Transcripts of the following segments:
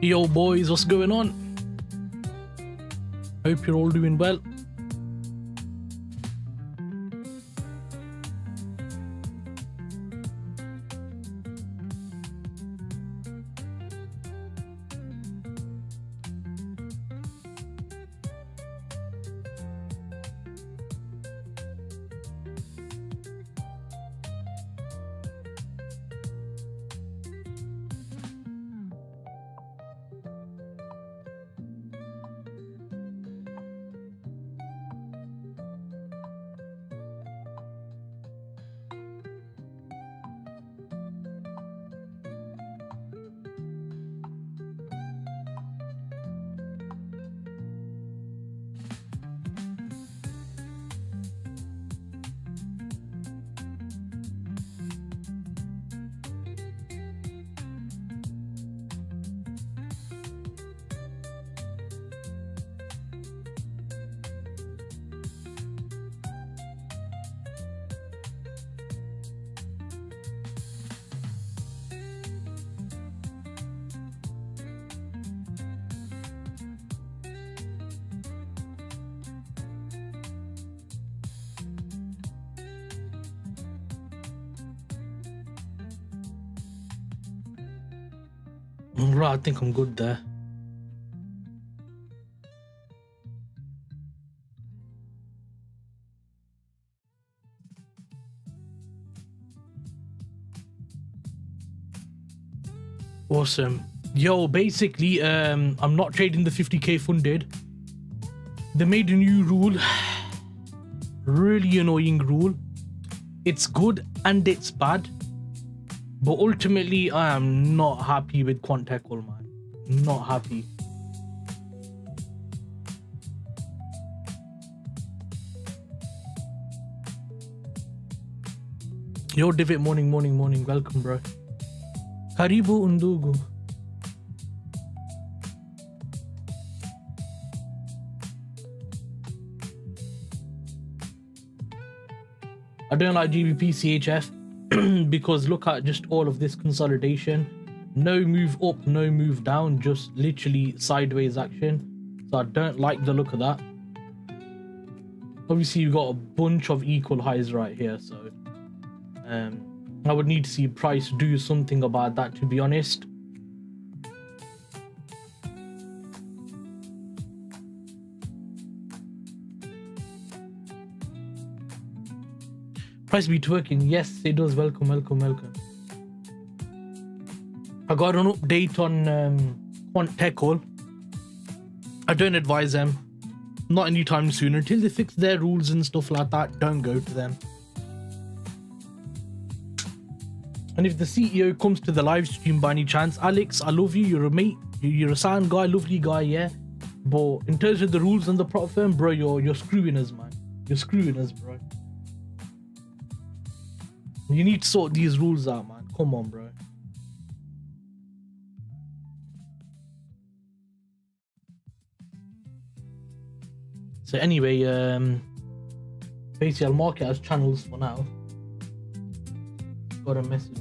Yo boys, what's going on? Hope you're all doing well. Right, I think I'm good there. Awesome. Yo, basically, I'm not trading the 50k funded. They made a new rule. Really annoying rule. It's good and it's bad. But ultimately, I am not happy with Quantecal, man. Not happy. Yo, Divot, morning. Welcome, bro. Karibu Undugu. I don't like gbpchf. Because look at just all of this consolidation, no move up, no move down, just literally sideways action. So I don't like the look of that. Obviously you've got a bunch of equal highs right here, so I would need to see price do something about that, to be honest. Price be twerking. Yes, it does. Welcome. I got an update on Quantecal. I don't advise them. Not anytime soon. Until they fix their rules and stuff like that, don't go to them. And if the CEO comes to the live stream by any chance, Alex, I love you. You're a mate. You're a sound guy, lovely guy, yeah. But in terms of the rules and the prop firm, bro, you're screwing us, man. You're screwing us, bro. You need to sort these rules out, man. Come on, bro. So anyway, basically I'll mark it as channels for now. Got a message.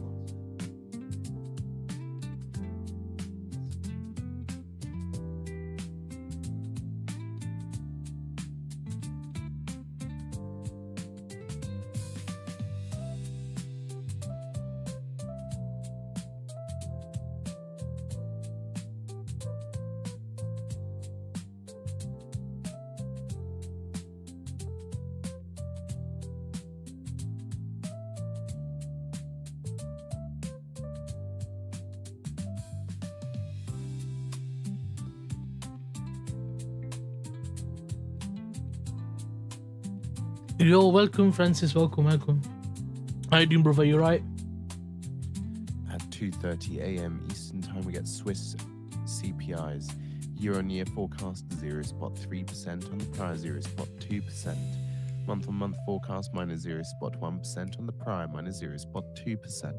Yo, welcome, Francis. Welcome. How you doing, brother? You right? At 2:30 a.m. Eastern Time, we get Swiss CPIs. Year-on-year forecast 0.3% on the prior, 0.2%. Month-on-month forecast minus 0.1% on the prior, minus 0.2%.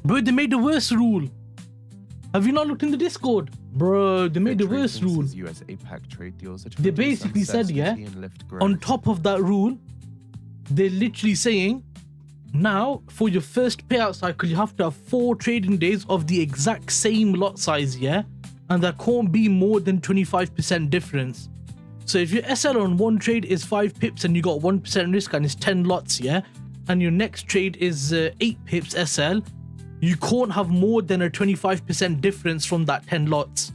Bro, they made a worse rule. Have you not looked in the Discord? Bro, they made a worse rule. US APAC trade deals They basically said, yeah, on top of that rule, they're literally saying, now for your first payout cycle, you have to have 4 trading days of the exact same lot size, yeah? And there can't be more than 25% difference. So if your SL on one trade is 5 pips and you got 1% risk and it's 10 lots, yeah? And your next trade is 8 pips SL, you can't have more than a 25% difference from that 10 lots.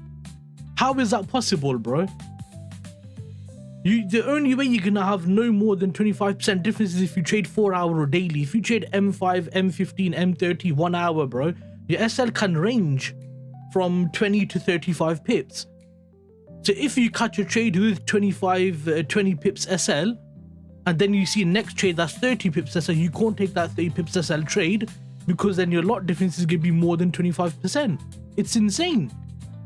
How is that possible, bro? The only way you're gonna have no more than 25% difference is if you trade 4 hour or daily. If you trade M5, M15, M30, 1 hour, bro, your SL can range from 20 to 35 pips. So if you catch a trade with 20 pips SL, and then you see next trade that's 30 pips SL, you can't take that 30 pips SL trade because then your lot difference is gonna be more than 25%. It's insane.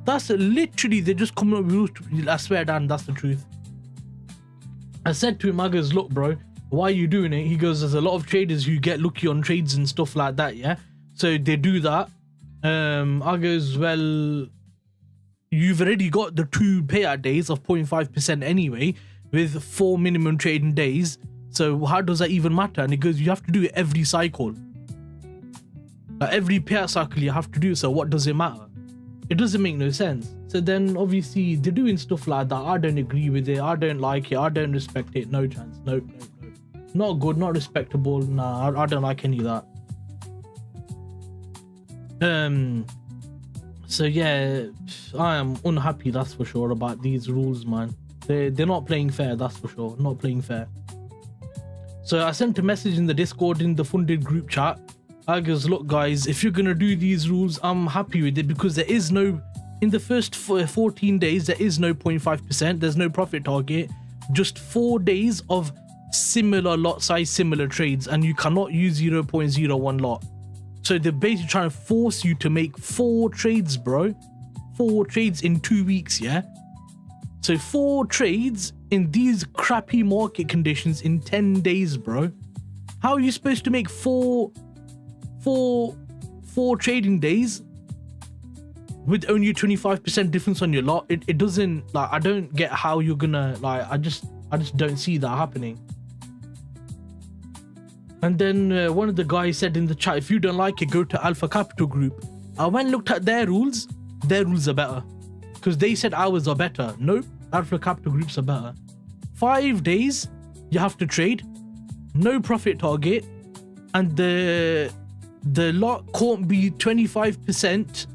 That's literally, they're just coming up with rules. I swear, Dan, that's the truth. I said to him, I goes, look, bro, why are you doing it? He goes, there's a lot of traders who get lucky on trades and stuff like that, yeah? So they do that. I goes, well, you've already got the 2 payout days of 0.5% anyway, with 4 minimum trading days. So how does that even matter? And he goes, you have to do it every cycle. Like every payout cycle you have to do, so what does it matter? It doesn't make no sense. So then obviously they're doing stuff like that. I don't agree with it. I don't like it. I don't respect it. No chance. Nope. Not good, not respectable. Nah, I don't like any of that. So yeah, I am unhappy, that's for sure, about these rules, man. They're not playing fair, that's for sure. Not playing fair. So I sent a message in the Discord, in the funded group chat. I goes, look guys, if you're gonna do these rules, I'm happy with it, because there is no, in the first 14 days, there is no 0.5%, there's no profit target, just 4 days of similar lot size, similar trades, and you cannot use 0.01 lot. So they're basically trying to force you to make 4 trades, bro. 4 trades in 2 weeks, yeah? So 4 trades in these crappy market conditions in 10 days, bro. How are you supposed to make four trading days with only a 25% difference on your lot? It doesn't, like, I don't get how you're gonna, like, I just don't see that happening. And then one of the guys said in the chat, if you don't like it, go to Alpha Capital Group. I went and looked at their rules are better, because they said ours are better. Nope, Alpha Capital Groups are better. 5 days you have to trade, no profit target, and the lot can't be 25%,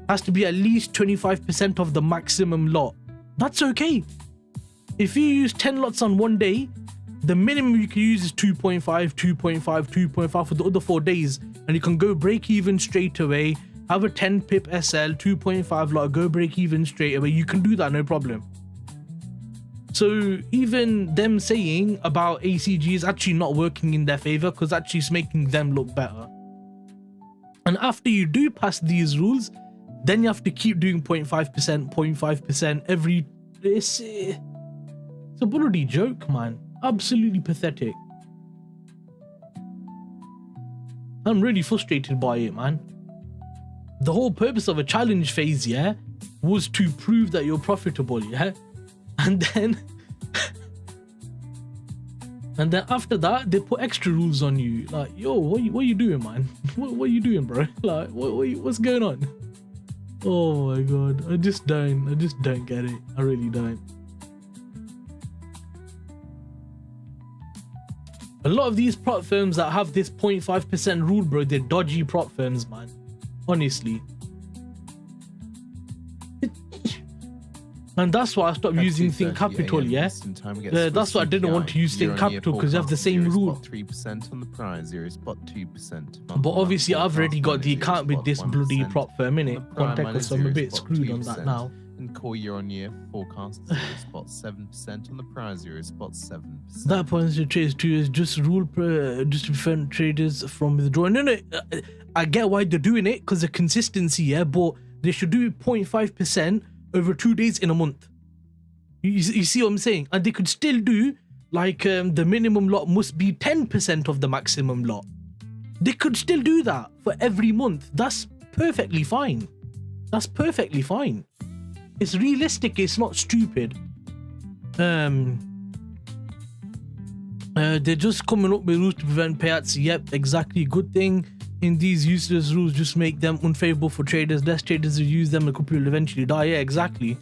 has to be at least 25% of the maximum lot. That's okay. If you use 10 lots on one day, the minimum you can use is 2.5, 2.5, 2.5 for the other 4 days, and you can go break even straight away. Have a 10 pip SL, 2.5 lot, go break even straight away. You can do that, no problem. So even them saying about ACG is actually not working in their favor, because actually it's making them look better. And after you do pass these rules, then you have to keep doing 0.5%, 0.5% every... It's a bloody joke, man. Absolutely pathetic. I'm really frustrated by it, man. The whole purpose of a challenge phase, yeah, was to prove that you're profitable, yeah? And then after that, they put extra rules on you. Like, yo, what are you doing, man? What are you doing, bro? Like, what's going on? Oh my god, I just don't get it. I really don't. A lot of these prop firms that have this 0.5% rule, bro, they're dodgy prop firms, man. Honestly. And that's why I stopped using Think Capital, yeah? That's why I didn't want to use Think Capital, because they have the same rule. 3% on the price, 0.2%. But obviously I've already got the account with this bloody prop firm, innit? Contact, so I'm a bit screwed on that now. And core year-on-year forecast 0.7% on the price, 0.7%. That points to trades too is just rule just to prevent traders from withdrawing. No, I get why they're doing it, because of consistency, yeah, but they should do 0.5% over 2 days in a month. You see what I'm saying? And they could still do like the minimum lot must be 10% of the maximum lot. They could still do that for every month. That's perfectly fine. That's perfectly fine. It's realistic. It's not stupid. They're just coming up with rules to prevent payouts. Yep, exactly. Good thing. In these useless rules just make them unfavorable for traders. Less traders will use them, a couple will eventually die. Yeah, exactly.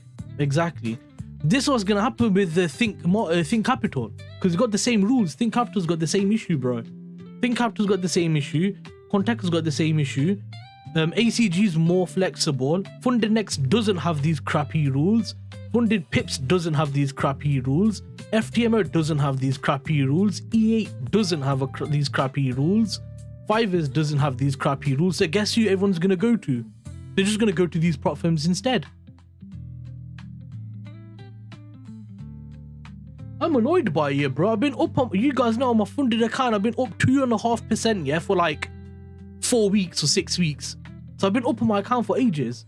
This was gonna happen with the Think Capital, because you got the same rules. Think Capital's got the same issue, bro. Think Capital's got the same issue. Contact's got the same issue. ACG's more flexible. Funded Next doesn't have these crappy rules. Funded Pips doesn't have these crappy rules. FTMO doesn't have these crappy rules. E8 doesn't have these crappy rules. Fivers doesn't have these crappy rules. So guess who everyone's gonna go to? They're just gonna go to these prop firms instead. I'm annoyed by it, bro. I've been up on, you guys know, on my funded account, I've been up 2.5%, yeah, for like 4 weeks or 6 weeks. So I've been up on my account for ages.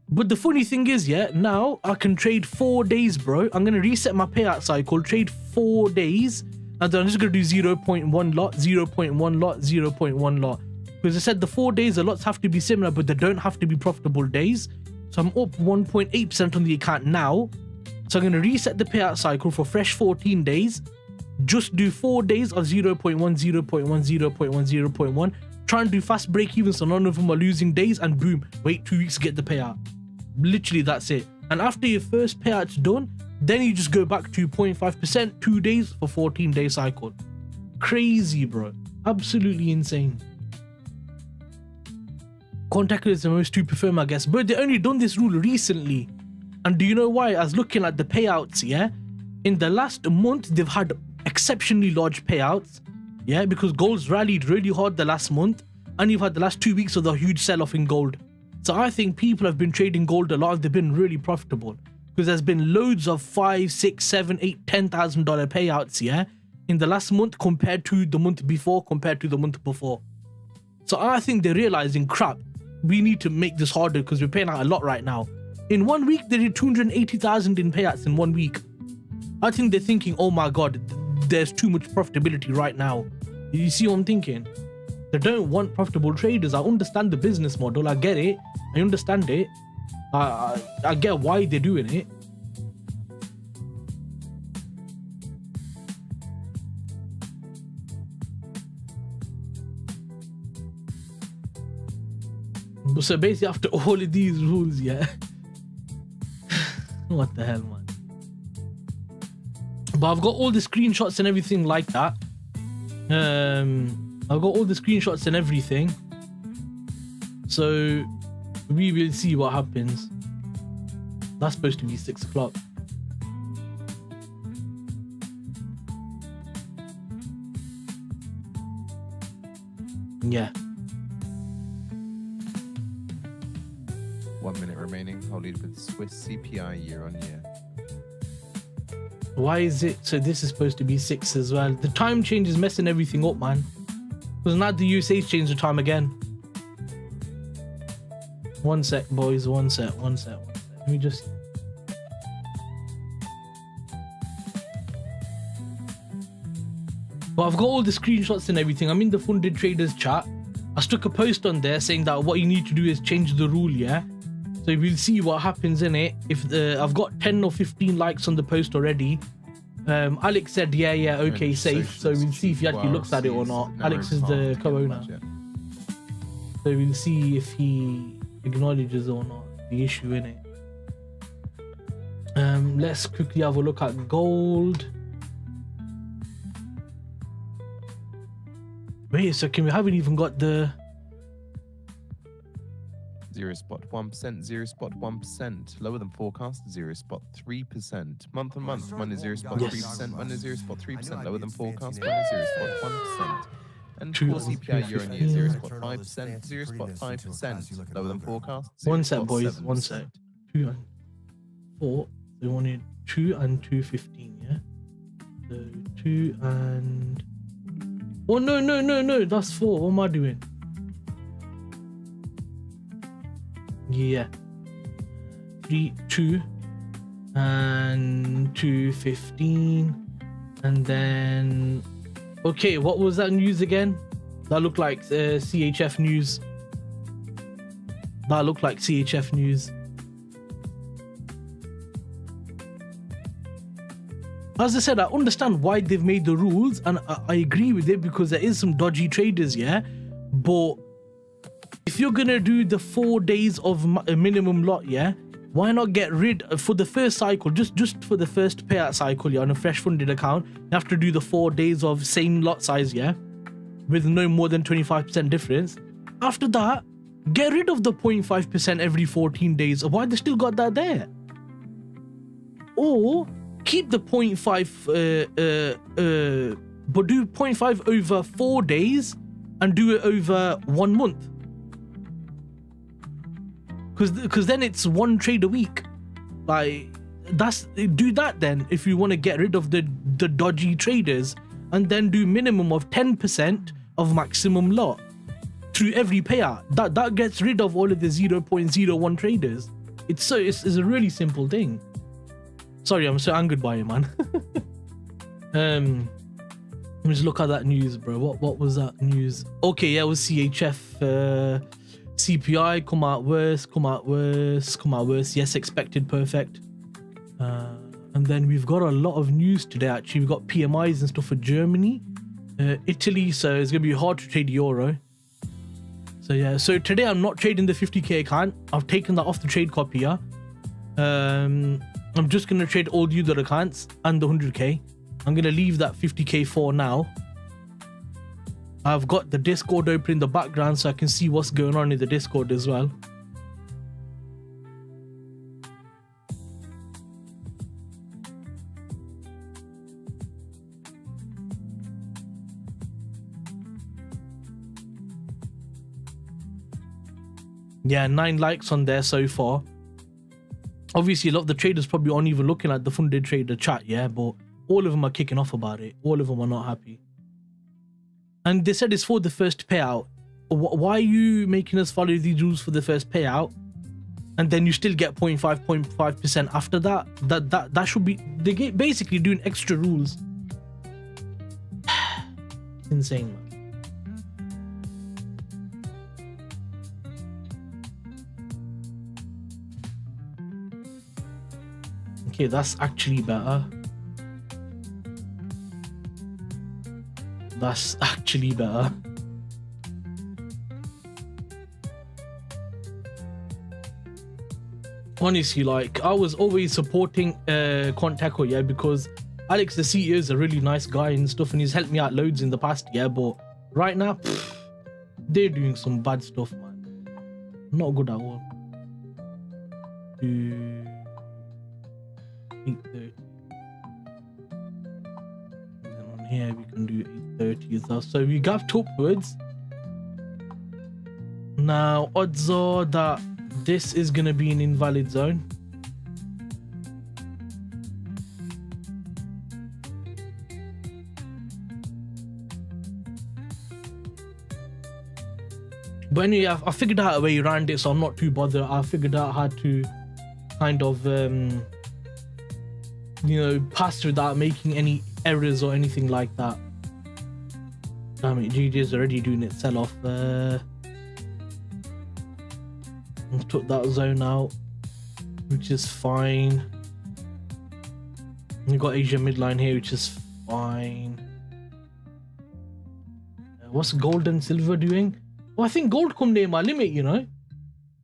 But the funny thing is, yeah, now I can trade 4 days, bro. I'm gonna reset my payout cycle, trade 4 days, and then I'm just gonna do 0.1 lot, 0.1 lot, 0.1 lot. Because I said the 4 days, the lots have to be similar, but they don't have to be profitable days. So I'm up 1.8% on the account now. So I'm gonna reset the payout cycle for fresh 14 days. Just do 4 days of 0.1, 0.1, 0.1, 0.1. Try and do fast break even so none of them are losing days, and boom, wait 2 weeks to get the payout. Literally, that's it. And after your first payout's done, then you just go back to 0.5%, 2 days for 14-day cycle. Crazy, bro. Absolutely insane. Contactor is the most stupid firm, I guess. But they only done this rule recently. And do you know why? I was looking at the payouts, yeah? In the last month, they've had exceptionally large payouts, yeah? Because gold's rallied really hard the last month. And you've had the last 2 weeks of the huge sell-off in gold. So I think people have been trading gold a lot and they've been really profitable. Because there's been loads of $5,000, $6,000, $7,000, $10,000 payouts, yeah? In the last month compared to the month before, compared to the month before. So I think they're realizing, crap, we need to make this harder because we're paying out a lot right now. In 1 week, they did 280,000 in payouts in 1 week. I think they're thinking, oh my God, there's too much profitability right now. You see what I'm thinking? They don't want profitable traders. I understand the business model. I get it. I understand it. I get why they're doing it. So basically, after all of these rules, yeah. What the hell, man? But I've got all the screenshots and everything like that. I've got all the screenshots and everything. So we will see what happens. That's supposed to be 6 o'clock. Yeah. 1 minute remaining. I'll lead with Swiss CPI year on year. Why is it? So this is supposed to be 6 as well. The time change is messing everything up, man. Because now the USA's changed the time again. 1 sec, boys. 1 sec. Let me just... But I've got all the screenshots and everything. I'm in the funded traders chat. I stuck a post on there saying that what you need to do is change the rule, yeah? So we'll see what happens in it. If I've got 10 or 15 likes on the post already. Alex said, yeah, okay, safe. So we'll see if he actually looks at it or not. Alex is the co-owner. So we'll see if he acknowledges or not the issue in it. Let's quickly have a look at gold. Wait a second, we haven't even got the 0.1%, 0.1%, lower than forecast, 0.3%. Month on month, minus 0.3%, minus 0.3%, lower than forecast, minus 0.1%. And core CPI year on year, 0.5%, 0.5%, lower than forecast. 1 sec, boys, 1 sec. 2 and 4. They wanted 2 and 2.15, yeah? So 2 and... Oh, no, that's 4. What am I doing? Yeah. 3, 2 and 2.15, and then Okay, what was that news again? That looked like CHF news. That looked like CHF news. As I said, I understand why they've made the rules, and I agree with it because there is some dodgy traders, yeah. But if you're gonna do the 4 days of a minimum lot, yeah, why not get rid for the first cycle, just for the first payout cycle, yeah, on a fresh funded account, you have to do the 4 days of same lot size, yeah, with no more than 25% difference. After that, get rid of the 0.5% every 14 days. Why they still got that there? Or keep the 0.5 but do 0.5 over 4 days and do it over 1 month, because then it's 1 trade a week. Like, do that then if you want to get rid of the dodgy traders, and then do minimum of 10% of maximum lot through every payout. That gets rid of all of the 0.01 traders. It's a really simple thing. Sorry, I'm so angered by it, man. Let me just look at that news, bro. What was that news? Okay, yeah, it was CHF CPI come out worse. Yes, expected, perfect. And then we've got a lot of news today. Actually, we've got PMIs and stuff for Germany, Italy. So it's gonna be hard to trade euro. So yeah, so today I'm not trading the 50k account. I've taken that off the trade copy. Yeah. I'm just going to trade all the other accounts and the 100k. I'm going to leave that 50k for now. I've got the Discord open in the background so I can see what's going on in the Discord as well. Yeah, 9 likes on there so far. Obviously, a lot of the traders probably aren't even looking at the funded trader chat, yeah, but all of them are kicking off about it. All of them are not happy. And they said it's for the first payout. Why are you making us follow these rules for the first payout? And then you still get 0.5% after that? That should be... They're basically doing extra rules. It's insane, man. Okay, that's actually better. That's actually better. Honestly, like, I was always supporting Quanteco, yeah, because Alex, the CEO, is a really nice guy and stuff, and he's helped me out loads in the past, yeah, but right now, they're doing some bad stuff, man. Not good at all. 830. And then on here we can do 830 as well. So we gapped upwards. Now odds are that this is gonna be an invalid zone. But anyway, I figured out a way around it, so I'm not too bothered. I figured out how to kind of you know, pass without making any errors or anything like that. Damn it, GG is already doing it sell off. Let's took that zone out, which is fine. We've got Asia midline here, which is fine. What's gold and silver doing? Well, I think gold come near my limit, you know.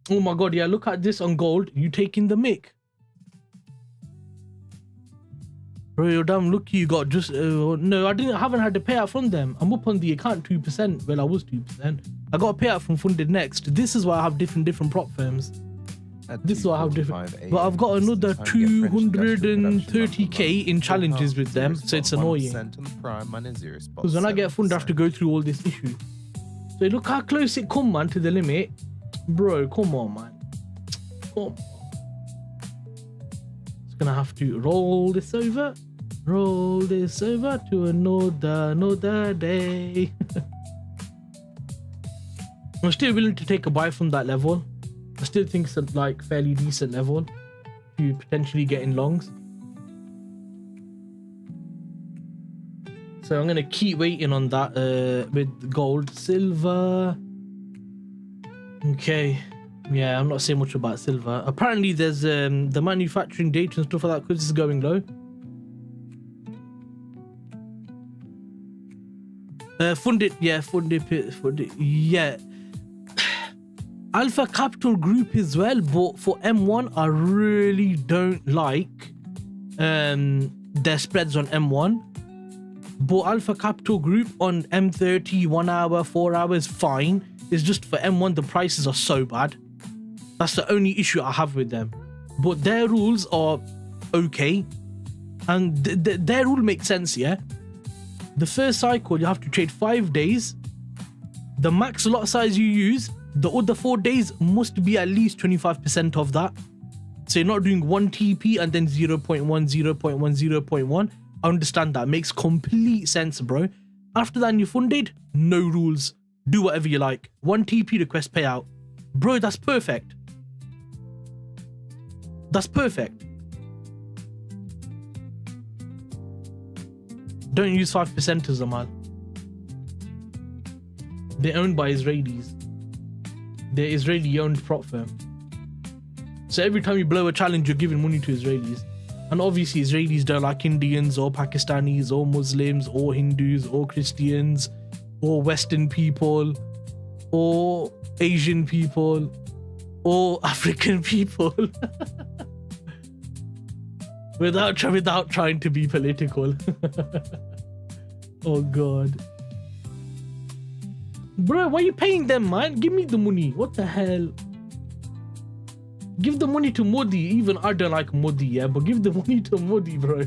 Oh my god, yeah, look at this on gold. You taking the mic. Bro, you're damn lucky you got just... no, I haven't had to pay out from them. I'm up on the account 2%. Well, I was 2%. I got a payout from Funded Next. This is why I have different prop firms. This is why I have different... But I've got another 230k in challenges with them, so it's annoying. Because when I get funded, I have to go through all this issue. So look how close it come, man, to the limit. Bro, come on, man. Come on. Just gonna have to roll this over to another day. I'm still willing to take a buy from that level. I still think it's a like fairly decent level to potentially get in longs. So I'm gonna keep waiting on that with gold, silver. Okay, yeah, I'm not saying much about silver. Apparently there's the manufacturing data and stuff like that because it's going low. Funded, yeah, funded, yeah. Alpha Capital Group as well, but for M1 I really don't like their spreads on M1. But Alpha Capital Group on M30, 1 hour, 4 hours, fine. It's just for M1 the prices are so bad. That's the only issue I have with them. But their rules are okay, and their rule makes sense. Yeah, the first cycle you have to trade 5 days. The max lot size you use, the other 4 days must be at least 25% of that. So you're not doing 1 TP and then 0.1, 0.1, 0.1. I understand that. Makes complete sense, bro. After that, and you're funded, no rules. Do whatever you like. 1 TP request payout. Bro, that's perfect. That's perfect. Don't use 5%ers, Amal. They're owned by Israelis. They're Israeli-owned prop firm. So every time you blow a challenge, you're giving money to Israelis. And obviously Israelis don't like Indians or Pakistanis or Muslims or Hindus or Christians or Western people or Asian people or African people. without trying to be political. Oh God. Bro, why are you paying them, man? Give me the money. What the hell? Give the money to Modi. Even I don't like Modi, yeah, but give the money to Modi, bro.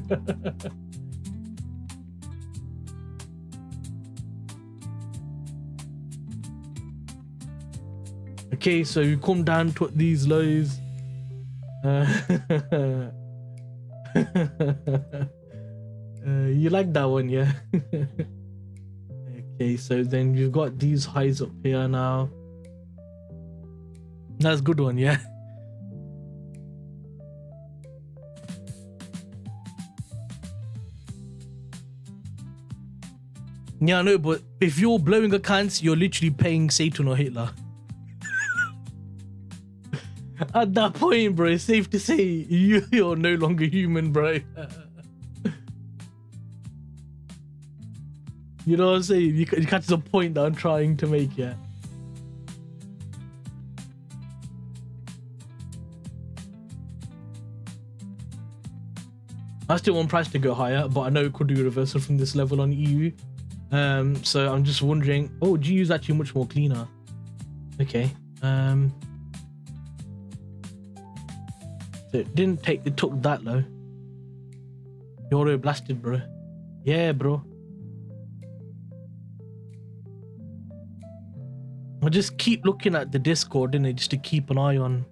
Okay, so you come down to these lows. You like that one, yeah? Okay, so then you've got these highs up here now. That's a good one, yeah. Yeah, I know, but if you're blowing accounts, you're literally paying Satan or Hitler. At that point, bro, it's safe to say you're no longer human, bro. You know what I'm saying? You catch the point that I'm trying to make, yeah. I still want price to go higher, but I know it could do a reversal from this level on EU. So I'm just wondering. Oh, GU is actually much more cleaner. Okay. So it took that low. Euro blasted, bro. Yeah, bro. I just keep looking at the Discord, innit, just to keep an eye on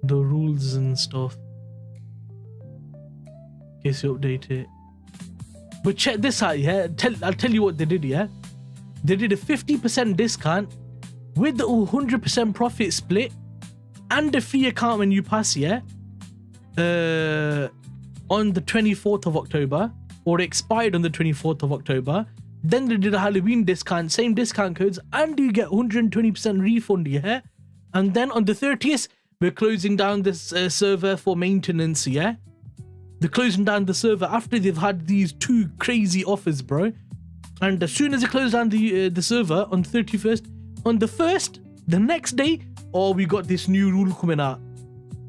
the rules and stuff. In case you update it. But check this out, yeah. I'll tell you what they did, yeah. They did a 50% discount with the 100% profit split and a free account when you pass, yeah. On the 24th of October, or expired on the 24th of October. Then they did a Halloween discount, same discount codes, and you get 120% refund, yeah? And then on the 30th, we're closing down this server for maintenance, yeah? They're closing down the server after they've had these 2 crazy offers, bro. And as soon as they close down the server on the 31st, on the 1st, the next day, oh, we got this new rule coming out.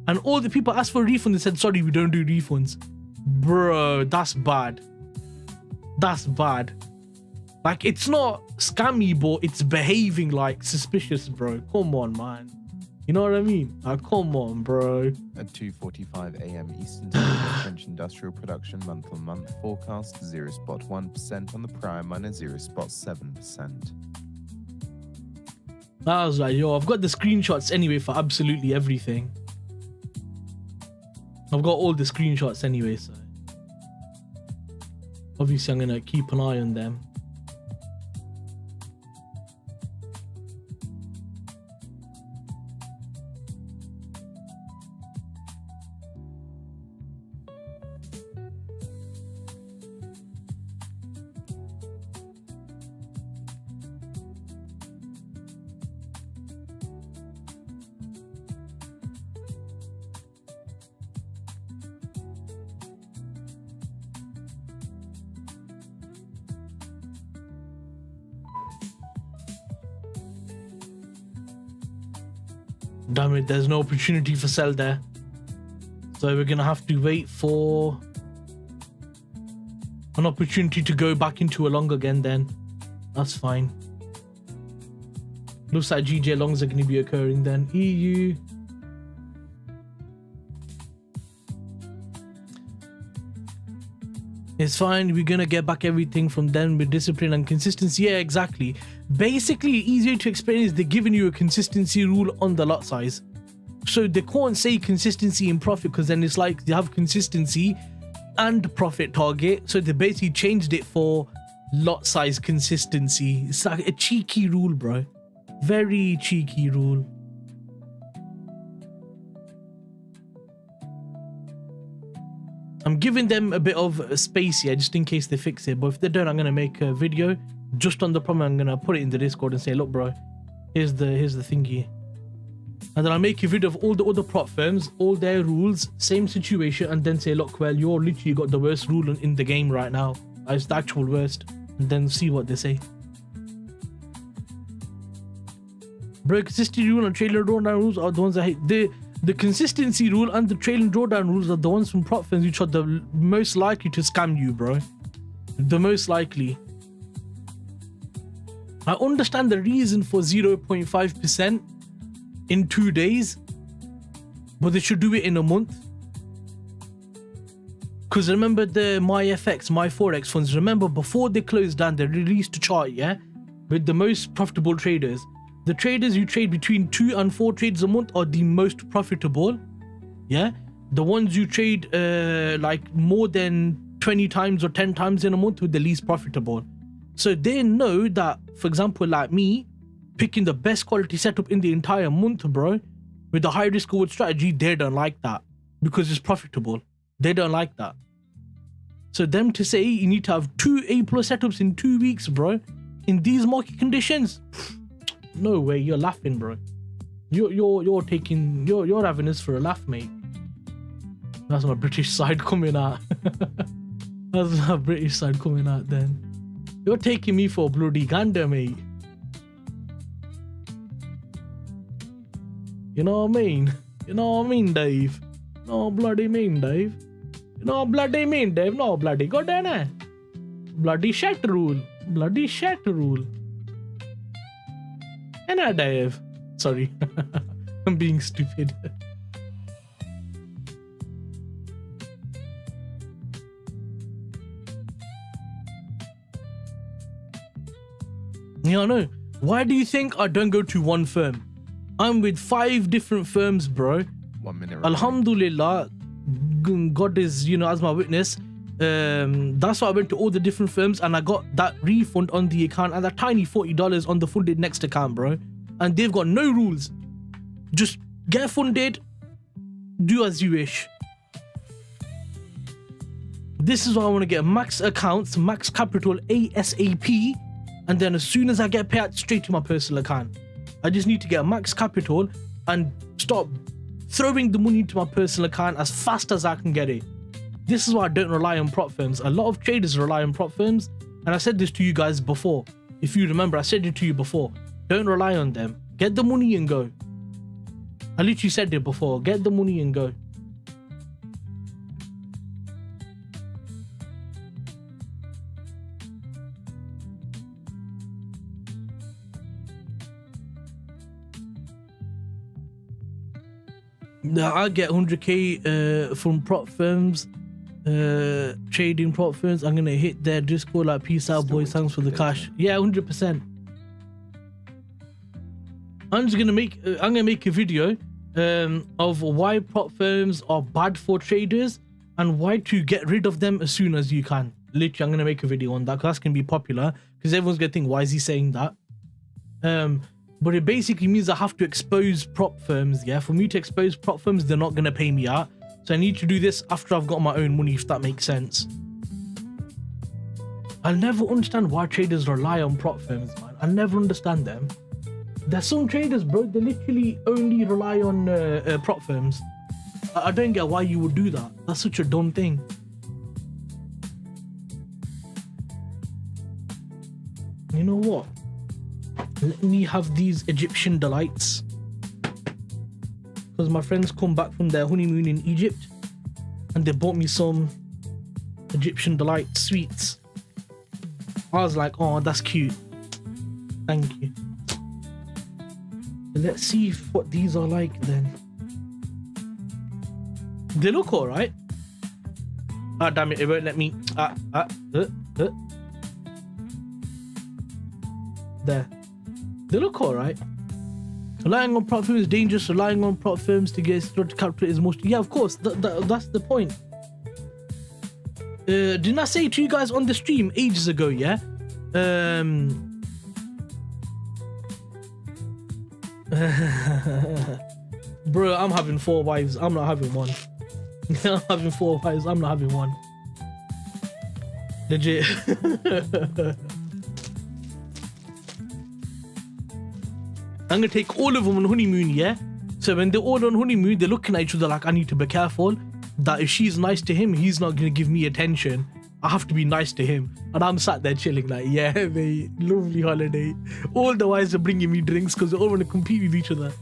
And all the people asked for a refund, they said, sorry, we don't do refunds. Bro, that's bad. That's bad. Like, it's not scammy, but it's behaving like suspicious, bro. Come on, man. You know what I mean? Come on, bro. At 2:45 a.m. Eastern Time, French industrial production month-on-month forecast 0.1% on the prime minus 0.7%. I was like, yo, I've got the screenshots anyway for absolutely everything. I've got all the screenshots anyway, so obviously I'm gonna keep an eye on them. Damn it, there's no opportunity for sell there. So we're gonna have to wait for an opportunity to go back into a long again then. That's fine. Looks like GJ longs are going to be occurring then. EU. It's fine. We're going to get back everything from them with discipline and consistency. Yeah, exactly. Basically, easier to explain is they're giving you a consistency rule on the lot size. So they can't say consistency in profit because then it's like they have consistency and profit target. So they basically changed it for lot size consistency. It's like a cheeky rule, bro. Very cheeky rule. I'm giving them a bit of space here just in case they fix it, but if they don't, I'm gonna make a video just on the problem. I'm gonna put it in the Discord and say, look bro, here's the thingy, and then I'll make a video of all the other prop firms, all their rules, same situation, and then say, look, well, you're literally got the worst rule in the game right now. It's the actual worst, and then see what they say. Bro, consistency rule and trailer drawdown rules are the ones I hate. The consistency rule and the trailing drawdown rules are the ones from prop firms which are the most likely to scam you, bro. The most likely. I understand the reason for 0.5% in 2 days, but they should do it in a month. Because remember the MyFX, my Forex funds, remember before they closed down, they released a chart, yeah, with the most profitable traders. The traders who trade between 2 and 4 trades a month are the most profitable. Yeah. The ones who trade like more than 20 times or 10 times in a month are the least profitable. So they know that, for example, like me, picking the best quality setup in the entire month, bro, with the high risk reward strategy, they don't like that because it's profitable. They don't like that. So them to say you need to have 2 A+ setups in 2 weeks, bro, in these market conditions. No way, you're laughing, bro. You're having this for a laugh, mate. That's my British side coming out. That's my British side coming out then. You're taking me for a bloody gander, mate. You know what I mean? You know what I mean, Dave? No bloody mean, Dave. You know what bloody mean, Dave? No bloody go down there. Bloody shit rule. Bloody shit rule. And Dave. Sorry. I'm being stupid. Yeah, I know. Why do you think I don't go to one firm? I'm with 5 different firms, bro. 1 minute. Alhamdulillah. God is, you know, as my witness. That's why I went to all the different firms and I got that refund on the account and that tiny $40 on the funded next account, bro. And they've got no rules. Just get funded, do as you wish. This is why I want to get max accounts, max capital ASAP, and then as soon as I get paid, straight to my personal account. I just need to get max capital and stop throwing the money into my personal account as fast as I can get it. This is why I don't rely on prop firms. A lot of traders rely on prop firms, and I said this to you guys before. If you remember, I said it to you before. Don't rely on them. Get the money and go. I literally said it before. Get the money and go. Now I get 100k from prop firms, trading prop firms. I'm gonna hit their Discord like, peace out, boys. Thanks for the cash. Yeah, 100%. I'm gonna make a video of why prop firms are bad for traders and why to get rid of them as soon as you can. Literally, I'm gonna make a video on that because that's gonna be popular because everyone's gonna think, why is he saying that? But it basically means I have to expose prop firms. Yeah, for me to expose prop firms, they're not gonna pay me out. So I need to do this after I've got my own money, if that makes sense. I'll never understand why traders rely on prop firms, man. I'll never understand them. There's some traders, bro, they literally only rely on prop firms. I don't get why you would do that. That's such a dumb thing. You know what? Let me have these Egyptian delights. because my friends come back from their honeymoon in Egypt and they bought me some Egyptian delight sweets. I was like, oh, that's cute. Thank you. Let's see what these are like then. They look alright. Ah, damn it, it won't let me. There. They look alright. Relying on prop firms is dangerous. Relying on prop firms to get to calculate is most. Yeah, of course. That's the point. Didn't I say to you guys on the stream ages ago? Yeah. Bro, I'm having 4 wives. I'm not having one. I'm having 4 wives. I'm not having one. Legit. I'm gonna take all of them on honeymoon, yeah? So when they're all on honeymoon, they're looking at each other like, I need to be careful that if she's nice to him, he's not gonna give me attention. I have to be nice to him. And I'm sat there chilling like, yeah, mate, lovely holiday. All the wives are bringing me drinks because they all want to compete with each other.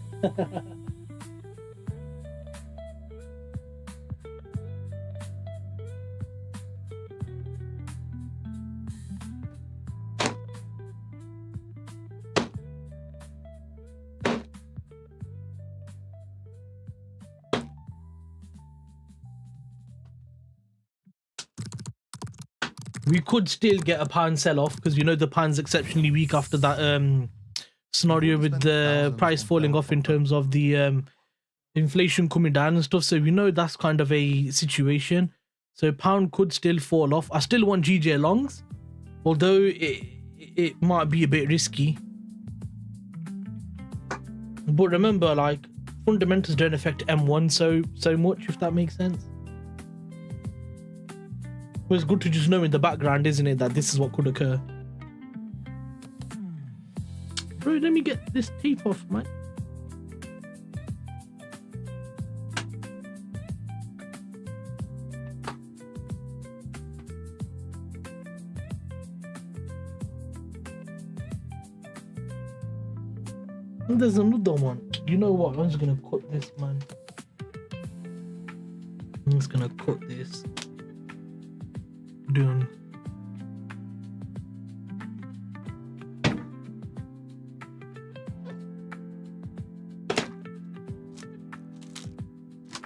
We could still get a pound sell-off because you know the pound's exceptionally weak after that scenario with the price falling off in terms of the inflation coming down and stuff. So we know that's kind of a situation. So pound could still fall off. I still want GJ longs, although it might be a bit risky. But remember, like, fundamentals don't affect M1 so much, if that makes sense. Well, it's good to just know in the background, isn't it, that this is what could occur. Bro, let me get this tape off, man. And there's another one. You know what? I'm just gonna cut this, man. I'm just gonna cut this. Done.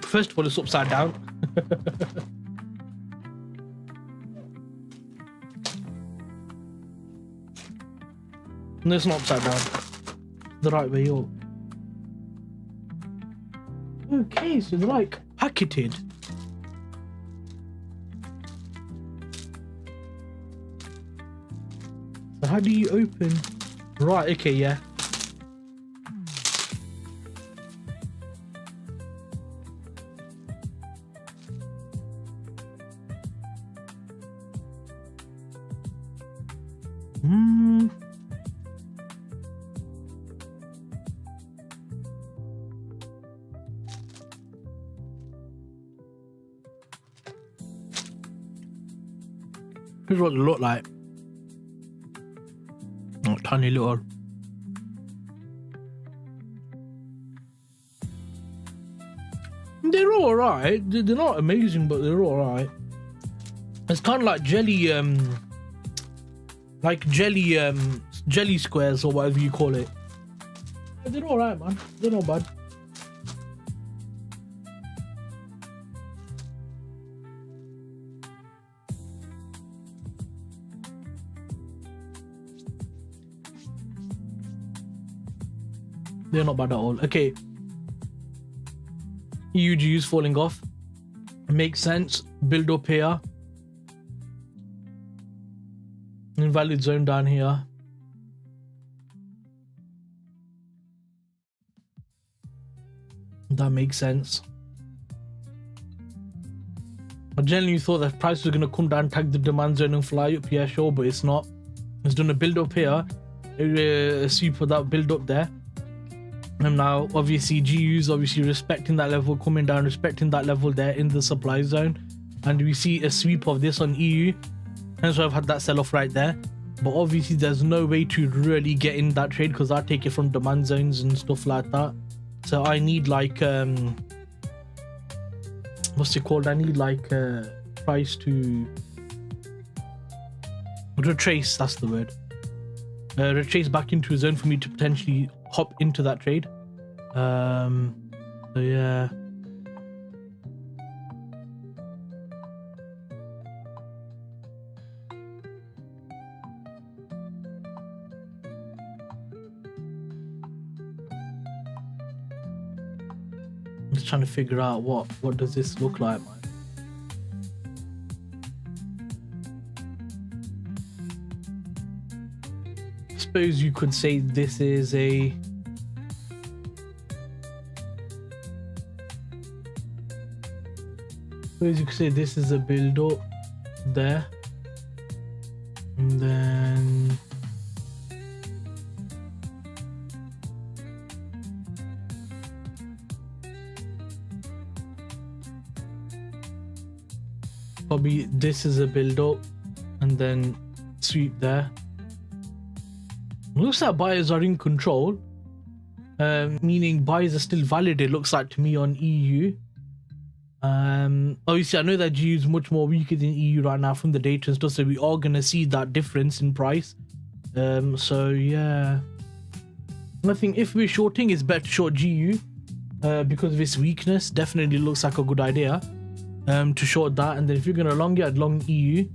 First of all, it's upside down. No, it's not upside down. The right way up. Okay, so they're like packeted. So how do you open? Right, okay, yeah. Here's what they look like. Oh, tiny little. They're all right. They're not amazing, but they're all right. It's kind of like jelly, jelly squares or whatever you call it. They're all right, man. They're not bad. They're not bad at all. Okay. EUGUs falling off. Makes sense. Build up here. Invalid zone down here. That makes sense. I genuinely thought that price was going to come down, tag the demand zone and fly up. Yeah, sure, but it's not. It's done a build up here. A sweep of that build up there. And now obviously GU's obviously respecting that level, coming down, respecting that level there in the supply zone, and we see a sweep of this on EU. Hence why I've had that sell off right there. But obviously there's no way to really get in that trade because I take it from demand zones and stuff like that. So I need like what's it called? I need like price to retrace. That's the word. Retrace back into a zone for me to potentially hop into that trade. So yeah. I'm just trying to figure out what does this look like, man. I suppose you could say this is a build up there, and then probably this is a build up and then sweep there. Looks like buyers are in control, meaning buyers are still valid, it looks like to me, on EU. Obviously I know that GU is much more weaker than EU right now from the data and stuff, so we are gonna see that difference in price. So yeah, I think if we're shorting, it's better to short GU because of its weakness. Definitely looks like a good idea to short that. And then if you're gonna long it, I'd long EU.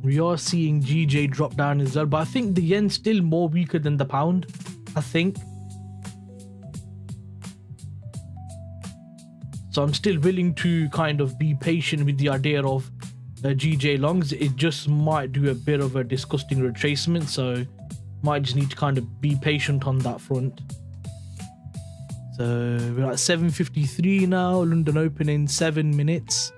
We are seeing GJ drop down as well, but I think the yen's still more weaker than the pound, I think. So I'm still willing to kind of be patient with the idea of GJ longs. It just might do a bit of a disgusting retracement, so might just need to kind of be patient on that front. So we're at 7:53 now, London Open in 7 minutes.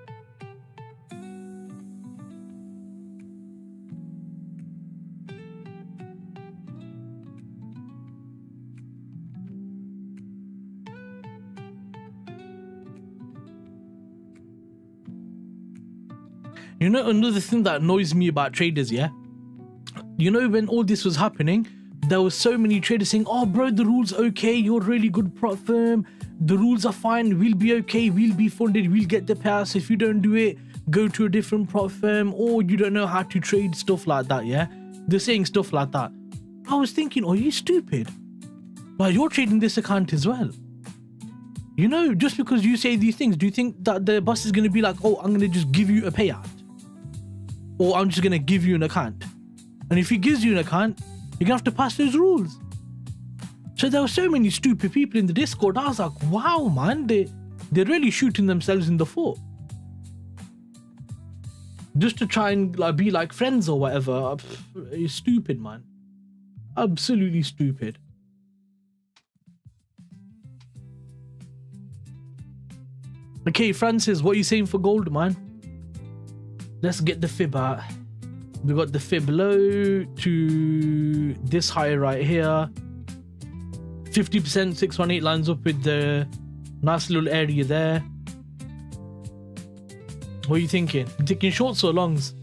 You know, another thing that annoys me about traders, yeah? You know, when all this was happening, there were so many traders saying, oh bro, the rules okay, you're really good prop firm, the rules are fine, we'll be okay, we'll be funded, we'll get the pass. If you don't do it, go to a different prop firm, or you don't know how to trade, stuff like that, yeah? They're saying stuff like that. I was thinking, are you stupid? Like, you're trading this account as well. You know, just because you say these things, do you think that the boss is going to be like, oh, I'm going to just give you a payout? Or I'm just going to give you an account? And if he gives you an account, you're going to have to pass those rules. So there were so many stupid people in the Discord. I was like, wow, man, they're really shooting themselves in the foot. Just to try and like be like friends or whatever. It's stupid, man. Absolutely stupid. Okay, Francis, what are you saying for gold, man? Let's get the fib out. We got the fib low to this high right here. 50%, 618 lines up with the nice little area there. What are you thinking? You thinking shorts or longs?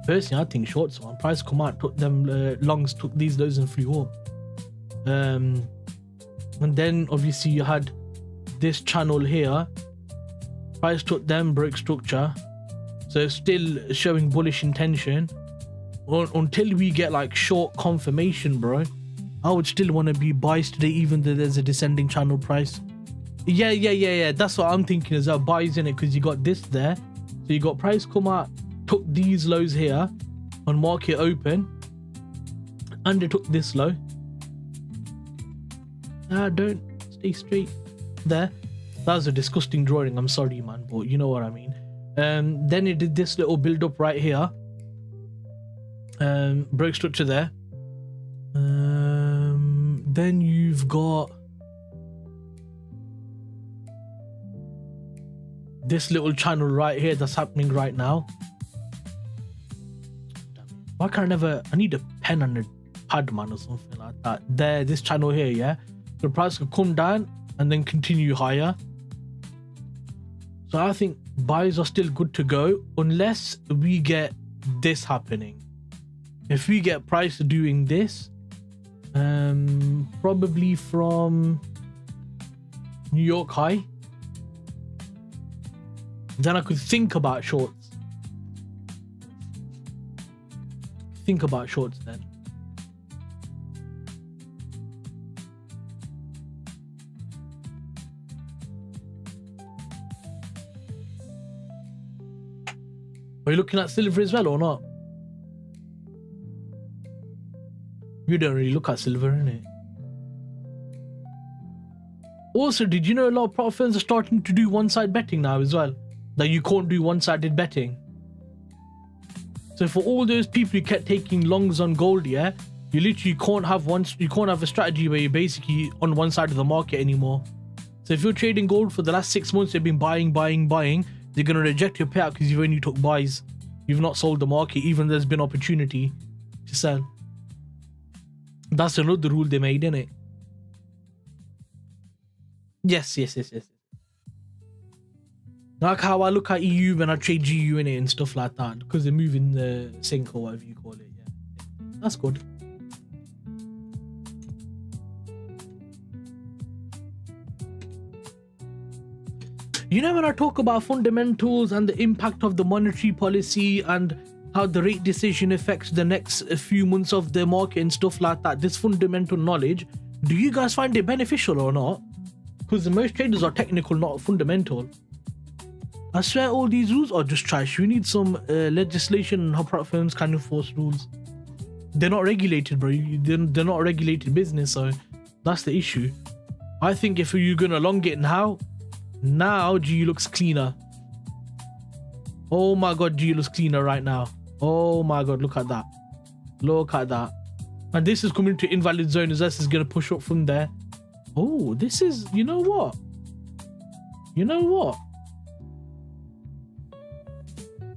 Personally, I think shorts, man. Price come out, took them longs, took these lows and flew up. And then obviously you had this channel here. Price took them, broke structure. So still showing bullish intention. Until we get like short confirmation, bro, I would still want to be buys today, even though there's a descending channel price. Yeah. That's what I'm thinking as well. Buys in it, because you got this there. So you got price come out, took these lows here on market open, and they took this low. Don't stay straight there. That was a disgusting drawing. I'm sorry, man, but you know what I mean. Then it did this little build up right here. Broke structure there. Then you've got this little channel right here that's happening right now. Why can't I need a pen and a pad, man, or something like that. There, this channel here, yeah? The price could come down and then continue higher. So I think buys are still good to go unless we get this happening. If we get price doing this, Probably from New York high. Then I could think about shorts. Think about shorts then. Are you looking at silver as well or not? You don't really look at silver, innit? Also, did you know a lot of prop firms are starting to do one-side betting now as well? That you can't do one-sided betting. So for all those people who kept taking longs on gold, yeah, you literally can't have a strategy where you're basically on one side of the market anymore. So if you're trading gold for the last 6 months, you've been buying, they're gonna reject your payout because you've only took buys. You've not sold the market, even there's been opportunity to sell. That's another rule they made, innit? Yes. Like how I look at EU when I trade GU in it and stuff like that, because they're moving the sync or whatever you call it. Yeah, that's good. You know, when I talk about fundamentals and the impact of the monetary policy and how the rate decision affects the next few months of the market and stuff like that, this fundamental knowledge, do you guys find it beneficial or not? Because most traders are technical, not fundamental. I swear all these rules are just trash. We need some legislation on how prop firms can enforce rules. They're not regulated, bro. They're not a regulated business, so that's the issue. I think if you're gonna long it now GU looks cleaner. Oh my god, GU looks cleaner right now. Oh my god, look at that. Look at that. And this is coming to invalid zone as this is gonna push up from there. Oh, this is, you know what? You know what?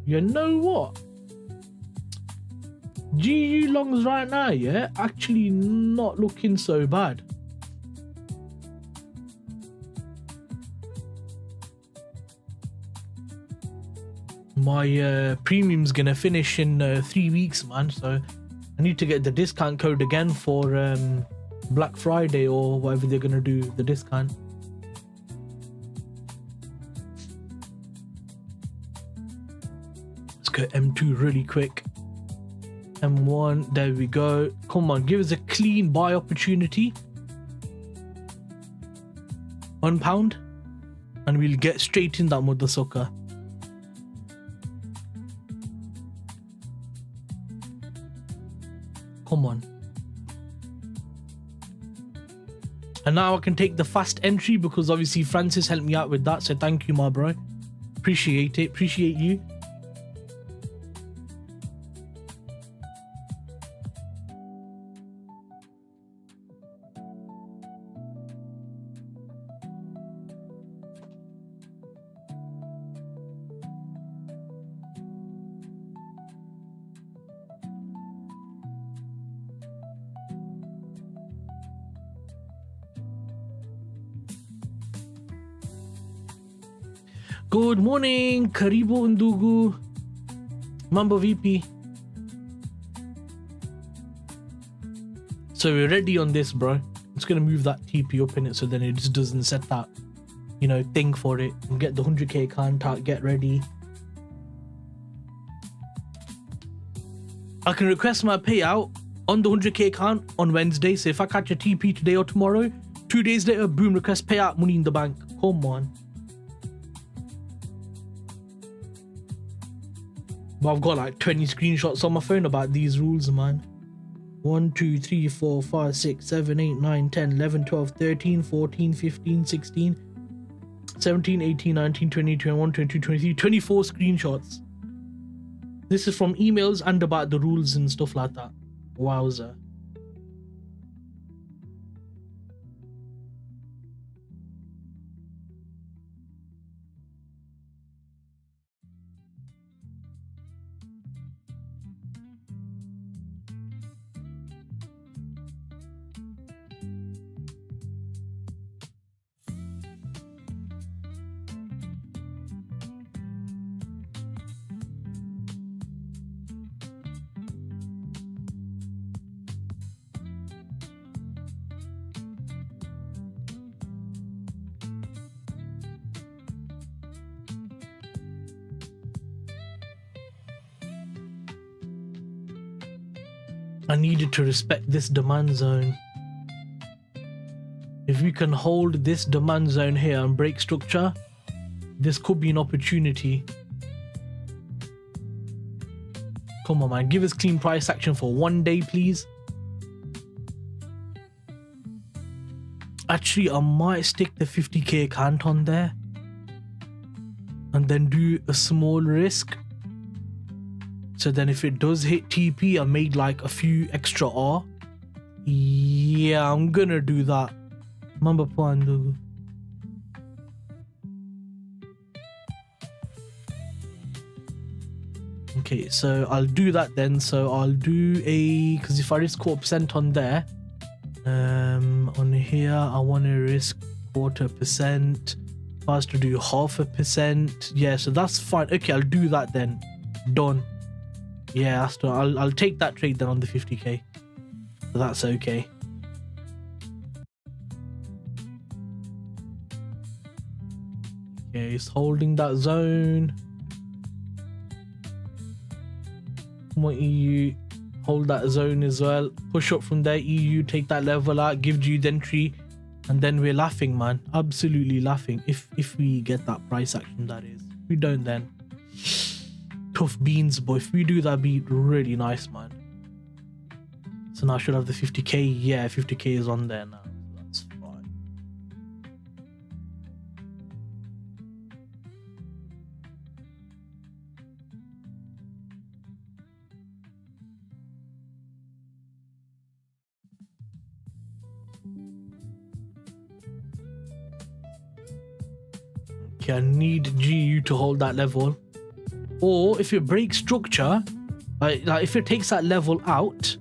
GU longs right now, yeah, actually not looking so bad. My premium's gonna finish in 3 weeks, man, so I need to get the discount code again for Black Friday or whatever they're gonna do the discount. Let's go M2 really quick. M1, there we go. Come on, give us a clean buy opportunity. £1, and we'll get straight in that mother sucker. Come on. And now I can take the fast entry because obviously Francis helped me out with that, so thank you, my bro. Appreciate it. Appreciate you. Good morning, Karibu Undugu, Mambo VP. So we're ready on this, bro. I'm just gonna move that TP up in it so then it just doesn't set that, you know, thing for it. And get the 100k contact, get ready. I can request my payout on the 100k account on Wednesday. So if I catch a TP today or tomorrow, 2 days later, boom, request payout, money in the bank. Come on. But I've got like 20 screenshots on my phone about these rules, man. 1, 2, 3, 4, 5, 6, 7, 8, 9, 10, 11, 12, 13, 14, 15, 16, 17, 18, 19, 20, 21, 22, 23, 24 screenshots. This is from emails and about the rules and stuff like that. Wowza. I needed to respect this demand zone. If we can hold this demand zone here and break structure, this could be an opportunity. Come on, man. Give us clean price action for 1 day, please. Actually, I might stick the 50k account on there and then do a small risk. So then if it does hit TP, I made like a few extra R. Yeah, I'm gonna do that. Mamba Pandu. Okay, so I'll do that then. So I'll do a, because if I risk 4% on there, on here I want to risk 0.25%. If I was to do 0.5%, yeah, so that's fine. Okay, I'll do that then. Done. Yeah, that's done. I'll take that trade then on the 50k. So that's okay. Okay, it's holding that zone. Come on, EU, hold that zone as well. Push up from there, EU, take that level out, give G the entry, and then we're laughing, man. Absolutely laughing. If we get that price action, that is. If we don't, then tough beans. But if we do, that'd be really nice, man. So now I should have the 50k. Yeah, 50k is on there now. That's fine. Okay, I need GU to hold that level. Or if it breaks structure, like if it takes that level out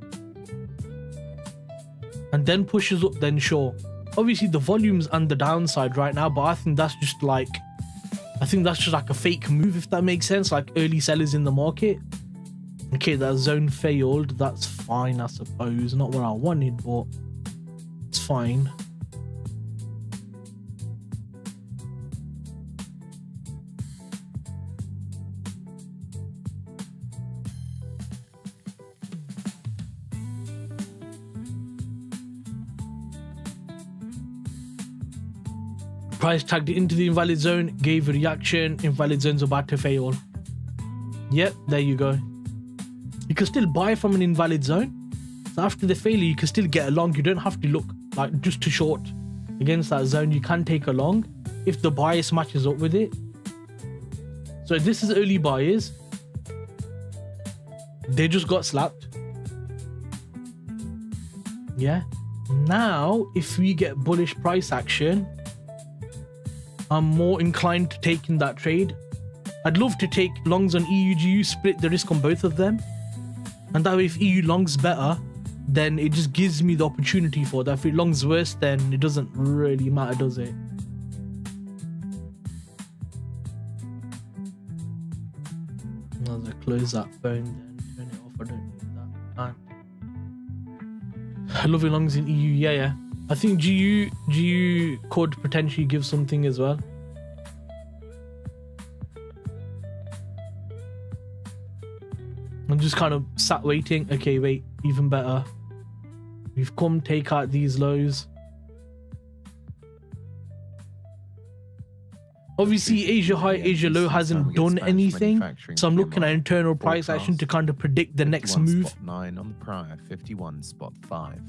and then pushes up, then sure. Obviously the volume's on the downside right now, but I think that's just like a fake move, if that makes sense, like early sellers in the market. Okay, that zone failed. That's fine, I suppose. Not what I wanted, but it's fine. Price tagged it into the invalid zone, gave a reaction, invalid zone's about to fail. Yep, there you go. You can still buy from an invalid zone. So after the failure, you can still get a long. You don't have to look like just too short against that zone. You can take a long if the bias matches up with it. So this is early buyers. They just got slapped. Yeah. Now, if we get bullish price action, I'm more inclined to taking that trade. I'd love to take longs on EUGU, split the risk on both of them. And that way, if EU longs better, then it just gives me the opportunity for that. If it longs worse, then it doesn't really matter, does it? I'll close that phone then, turn it off. I don't need that time. I love it longs in EU, yeah. I think GU could potentially give something as well. I'm just kind of sat waiting. Okay, wait, even better. We've come take out these lows. Obviously, Asia high, Asia low hasn't done anything. So I'm looking at internal price action to kind of predict the next move. Spot 9 on the prior, 51 spot 5.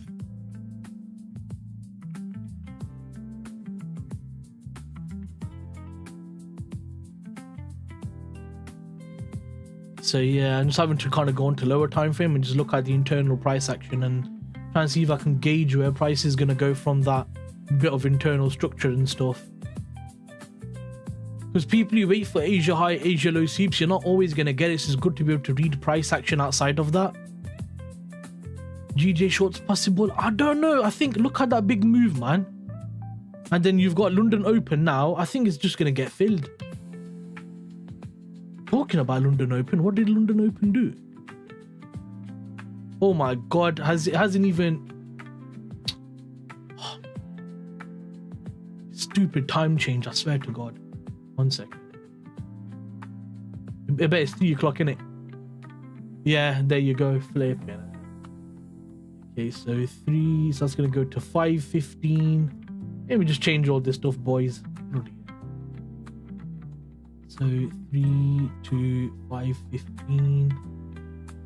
So yeah, I'm just having to kind of go into lower time frame and just look at the internal price action and try and see if I can gauge where price is going to go from that bit of internal structure and stuff. Because people who wait for Asia high, Asia low sweeps, you're not always going to get it. So it's good to be able to read price action outside of that. GJ shorts possible? I don't know. I think look at that big move, man. And then you've got London Open now. I think it's just going to get filled. Talking about London Open, what did London Open do? Oh my god, it hasn't even... Stupid time change, I swear to god. 1 second. I bet it's 3 o'clock, innit? Yeah, there you go, flip. Okay, so 3, so that's gonna go to 515. Maybe just change all this stuff, boys. Bloody. So 3 to 515.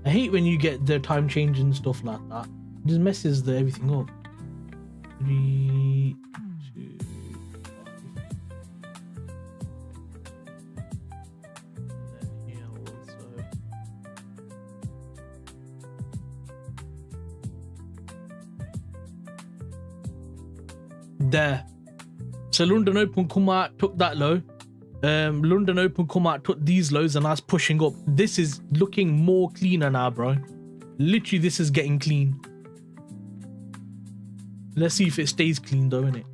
I hate when you get the time change and stuff like that. It just messes everything up. 3 to 5. Then here also. There. So London Open come out, took that low. London Open come out, took these lows, and that's pushing up. This is looking more cleaner now, bro. Literally, this is getting clean. Let's see if it stays clean though, innit?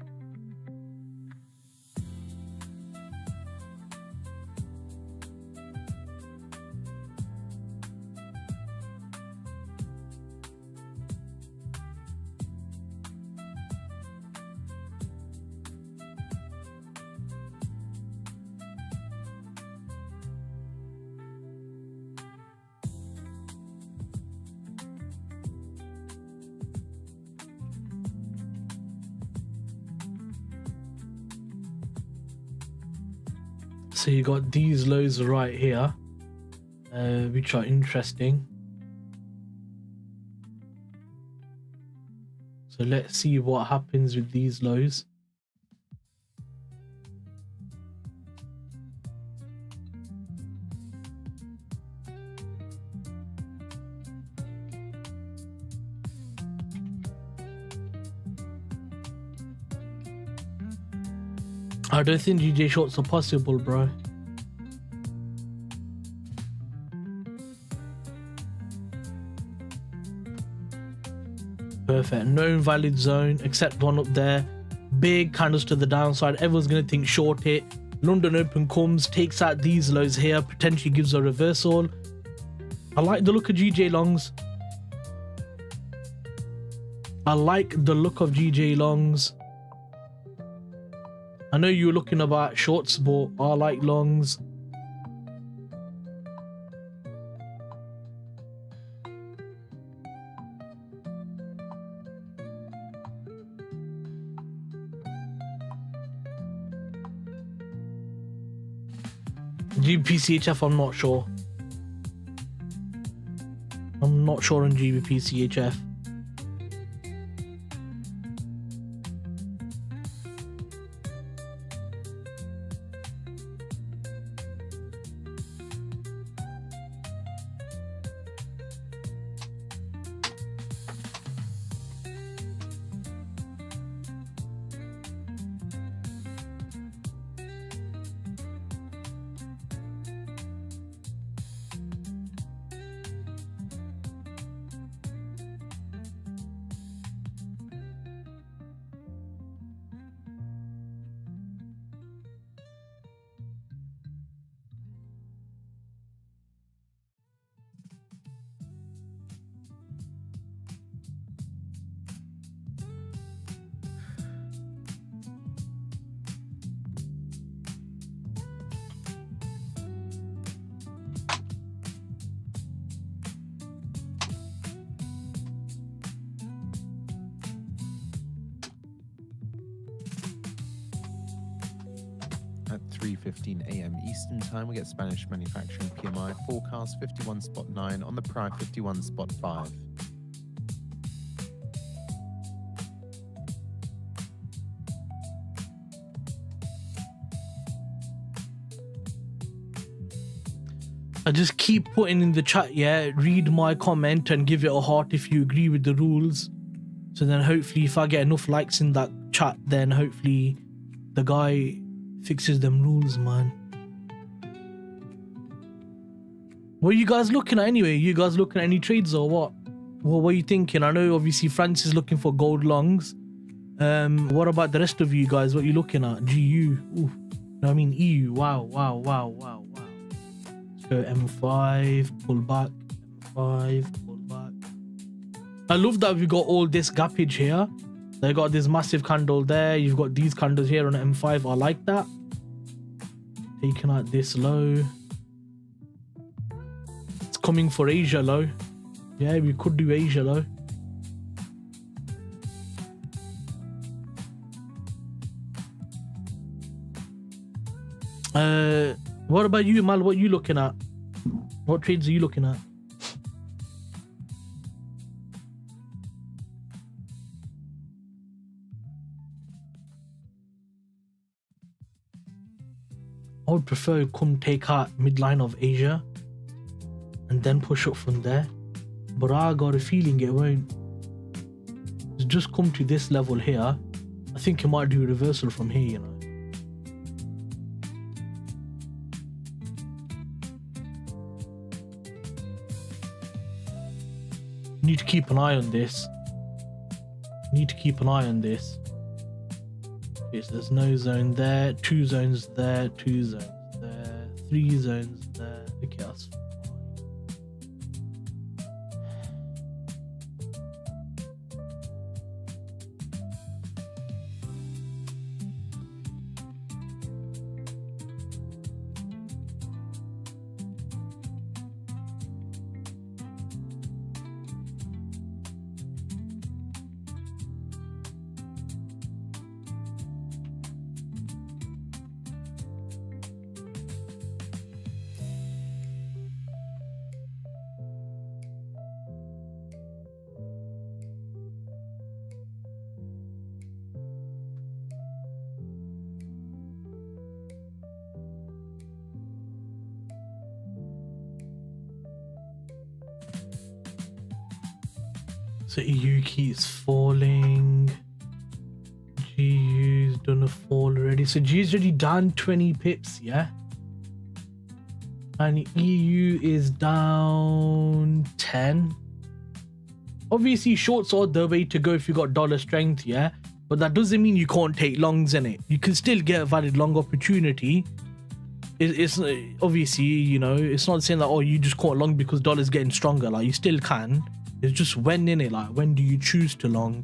So you got these lows right here, which are interesting. So let's see what happens with these lows. I don't think GJ shorts are possible, bro. Perfect. No invalid zone except one up there. Big candles to the downside. Everyone's going to think short it. London Open comes, takes out these lows here, potentially gives a reversal. I like the look of GJ longs. I like the look of GJ longs. I know you were looking about shorts, but I like longs. GBPCHF, I'm not sure. I'm not sure on GBPCHF. At 3:15 a.m. Eastern Time, we get Spanish manufacturing PMI forecast 51.9 on the prior 51.5. I just keep putting in the chat, yeah, read my comment and give it a heart if you agree with the rules. So then hopefully if I get enough likes in that chat, then hopefully the guy fixes them rules, man. What are you guys looking at anyway? You guys looking at any trades or what? What are you thinking? I know obviously France is looking for gold longs. What about the rest of you guys? What are you looking at? GU. Ooh. No, I mean EU. Wow. Let's go M5, pull back. M5, pull back. I love that we got all this gappage here. They got this massive candle there. You've got these candles here on M5. I like that. Taking out this low. It's coming for Asia low. Yeah, we could do Asia low. What about you, Mal? What are you looking at? What trades are you looking at? I would prefer come take out midline of Asia and then push up from there. But I got a feeling it won't. It's just come to this level here. I think it might do a reversal from here, you know. Need to keep an eye on this. Okay, so there's no zone there, 2 zones there, 2 zones there, 3 zones there. Okay, that's fine. So EU keeps falling. GU's done a fall already. So GU's already down 20 pips, yeah? And EU is down 10. Obviously, shorts are the way to go if you got dollar strength, yeah? But that doesn't mean you can't take longs in it. You can still get a valid long opportunity. It's obviously, you know, it's not saying that, oh, you just caught long because dollar's getting stronger. Like, you still can. It's just when in it, like when do you choose to long?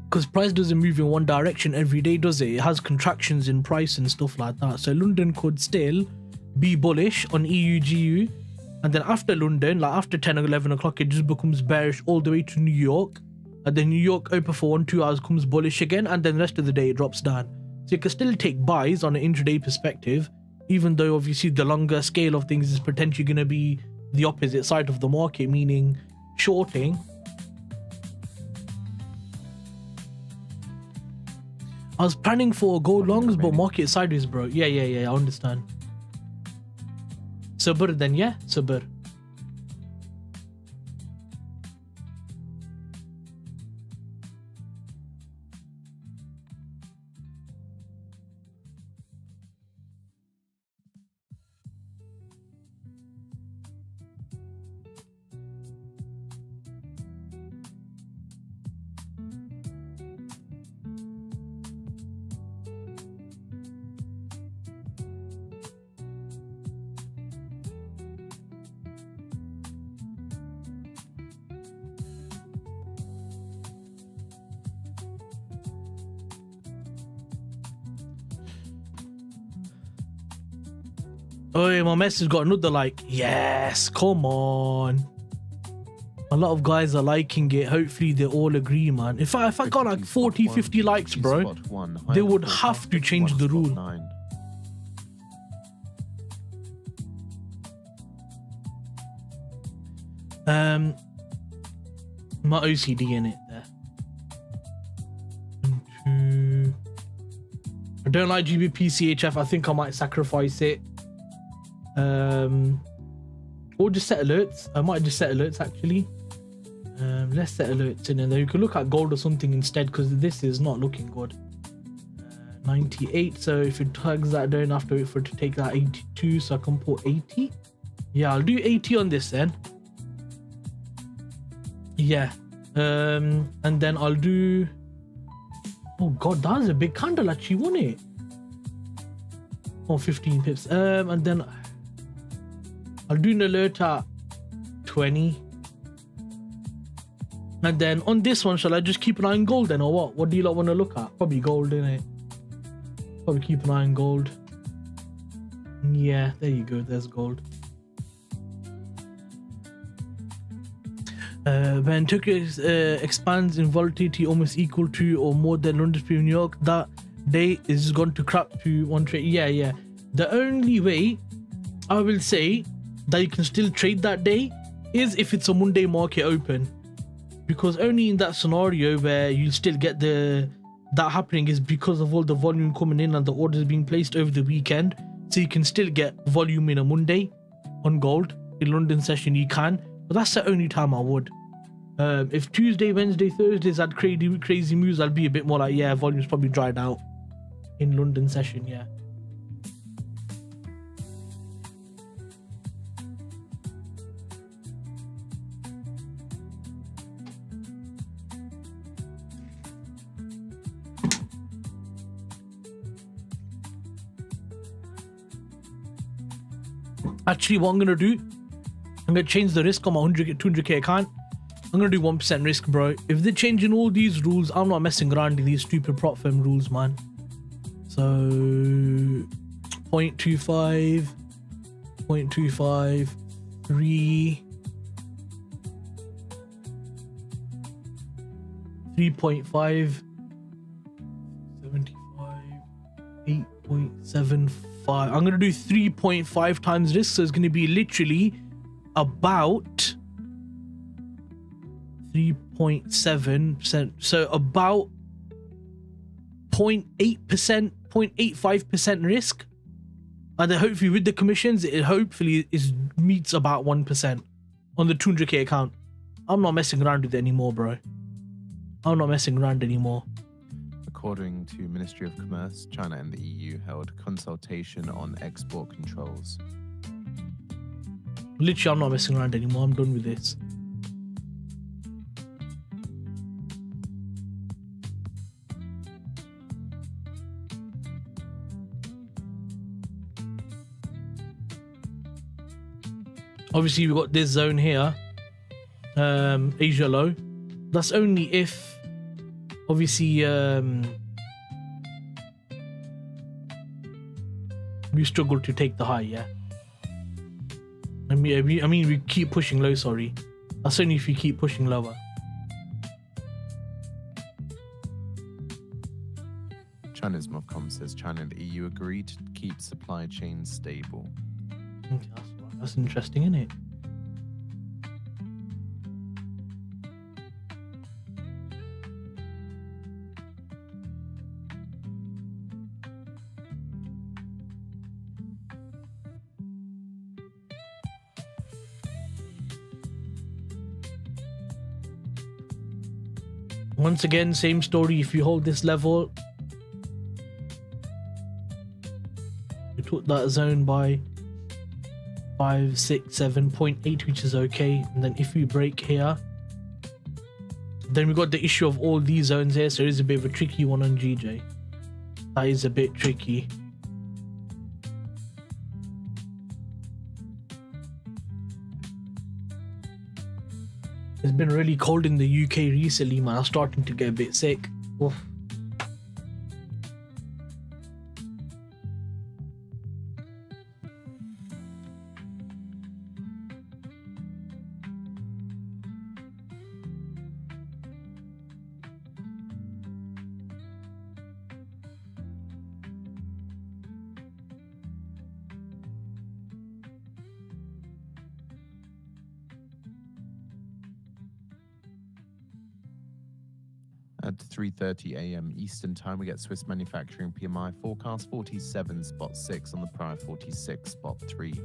Because price doesn't move in one direction every day, does it? It has contractions in price and stuff like that. So London could still be bullish on EU GU, and then after London, like after 10 or 11 o'clock, it just becomes bearish all the way to New York, and then New York open for 1-2 hours, comes bullish again, and then the rest of the day it drops down. So you can still take buys on an intraday perspective, even though obviously the longer scale of things is potentially going to be the opposite side of the market, meaning shorting. I was planning for gold longs, but market sideways, bro. Yeah, I understand. Sabr then, yeah? Sabr. Oh, my message got another like. Yes, come on. A lot of guys are liking it. Hopefully they all agree, man. If I got like 40, 50 likes, bro, they would have to change the rule. My OCD in it there. 1, 2. I don't like GBPCHF. I think I might sacrifice it. Or just set alerts. I might just set alerts actually. Let's set alerts in, and then you can look at gold or something instead, because this is not looking good. 98. So if it tags that, I don't have to wait for it to take that 82. So I can put 80. Yeah, I'll do 80 on this then. Yeah. And then I'll do. Oh god, that was a big candle actually, wasn't it? Oh, 15 pips. And then I'll do an alert at 20. And then on this one, shall I just keep an eye on gold then, or what? What do you lot want to look at? Probably gold, innit? Probably keep an eye on gold. Yeah, there you go. There's gold. When Tokyo expands in volatility almost equal to or more than London's premium New York, that day is going to crap to one trade. Yeah. The only way I will say that you can still trade that day is if it's a Monday market open, because only in that scenario where you'll still get that happening is because of all the volume coming in and the orders being placed over the weekend. So you can still get volume in a Monday on gold. In London session you can, but that's the only time I would. If Tuesday, Wednesday, Thursdays had crazy moves, I'd be a bit more like, yeah, volume's probably dried out in London session. Yeah. Actually, what I'm gonna do, I'm gonna change the risk on my 200k account. I'm gonna do 1% risk, bro. If they're changing all these rules, I'm not messing around with these stupid prop firm rules, man. So 0.25, 0.25, 3, 3.5, 75, 8.75. I'm gonna do 3.5 times risk, so it's gonna be literally about 3.7%, so about 0.8%, 0.85% risk, and then hopefully with the commissions it hopefully meets about 1% on the 200k account. I'm not messing around with it anymore, bro. I'm not messing around anymore. According to Ministry of Commerce, China and the EU held consultation on export controls. Literally, I'm not messing around anymore. I'm done with this. Obviously, we've got this zone here, Asia low. That's only if, obviously, we struggle to take the high, yeah. I mean, we keep pushing low, sorry. That's only if we keep pushing lower. China's Movcom says China and the EU agreed to keep supply chains stable. That's interesting, isn't it? Once again, same story. If you hold this level, you took that zone by 5, 6, 7.8, which is okay. And then if we break here, then we got the issue of all these zones here. So it is a bit of a tricky one on GJ. That is a bit tricky. It's been really cold in the UK recently, man. I'm starting to get a bit sick. Oof. At 3:30 a.m. Eastern Time, we get Swiss manufacturing PMI forecast 47.6 on the prior 46.3.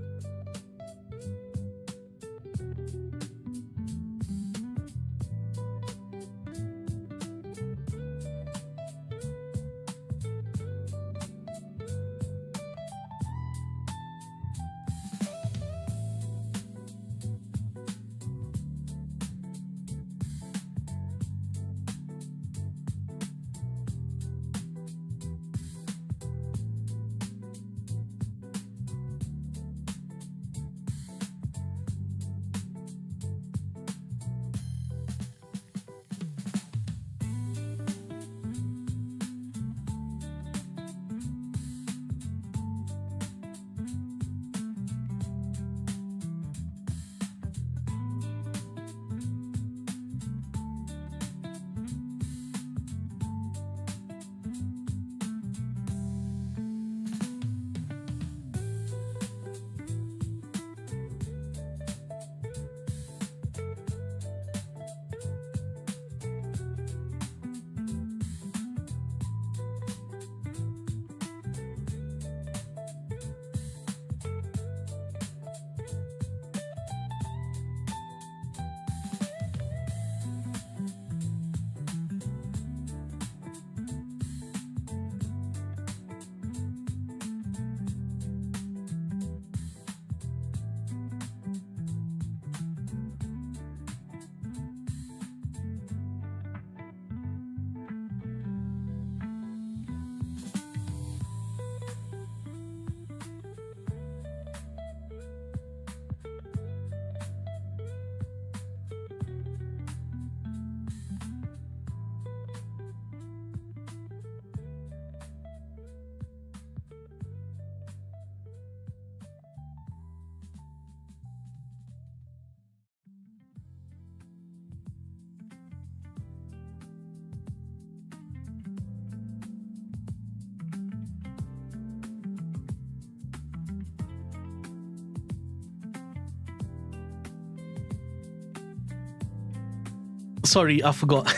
Sorry, I forgot.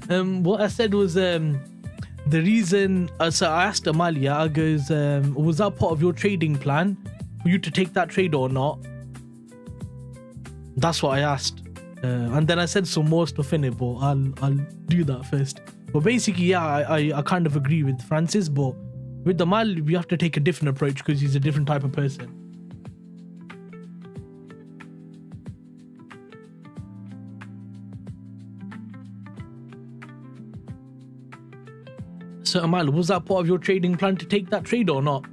What I said was the reason. So I asked Amalia. I goes, was that part of your trading plan for you to take that trade or not? That's what I asked, and then I said some more stuff in it, but I'll do that first. But basically, yeah, I kind of agree with Francis, but with Amal, we have to take a different approach because he's a different type of person. So Amal, was that part of your trading plan to take that trade or not?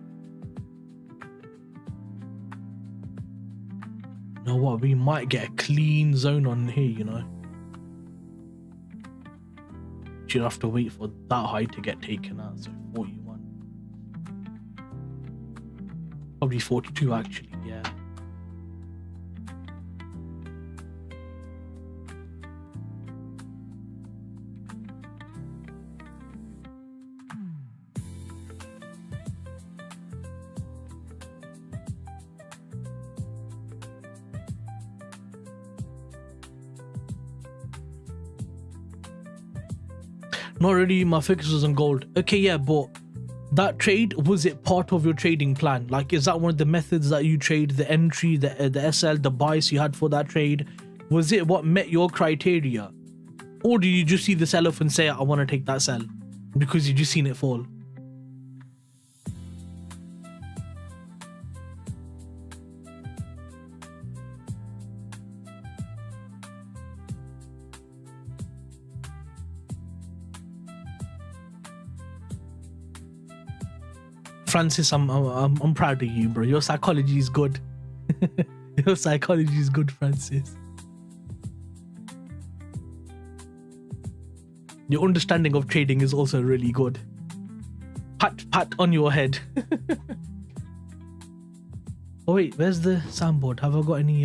You know what? We might get a clean zone on here, you know. You'd have to wait for that high to get taken out. So 41. Probably 42 actually, yeah. Not really, my focus was on gold. Okay, yeah, but that trade, was it part of your trading plan? Like, is that one of the methods that you trade, the entry, the SL, the bias you had for that trade? Was it what met your criteria? Or did you just see the sell off and say, I want to take that sell because you just seen it fall? Francis, I'm proud of you, bro. Your psychology is good. Your psychology is good, Francis. Your understanding of trading is also really good. Pat on your head. Oh wait, where's the soundboard? Have I got any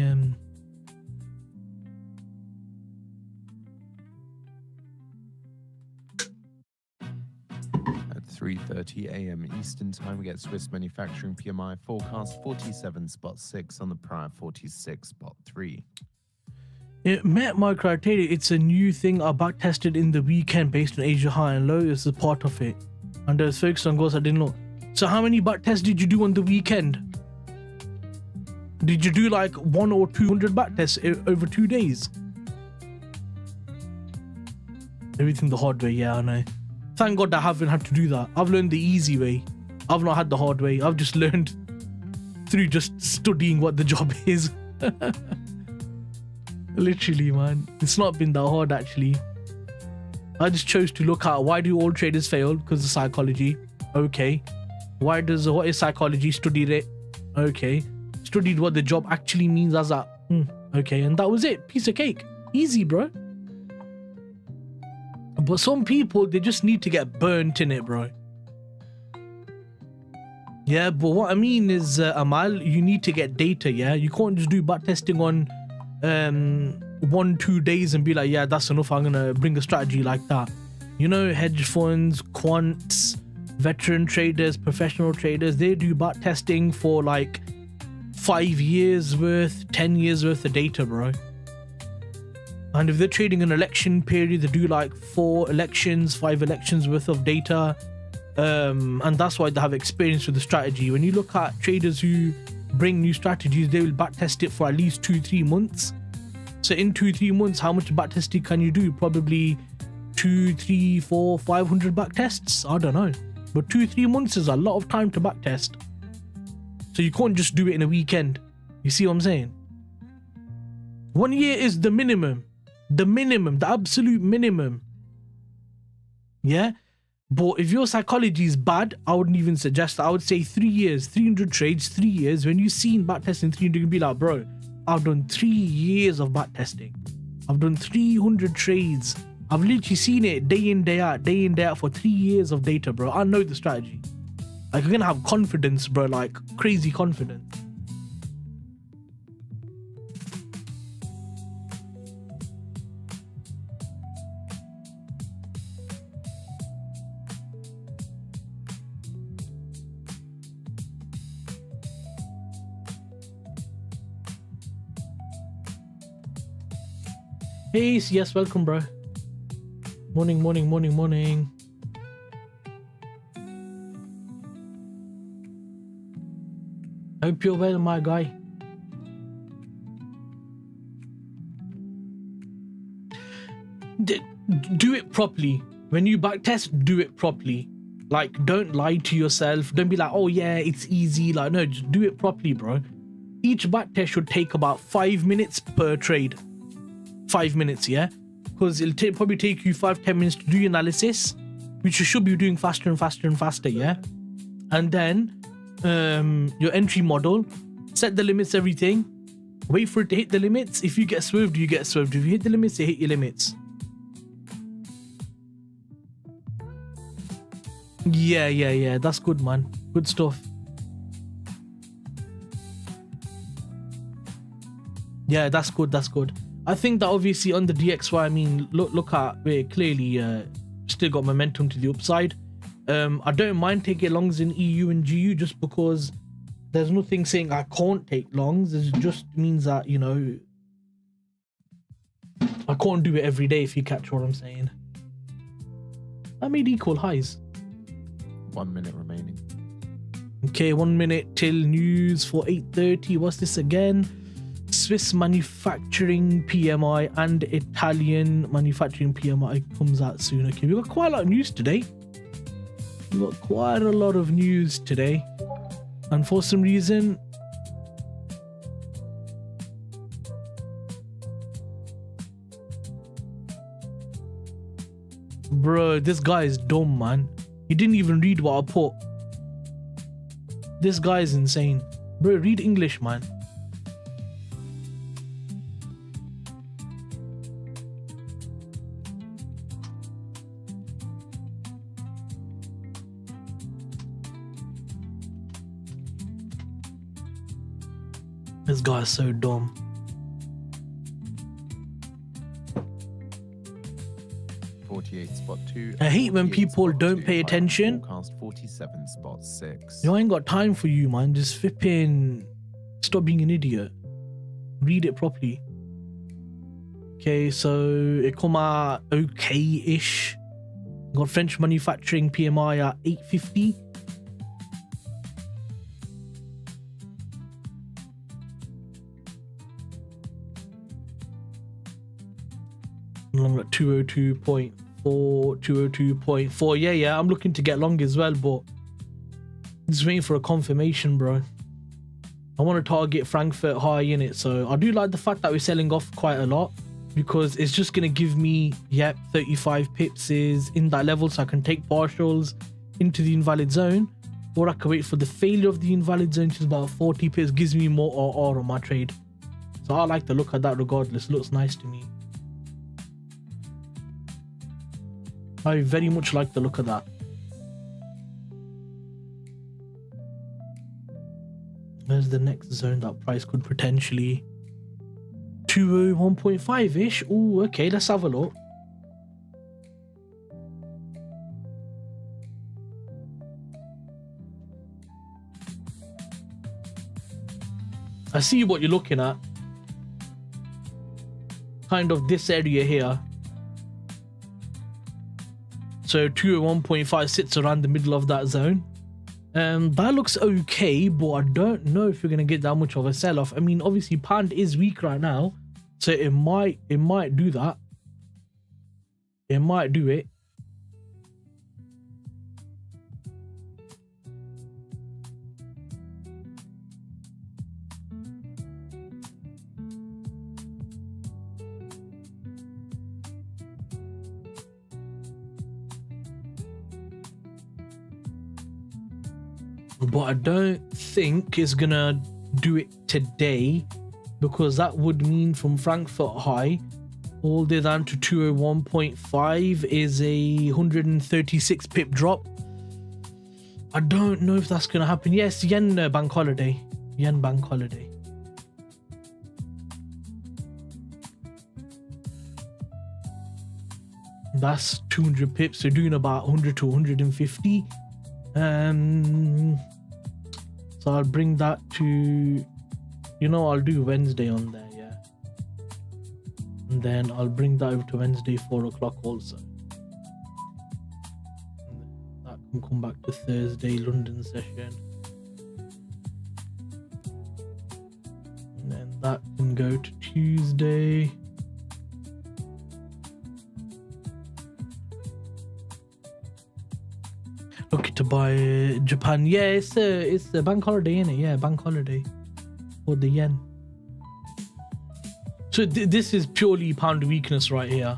3:30 a.m. Eastern Time, we get Swiss manufacturing PMI forecast 47.6 on the prior 46.3. It met my criteria. It's a new thing I back tested in the weekend based on Asia high and low. It's a part of it. And there's focused on goals I didn't know. So how many back tests did you do on the weekend? Did you do like 100 or 200 back tests over 2 days? Everything the hard way, yeah, I know. Thank God I haven't had to do that. I've learned the easy way. I've not had the hard way. I've just learned through just studying what the job is. Literally, man. It's not been that hard, actually. I just chose to look at why do all traders fail? Because of psychology. Okay. What is psychology? Studied it. Okay. Studied what the job actually means as that. Okay. And that was it. Piece of cake. Easy, bro. But some people, they just need to get burnt in it, bro. Yeah, but what I mean is, Amal, you need to get data, yeah? You can't just do back testing on 1-2 days and be like, yeah, that's enough, I'm gonna bring a strategy like that. You know, hedge funds, quants, veteran traders, professional traders, they do back testing for like 5 years worth, 10 years worth of data, bro. And if they're trading an election period, they do like 4 elections, 5 elections worth of data. And that's why they have experience with the strategy. When you look at traders who bring new strategies, they will backtest it for at least 2-3 months. So in 2-3 months, how much backtesting can you do? Probably 2, 3, 4, 500 backtests? I don't know. But 2-3 months is a lot of time to backtest. So you can't just do it in a weekend. You see what I'm saying? 1 year is the minimum. The minimum, the absolute minimum. Yeah? But if your psychology is bad, I wouldn't even suggest that. I would say 3 years, 300 trades, 3 years. When you've seen backtesting 300, you can be like, bro, I've done 3 years of backtesting. I've done 300 trades. I've literally seen it day in, day out for 3 years of data, bro. I know the strategy. Like, you're gonna have confidence, bro, like crazy confidence. Hey, yes, welcome, bro. Morning, morning, morning, morning. Hope you're well, my guy. Do it properly. When you backtest, do it properly. Like, don't lie to yourself. Don't be like, oh yeah, it's easy. Like, no, just do it properly, bro. Each backtest should take about 5 minutes per trade. 5 minutes, yeah? Because it'll probably take you 5-10 minutes to do your analysis, which you should be doing faster and faster and faster, yeah? And then your entry model, set the limits, everything. Wait for it to hit the limits. If you get swerved, you get swerved. If you hit the limits, you hit your limits. Yeah. That's good, man. Good stuff. Yeah, that's good. That's good. I think that obviously on the DXY, I mean, look at we're clearly still got momentum to the upside. I don't mind taking longs in EU and GU just because there's nothing saying I can't take longs. It just means that, you know, I can't do it every day, if you catch what I'm saying. I made equal highs. 1 minute remaining. Okay, 1 minute till news for 8:30. What's this again? Swiss manufacturing PMI and Italian manufacturing PMI comes out soon. Okay, we've got quite a lot of news today. We've got quite a lot of news today. And for some reason, bro, this guy is dumb, man. He didn't even read what I put. This guy is insane. Bro, read English, man. This guy is so dumb. I hate when people don't pay attention. Forecast 47.6. Yo, I ain't got time for you, man. Just flipping. Stop being an idiot. Read it properly. Okay, so it come out okay-ish. Got French manufacturing PMI at 850. Long at 202.4, 202.4. Yeah, I'm looking to get long as well, but just waiting for a confirmation, bro. I want to target Frankfurt high in it, so I do like the fact that we're selling off quite a lot because it's just going to give me, 35 pips is in that level, so I can take partials into the invalid zone, or I can wait for the failure of the invalid zone, which is about 40 pips, gives me more RR on my trade. So I like the look of that regardless. It looks nice to me. I very much like the look of that. Where's the next zone that price could potentially 201.5-ish? Oh, okay, let's have a look. I see what you're looking at. Kind of this area here. So 201.5 sits around the middle of that zone. That looks okay, but I don't know if you're gonna get that much of a sell-off. I mean, obviously pound is weak right now, so it might do that. It might do it. But I don't think it's gonna do it today, because that would mean from Frankfurt high all the way down to 201.5 is a 136 pip drop. I don't know if that's gonna happen. Yes, yen bank holiday. Yen bank holiday. That's 200 pips. They're doing about 100 to 150. So I'll bring that to, I'll do Wednesday on there, yeah. and then I'll bring that over to Wednesday 4 o'clock also. That can come back to Thursday London session, and then that can go to Tuesday. Looking to buy Japan. Yeah, it's a bank holiday, isn't it? Yeah, bank holiday for the yen. So this is purely pound weakness right here,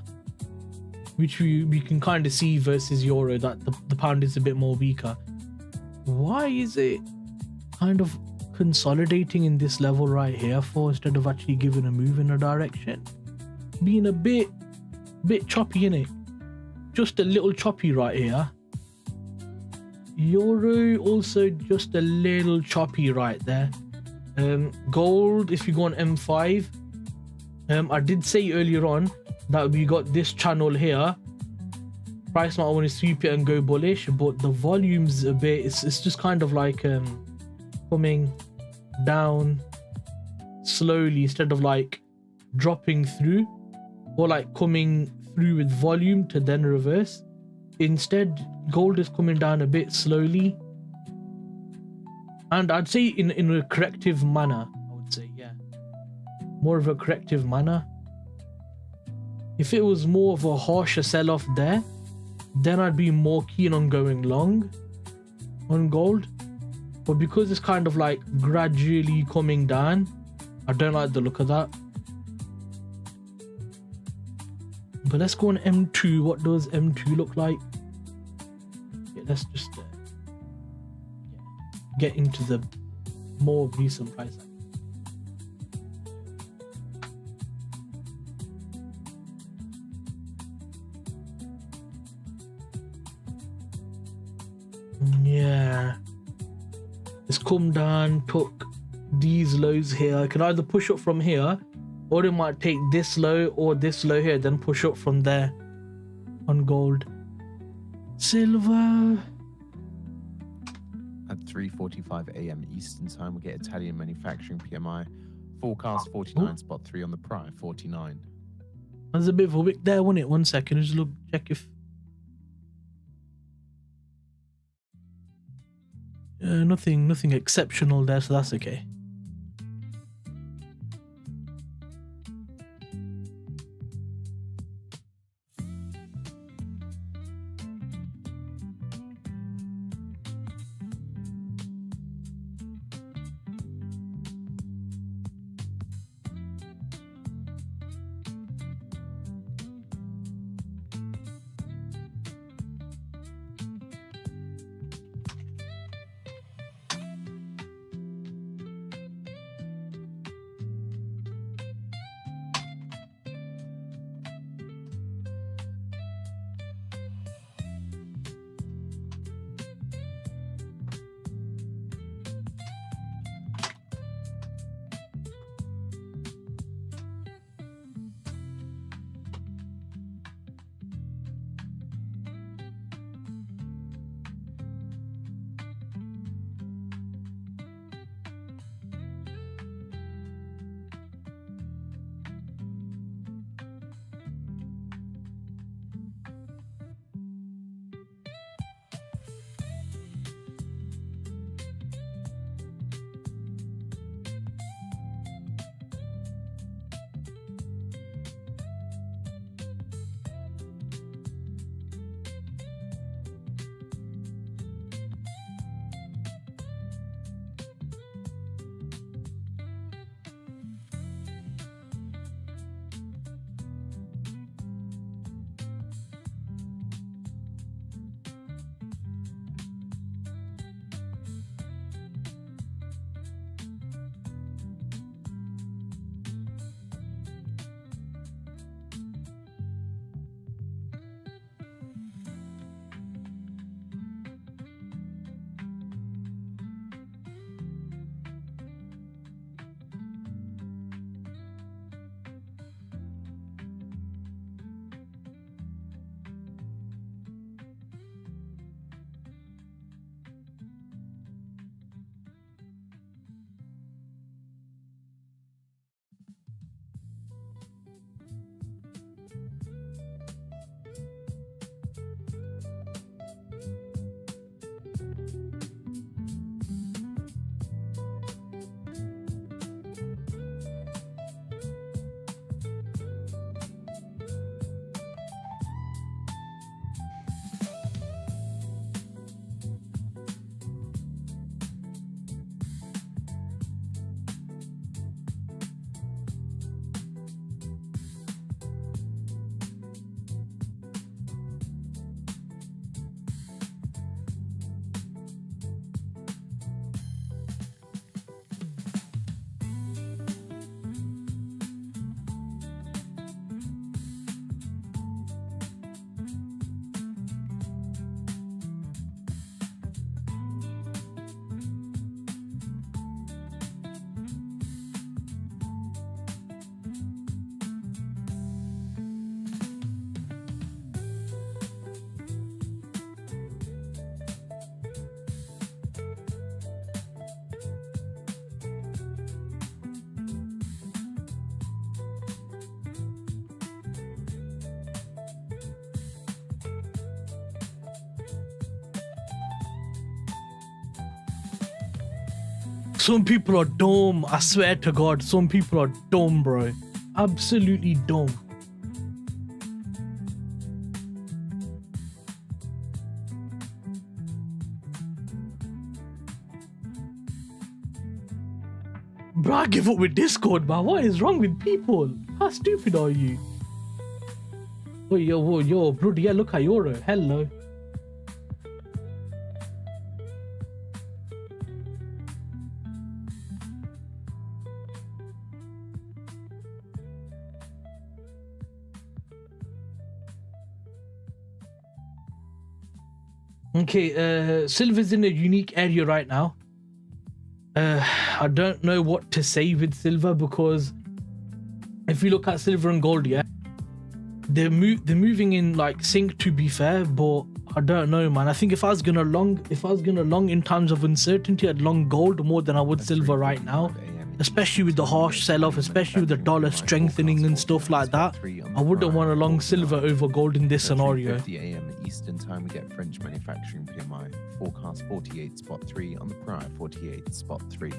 which we can kind of see versus euro, that the pound is a bit more weaker. Why is it kind of consolidating in this level right here for, instead of actually giving a move in a direction? Being a bit choppy, innit? Just a little choppy right here. Euro also just a little choppy right there. Gold, if you go on M5, I did say earlier on that we got this channel here. Price might want to sweep it and go bullish, but the volume's a bit, it's just kind of like coming down slowly instead of like dropping through, or like coming through with volume to then reverse. Instead, gold is coming down a bit slowly, and I'd say in a corrective manner. I would say, yeah, more of a corrective manner. If it was more of a harsher sell-off there, then I'd be more keen on going long on gold. But because it's kind of like gradually coming down, I don't like the look of that. But let's go on M2. What does M2 look like? Yeah, let's just get into the more recent price action. Yeah, it's come down, took these lows here. I can either push up from here, or it might take this low or this low here, then push up from there on gold. Silver. At 3:45 a.m. Eastern time, we get Italian manufacturing PMI. Forecast 49, spot 3 on the prior 49. There's a bit of a wick there, wasn't it? 1 second, just look, check if... nothing exceptional there, so that's okay. Some people are dumb. I swear to God, some people are dumb, bro. Absolutely dumb. Bro, I give up with Discord, man. What is wrong with people? How stupid are you? Oh, yo, bro, yeah, look at Euro. Hello. Okay, silver's in a unique area right now. I don't know what to say with silver, because if you look at silver and gold, yeah, they're moving in like sync, to be fair, but I don't know, man. I think if I was gonna long in times of uncertainty, I'd long gold more than I would silver right now, especially with the harsh sell-off, especially with the dollar strengthening and stuff like that. I wouldn't want to long silver over gold in this scenario. 3:50 a.m. Eastern time, we get French manufacturing PMI forecast 48.3 on the prior 48.3.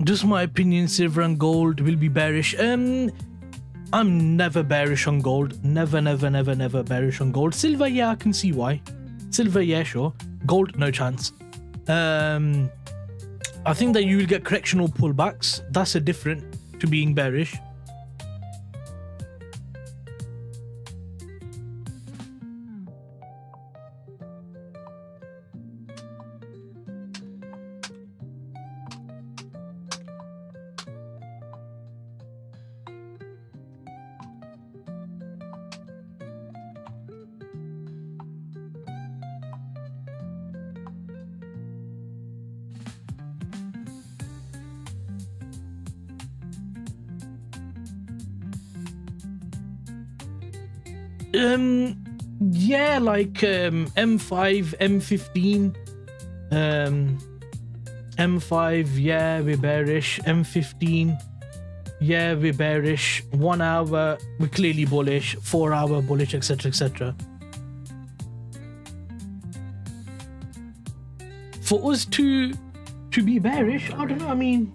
Just my opinion, silver and gold will be bearish. I'm never bearish on gold. Never bearish on gold. Silver, yeah, I can see why. Silver, yeah, sure. Gold, no chance. I think that you will get correctional pullbacks. That's a different to being bearish. Yeah, like M5, M15, M5, yeah, we're bearish. M15, yeah, we're bearish. 1 hour, we're clearly bullish. 4 hour bullish, etc., etc. For us to be bearish, I don't know. I mean,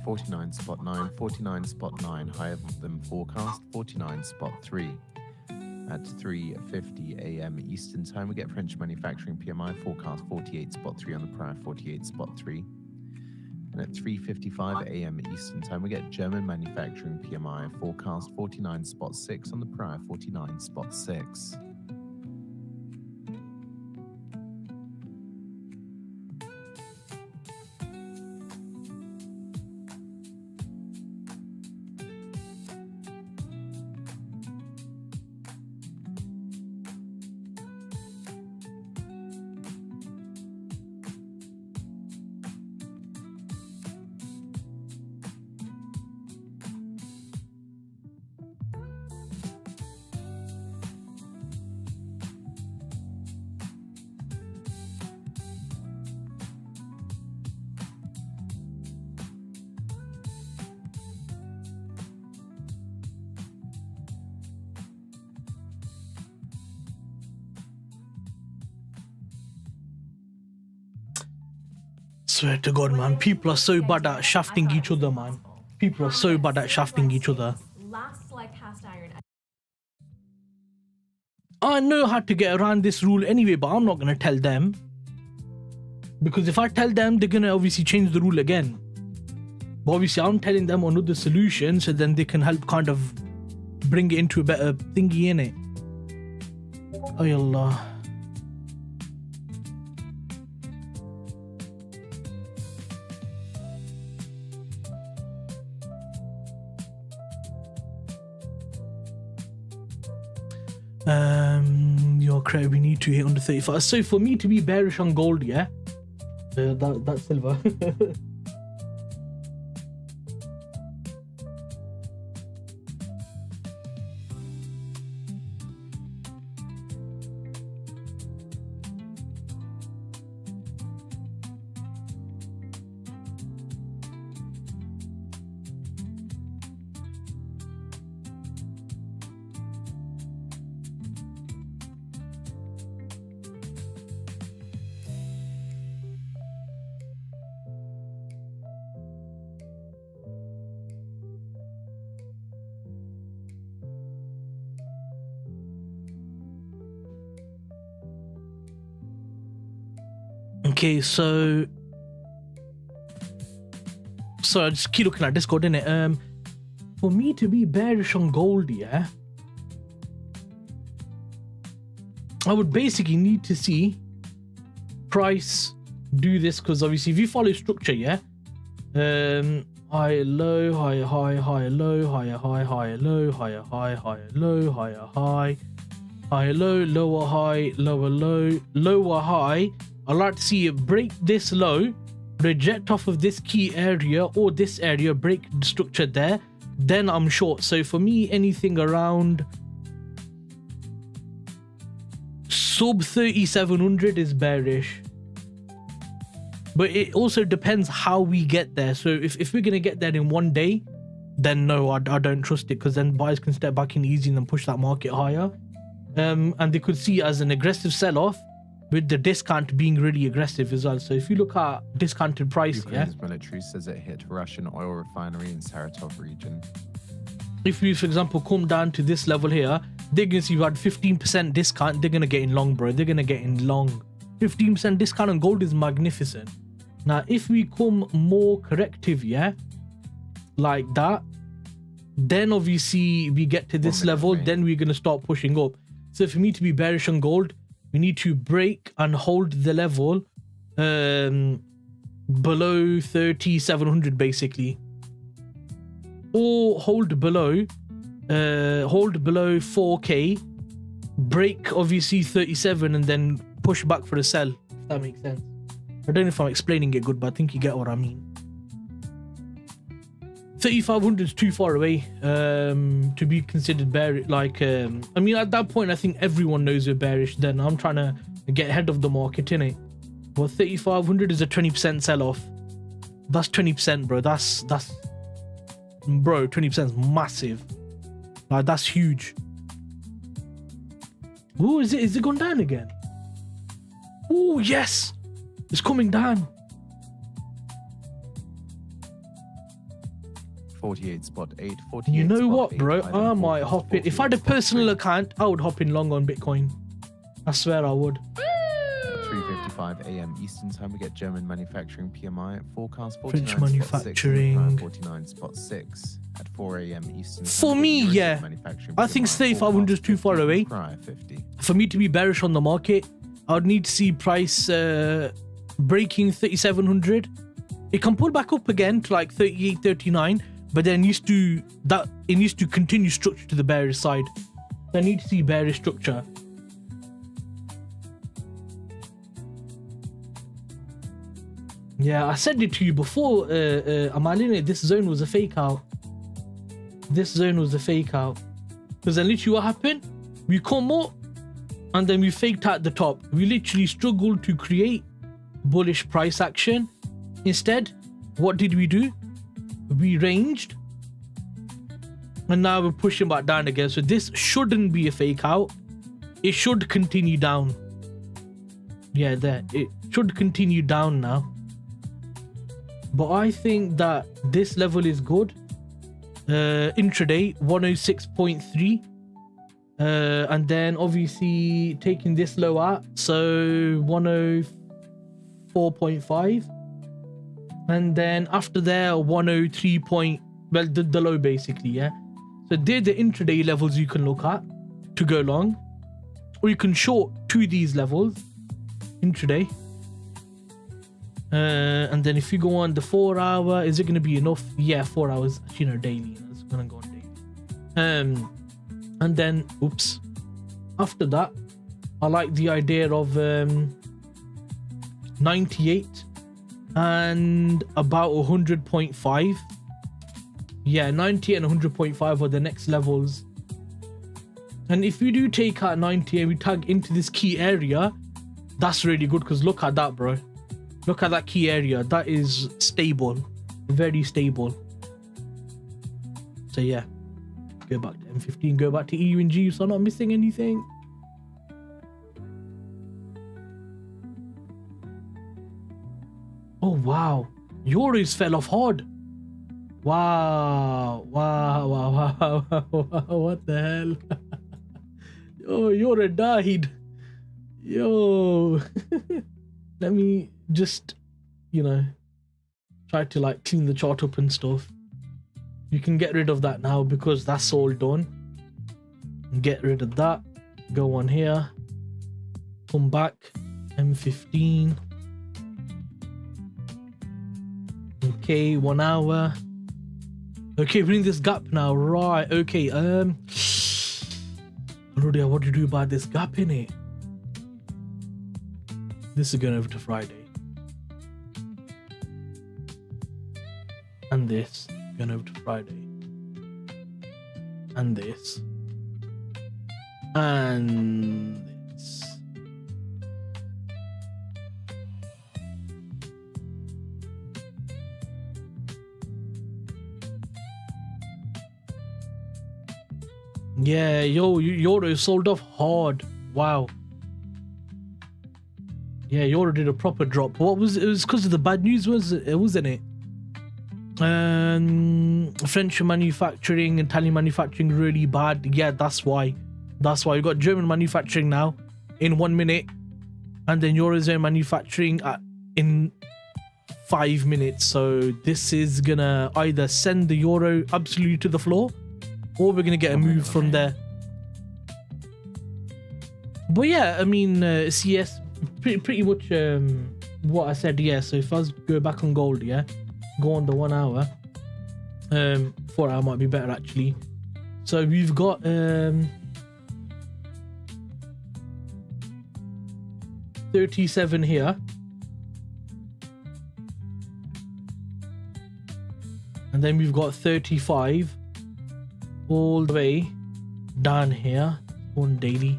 49.9, 49.9 higher than forecast, 49.3. At 3:50 a.m. Eastern Time, we get French manufacturing PMI forecast 48.3 on the prior 48.3. And at 3:55 a.m. Eastern Time, we get German manufacturing PMI forecast 49.6 on the prior 49.6. Swear to God, man, people are so bad at shafting each other, man. People are so bad at shafting each other. I know how to get around this rule anyway, but I'm not going to tell them. Because if I tell them, they're going to obviously change the rule again. But obviously, I'm telling them another solution so then they can help kind of bring it into a better thingy, innit? Oh, Allah. Your credit, we need to hit under 35. So for me to be bearish on gold, yeah, that's silver. Okay, so I just keep looking at Discord, innit? For me to be bearish on gold, yeah, I would basically need to see price do this, because obviously if you follow structure, yeah, higher low, higher high, higher low, higher high, higher low, higher high, higher low, higher high, higher low, lower high, lower low, lower high. I'd like to see it break this low, reject off of this key area or this area, break the structure there, then I'm short. So for me, anything around sub 3700 is bearish. But it also depends how we get there. So if we're going to get there in one day, then no, I don't trust it, because then buyers can step back in easy and then push that market higher. And they could see it as an aggressive sell-off, with the discount being really aggressive as well. So if you look at discounted price, Ukraine's military says it hit Russian oil refinery in Saratov region. If we, for example, come down to this level here, they're going to see you had 15% discount. They're going to get in long, bro. They're going to get in long. 15% discount on gold is magnificent. Now, if we come more corrective, yeah, like that, then obviously we get to this level, then we're going to start pushing up. So for me to be bearish on gold, we need to break and hold the level below 3700 basically, or hold below 4k, break obviously 37 and then push back for a sell, if that makes sense. I don't know if I'm explaining it good, but I think you get what I mean. 3500 is too far away to be considered bearish. Like, I mean, at that point, I think everyone knows we're bearish. Then I'm trying to get ahead of the market, innit? Well, 3500 is a 20% sell-off. That's 20%, bro. That's bro, 20% is massive. Like, that's huge. Ooh, is it gone down again? Oh yes, it's coming down. 48 spot 8, 48 You know spot what, 8, bro? item I might forecast hop in. If I had a 48 spot personal 3. account, I would hop in long on Bitcoin. I swear I would. At 3:55 a.m. Eastern time, we get German manufacturing PMI forecast 49 French spot 6, manufacturing. 49 spot 6. At 4 a.m. Eastern time, For we me, get yeah. Eurozone manufacturing I think PMI 3500 is too forecast far 50, away. prior 50. For me to be bearish on the market, I would need to see price breaking 3700. It can pull back up again to like 38, 39, but then it needs to continue structure to the bearish side. I need to see bearish structure. Yeah, I said it to you before, Amaline, this zone was a fake out. This zone was a fake out. Because then literally what happened? We come up and then we faked out the top. We literally struggled to create bullish price action. Instead, what did we do? We ranged. And now we're pushing back down again. So this shouldn't be a fake out. It should continue down. Yeah, there. It should continue down now. But I think that this level is good. Intraday 106.3. And then obviously taking this low out, so 104.5. And then after there 103 point, well, the low basically, yeah. So they're the intraday levels you can look at to go long, or you can short to these levels intraday. And then if you go on the 4 hour, is it going to be enough? Yeah, 4 hours, you know, daily. It's going to go on daily. And then, oops. After that, I like the idea of 98 and about 100.5. Yeah, 90 and 100.5 are the next levels. And if we do take out 90 and we tag into this key area, that's really good, because look at that, bro. Look at that key area. That is stable. Very stable. So yeah. Go back to M15. Go back to EU and G so I'm not missing anything. Oh, wow. Euros fell off hard. Wow. Wow. Wow. Wow. Wow. What the hell? Yo, Euro died. Yo. Let me just, you know, try to like clean the chart up and stuff. You can get rid of that now because that's all done. Get rid of that. Go on here. Come back. M15. Okay, 1 hour. Okay, we're in this gap now. Right. Okay. Rudy, what do you do about this gap in it? This is going over to Friday. And this going over to Friday. And this. And this. Yeah, yo, Euro sold off hard. Wow. Yeah, Euro did a proper drop. What was it? It was because of the bad news, wasn't it? French manufacturing, Italian manufacturing really bad. Yeah, that's why. That's why you got German manufacturing now in 1 minute, and then Eurozone manufacturing in 5 minutes. So this is gonna either send the euro absolutely to the floor, or we're gonna get a move from there. But yeah, I mean, CS pretty much what I said. Yeah. So if I was go back on gold, yeah, go on the 1 hour. 4 hour might be better actually. So we've got 37 here. And then we've got 35 all the way down here on daily.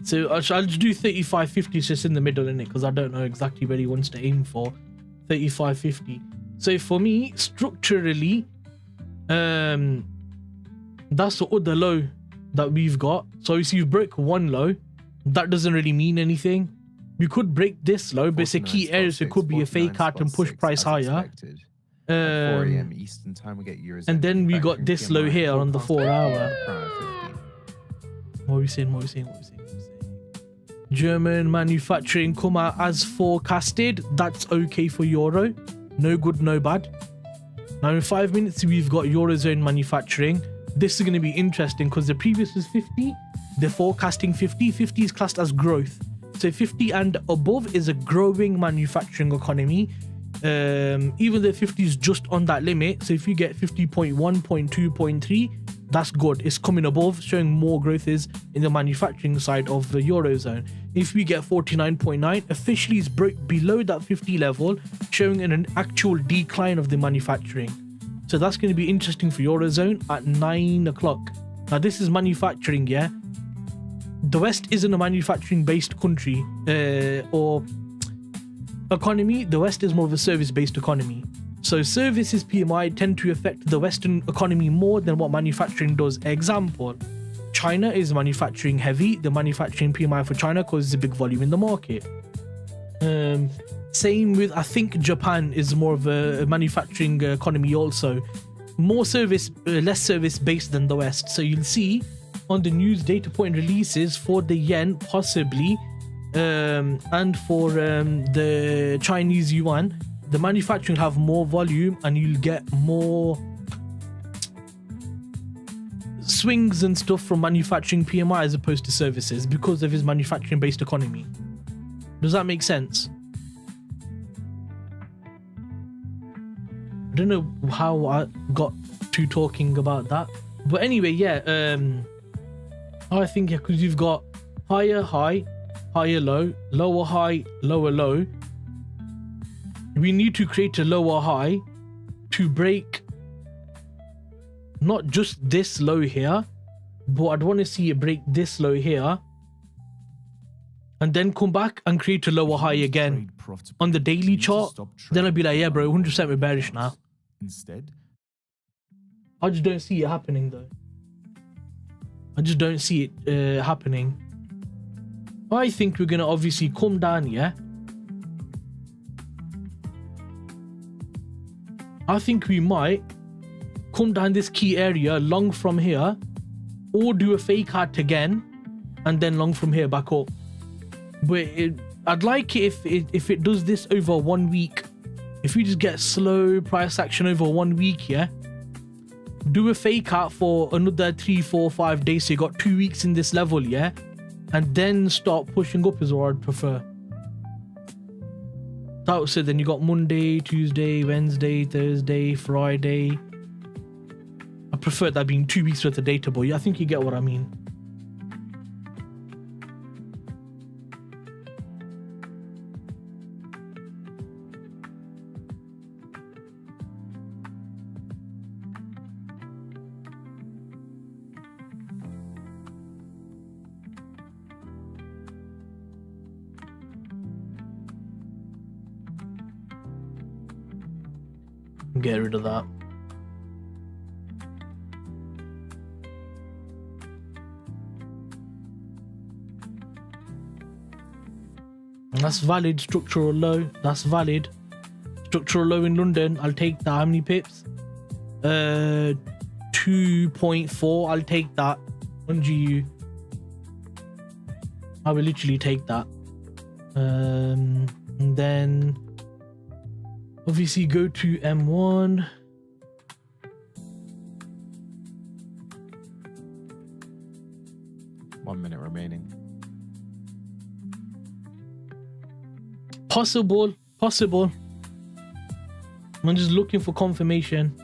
So I'll just do 35.50 just in the middle in it, because I don't know exactly where he wants to aim for. 35.50. So for me, structurally, that's the other low that we've got. So if you break one low, that doesn't really mean anything. We could break this low, but it's a key area, so it could be a fake out and push price higher. 4 a.m. Eastern time, we get eurozone. And then we got this low here on the 4 hour. What are we saying? German manufacturing come out as forecasted. That's okay for euro. No good, no bad. Now in 5 minutes, we've got eurozone manufacturing. This is going to be interesting because the previous was 50. They're forecasting 50. 50 is classed as growth. So 50 and above is a growing manufacturing economy. Even though 50 is just on that limit. So if you get 50.1, 0.2, 0.3, that's good. It's coming above, showing more growth is in the manufacturing side of the eurozone. If we get 49.9, officially is below that 50 level, showing an actual decline of the manufacturing. So that's going to be interesting for eurozone at 9 o'clock. Now this is manufacturing, yeah. The West isn't a manufacturing based country or economy. The West is more of a service based economy. So services PMI tend to affect the Western economy more than what manufacturing does. Example, China is manufacturing heavy. The manufacturing PMI for China causes a big volume in the market. Same with, I think Japan is more of a manufacturing economy also. More service, less service based than the West. So you'll see on the news data point releases for the yen possibly and for the Chinese yuan, the manufacturing will have more volume and you'll get more swings and stuff from manufacturing PMI as opposed to services because of his manufacturing based economy. Does that make sense? I don't know how I got to talking about that, but anyway, yeah, I think, yeah, because you've got higher high, higher low, lower high, lower low. We need to create a lower high to break not just this low here, but I'd want to see it break this low here and then come back and create a lower high again on the daily chart. Then I'd be like, yeah, bro, 100% we're bearish now. Instead, I just don't see it happening though. I just don't see it happening. I think we're going to obviously come down, yeah. I think we might come down this key area long from here or do a fake out again and then long from here back up. But I'd like it if it does this over 1 week. If we just get slow price action over 1 week, yeah, do a fake out for another 3, 4, 5 days. So you got 2 weeks in this level, yeah, and then start pushing up is what I'd prefer. That was it. Then you got Monday, Tuesday, Wednesday, Thursday, Friday. I prefer that being 2 weeks worth of data, but yeah, I think you get what I mean. Get rid of that. And that's valid. Structural low. That's valid. Structural low in London. I'll take that. How many pips? 2.4. I'll take that on GU. I will literally take that. And then obviously go to M1. One minute remaining. Possible. I'm just looking for confirmation.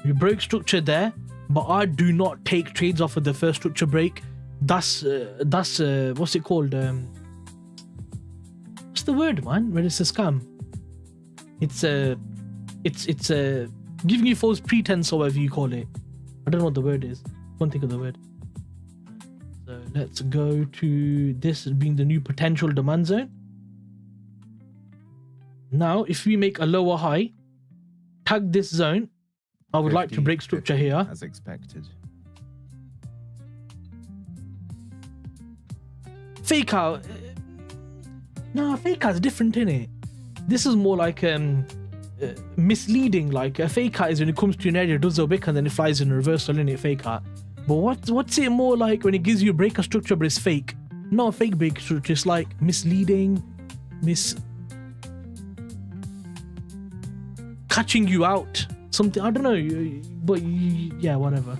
We broke structure there. But I do not take trades off of the first structure break. That's what's it called? What's the word, man? When it's a scam, it's giving you false pretense or whatever you call it. I don't know what the word is. Can't think of the word. So let's go to this being the new potential demand zone. Now, if we make a lower high, tag this zone. I would like to 50, break structure 50, here. as expected. Fake out. No, fake out's different, innit? This is more like misleading. Like a fake out is when it comes to an area, it does a wick and then it flies in reversal, innit? Fake out. But what's it more like when it gives you a breaker structure but it's fake? Not a fake breaker structure, it's like misleading, catching you out. Something, I don't know, but yeah, whatever.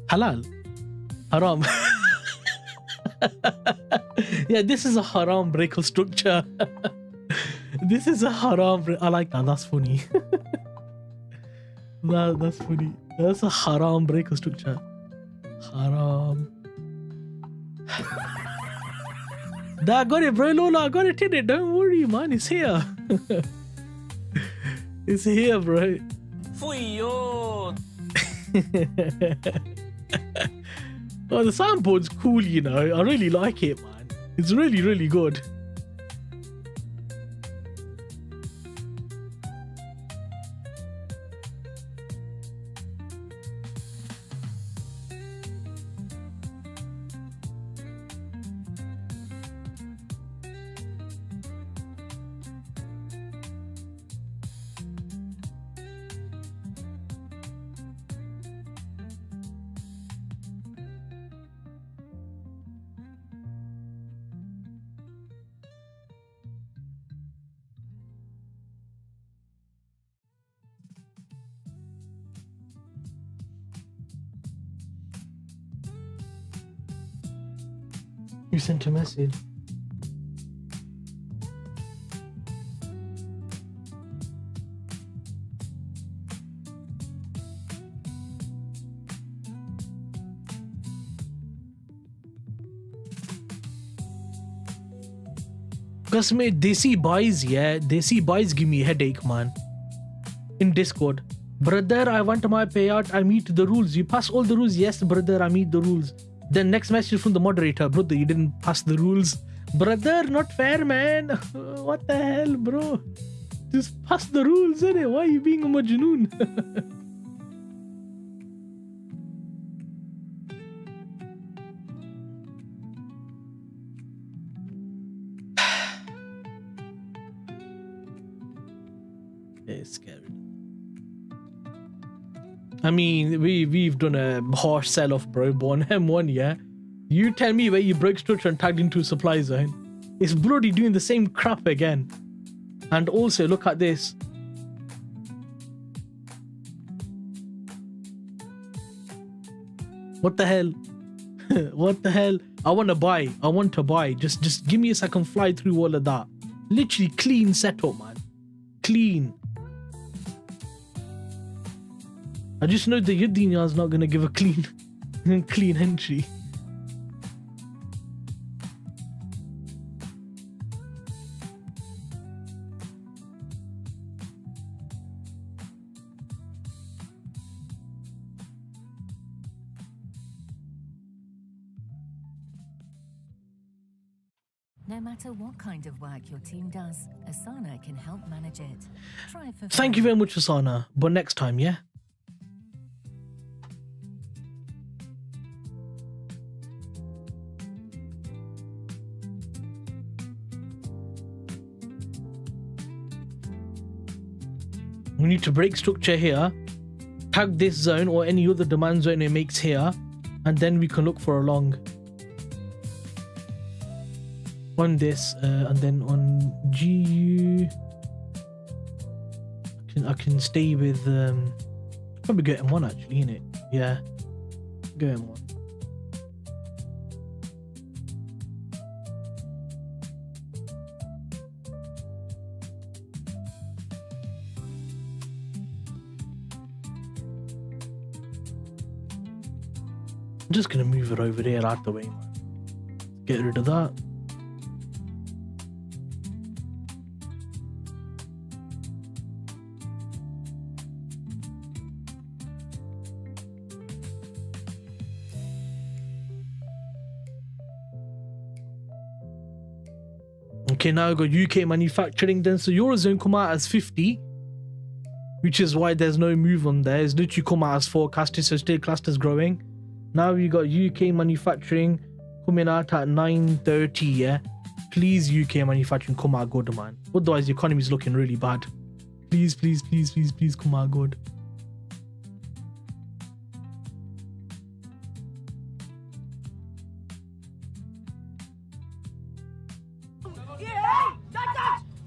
Halal? Haram. Yeah, this is a haram breaker structure. This is a haram. I like that. That's funny. That's funny. That's a haram breaker structure. Haram. I got it, bro. Lola, I got it in it. Don't worry, man. It's here. It's here, bro. Oh, the soundboard's cool, you know. I really like it, man. It's really, really good. You sent a message. Because mate, desi buys, yeah, desi buys give me a headache, man. In Discord. Brother, I want my payout. I meet the rules. You pass all the rules. Yes, brother, I meet the rules. Then next message from the moderator. Brother, you didn't pass the rules. Brother, not fair, man. What the hell, bro? Just pass the rules, innit? Why are you being a majnoon? It's scary. I mean, we've done a harsh sell-off, bro, but on M1, yeah? You tell me where you broke structure and tagged into a supply zone. It's bloody doing the same crap again. And also, look at this. What the hell? What the hell? I want to buy. I want to buy. Just give me a second, fly through all of that. Literally clean setup, man. Clean. I just know the Yadinya's not going to give a clean entry. No matter what kind of work your team does, Asana can help manage it. Try it for Thank you very much, Asana. But next time, yeah? We need to break structure here, tag this zone or any other demand zone it makes here, and then we can look for a long on this, and then on GU I can stay with probably go M1 actually, innit? Yeah, go M1. I'm just gonna move it over there out the way, man. Get rid of that. Okay, now we've got UK manufacturing then. So Eurozone come out as 50, which is why there's no move on there. It's literally come out as forecasted, so still classed as growing. Now we got UK manufacturing coming out at 930, yeah? Please, UK manufacturing, come out good, man. Otherwise, the economy is looking really bad. Please, please, please, please, please come out good.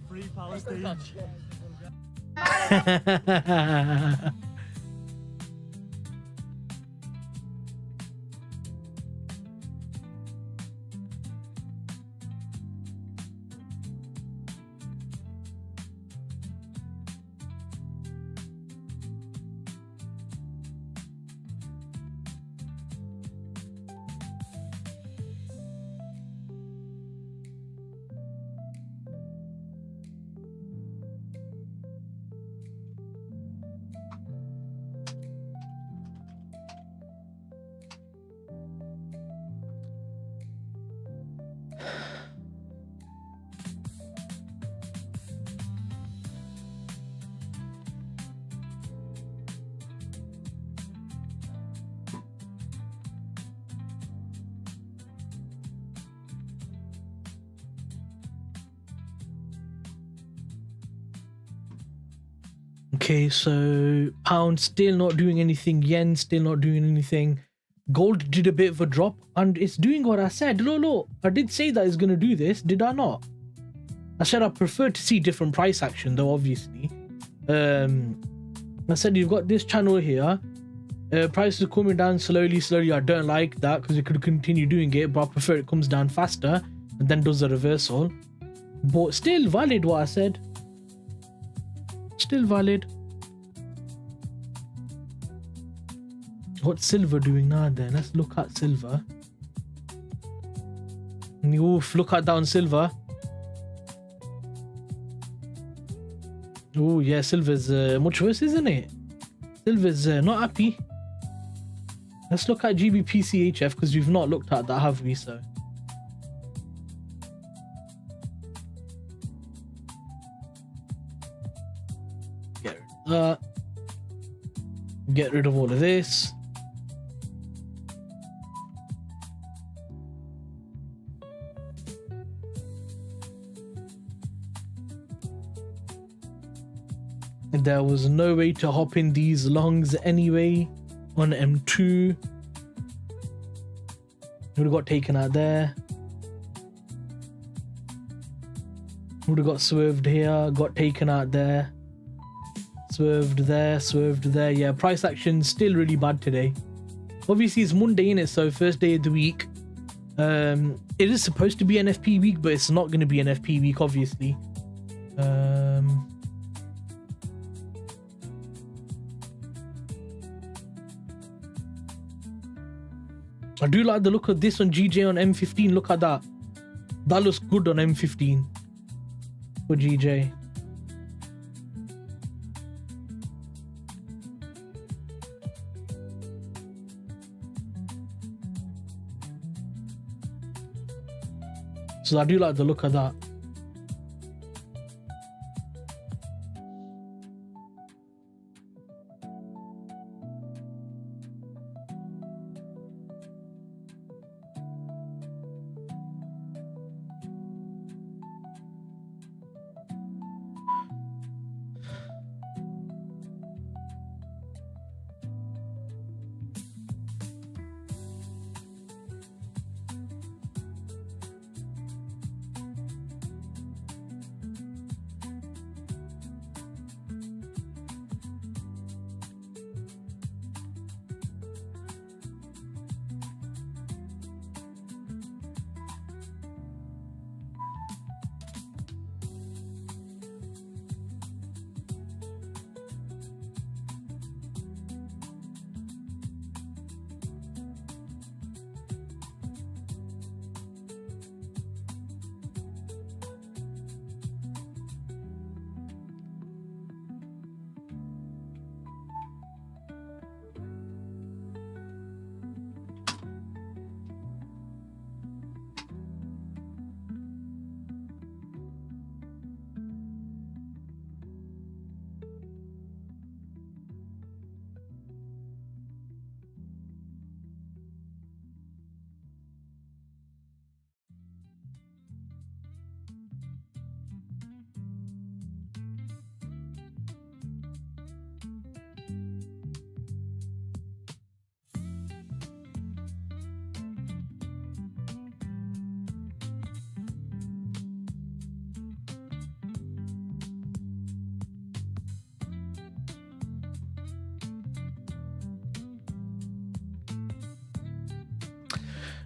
Free Palestine. Okay, so pound still not doing anything, yen still not doing anything, gold did a bit of a drop, and it's doing what I said. Look, I did say that it's going to do this, did I not? I said I prefer to see different price action though, obviously. I said you've got this channel here, prices are coming down slowly. I don't like that because it could continue doing it, but I prefer it comes down faster and then does a reversal. But still valid what I said. Still valid. What's silver doing now then? Let's look at silver. Oof, look at that on silver. Oh yeah, silver's much worse, isn't it? Silver's not happy. Let's look at gbpchf because we've not looked at that, have we? So get rid of all of this. There was no way to hop in these longs anyway on M2. Would have got taken out there. Would have got swerved here, got taken out there. Swerved there. Yeah, price action still really bad today. Obviously it's Monday, innit? So first day of the week. It is supposed to be an FP week, but it's not going to be an FP week, obviously. I do like the look of this on GJ on M15. Look at that. That looks good on M15 for GJ. So I do like the look of that.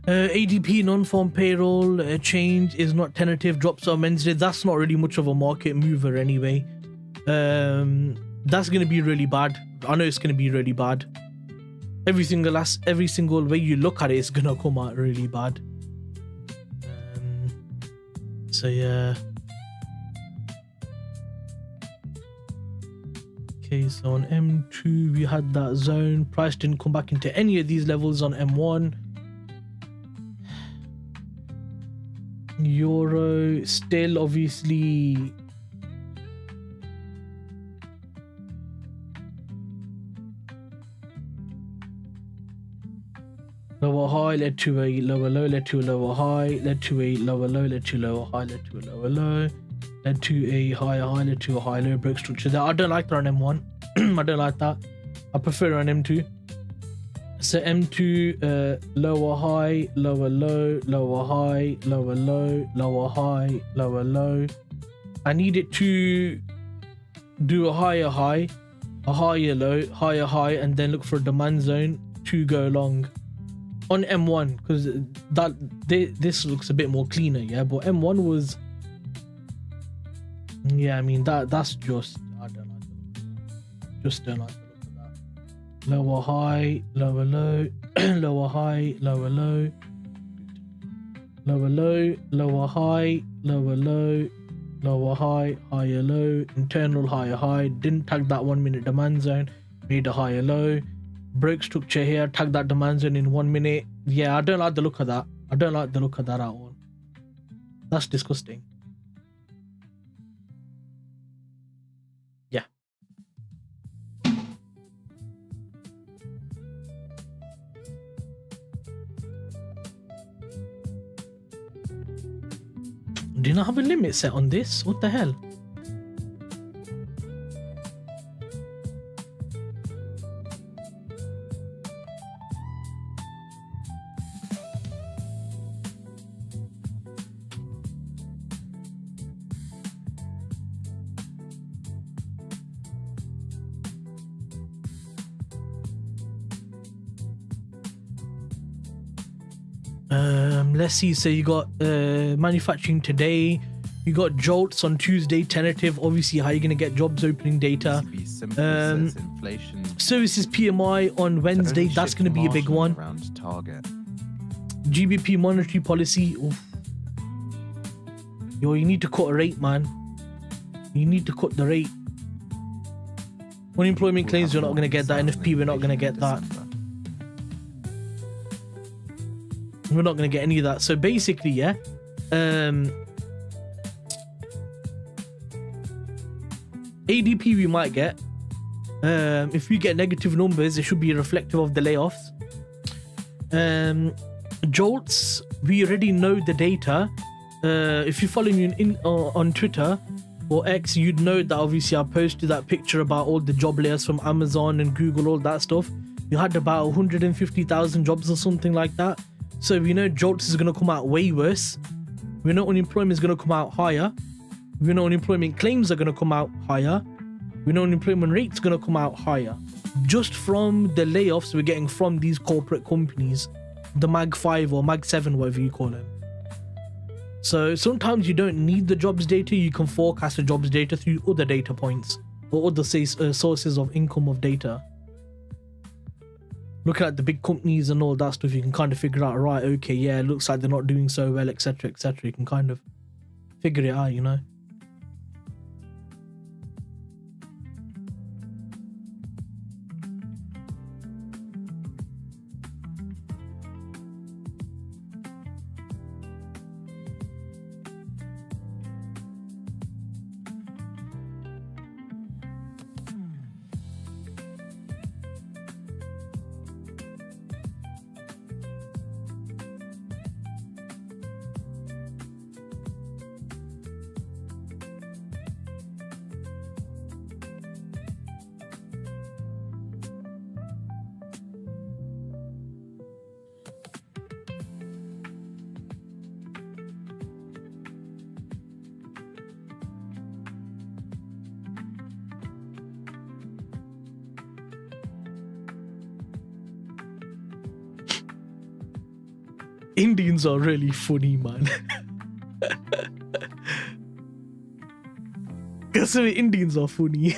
ADP non-farm payroll change is not tentative, drops on Wednesday. That's not really much of a market mover anyway. That's going to be really bad. I know it's going to be really bad. Every single way you look at it is going to come out really bad. So yeah. Okay, so on M2 we had that zone. Price didn't come back into any of these levels on M1. Euro still obviously lower high led to a lower low, led to a lower high, led to a lower low, led to a lower high, led to a lower low, led to a higher high, led to a higher low, broke structure there. I don't like that on M1. I don't like that. I prefer on M2. So M2 lower high, lower low, lower high, lower low, lower high, lower low. I need it to do a higher high, a higher low, higher high, and then look for a demand zone to go long on M1, because this looks a bit more cleaner, yeah. But M1 was, yeah, I mean that's just, I don't like the look of that. Just don't like the look of that. Lower high, lower low, lower high, lower low, lower low, lower high, lower low, lower high, higher low, internal higher high. Didn't tag that 1 minute demand zone, made a higher low. Broke structure here, tag that demand zone in 1 minute. Yeah, I don't like the look of that. I don't like the look of that at all. That's disgusting. Yeah. Didn't I have a limit set on this? What the hell? Let's see. So you got manufacturing today, you got jolts on Tuesday, tentative. Obviously, how you're gonna get jobs opening data. Inflation. Services PMI on Wednesday. That's gonna be a big one. Around target. GBP monetary policy. Oof. Yo, you need to cut a rate, man. You need to cut the rate. Unemployment claims, you're not gonna get that. NFP, we're not gonna get that. We're not going to get any of that. So basically, yeah, ADP we might get. If we get negative numbers, it should be reflective of the layoffs. Jolts, we already know the data. If you follow me on Twitter or X, you'd know that obviously I posted that picture about all the job layers from Amazon and Google, all that stuff. You had about 150,000 jobs or something like that. So we know jolts is going to come out way worse. We know unemployment is going to come out higher. We know unemployment claims are going to come out higher. We know unemployment rates are going to come out higher. Just from the layoffs we're getting from these corporate companies, the Mag 5 or Mag 7, whatever you call them. So sometimes you don't need the jobs data. You can forecast the jobs data through other data points or other sources of income of data. Looking at the big companies and all that stuff, you can kind of figure out, right, okay, yeah, it looks like they're not doing so well, etc., etc. You can kind of figure it out, you know. Indians are really funny, man. Because Indians are funny.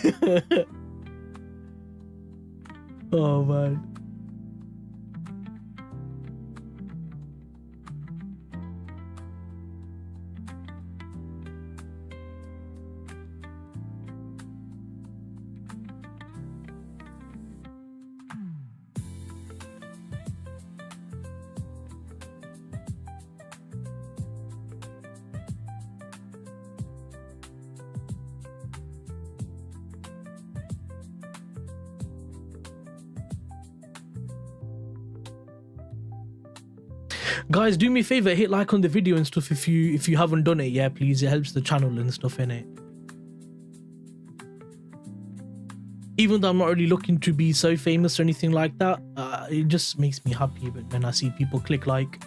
Oh man. Guys, do me a favor, hit like on the video and stuff if you haven't done it yet, please. It helps the channel and stuff, innit? Even though I'm not really looking to be so famous or anything like that, it just makes me happy when I see people click like.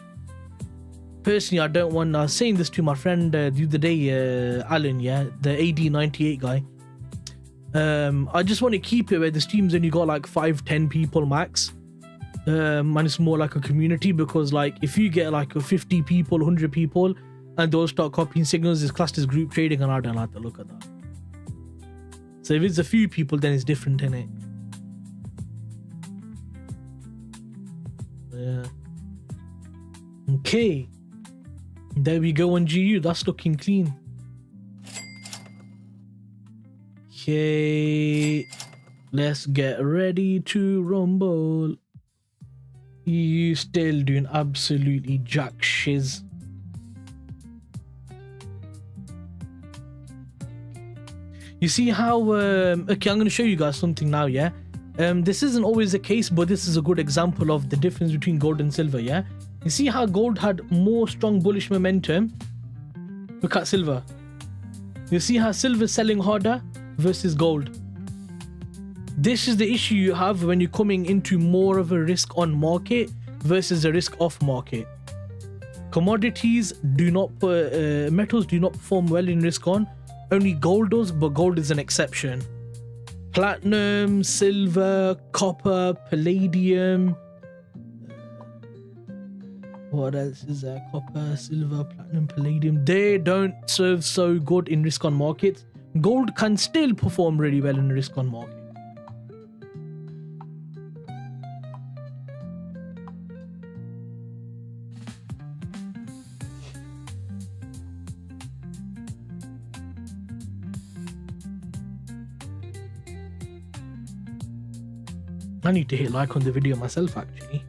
Personally, I don't want. I was saying this to my friend the other day, Alan, yeah, the AD98 guy. I just want to keep it where the stream's only got like 5-10 people max. And it's more like a community, because like if you get like 50 people, 100 people and those start copying signals, it's classed as group trading, and I don't like to look at that. So if it's a few people, then it's different, innit? Yeah. Okay, there we go on GU. That's looking clean. Okay, let's get ready to rumble. You still doing absolutely jack shiz. You see how okay, I'm going to show you guys something now, yeah. This isn't always the case, but this is a good example of the difference between gold and silver, yeah. You see how gold had more strong bullish momentum? Look at silver. You see how silver is selling harder versus gold. This is the issue you have when you're coming into more of a risk on market versus a risk off market. Commodities do not, metals do not perform well in risk on. Only gold does, but gold is an exception. Platinum, silver, copper, palladium. What else is there? Copper, silver, platinum, palladium. They don't serve so good in risk on markets. Gold can still perform really well in risk on market. I need to hit like on the video myself, actually.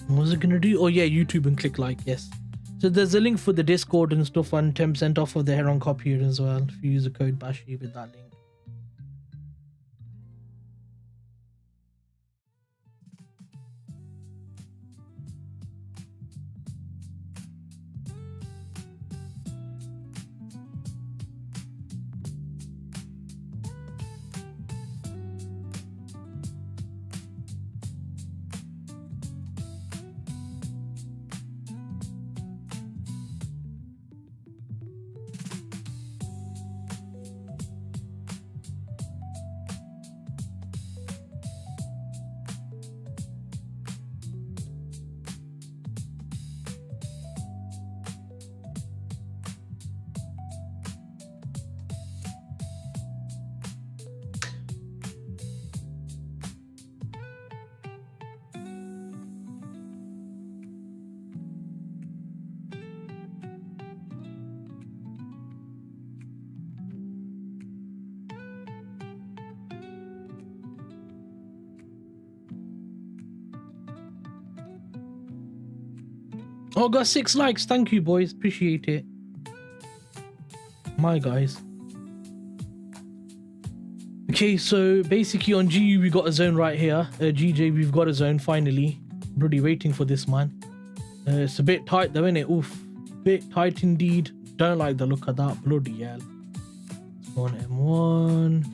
What was it gonna do? Oh yeah, YouTube and click like, yes. So there's a link for the Discord and stuff, and 10% off of the Heron copier as well if you use the code Bashy with that link. Oh, got 6 likes. Thank you, boys. Appreciate it. My guys. Okay, so basically on GU we got a zone right here. GJ, we've got a zone finally. Bloody waiting for this, man. It's a bit tight though, isn't it? Oof. Bit tight indeed. Don't like the look of that. Bloody hell. Let's go on M1.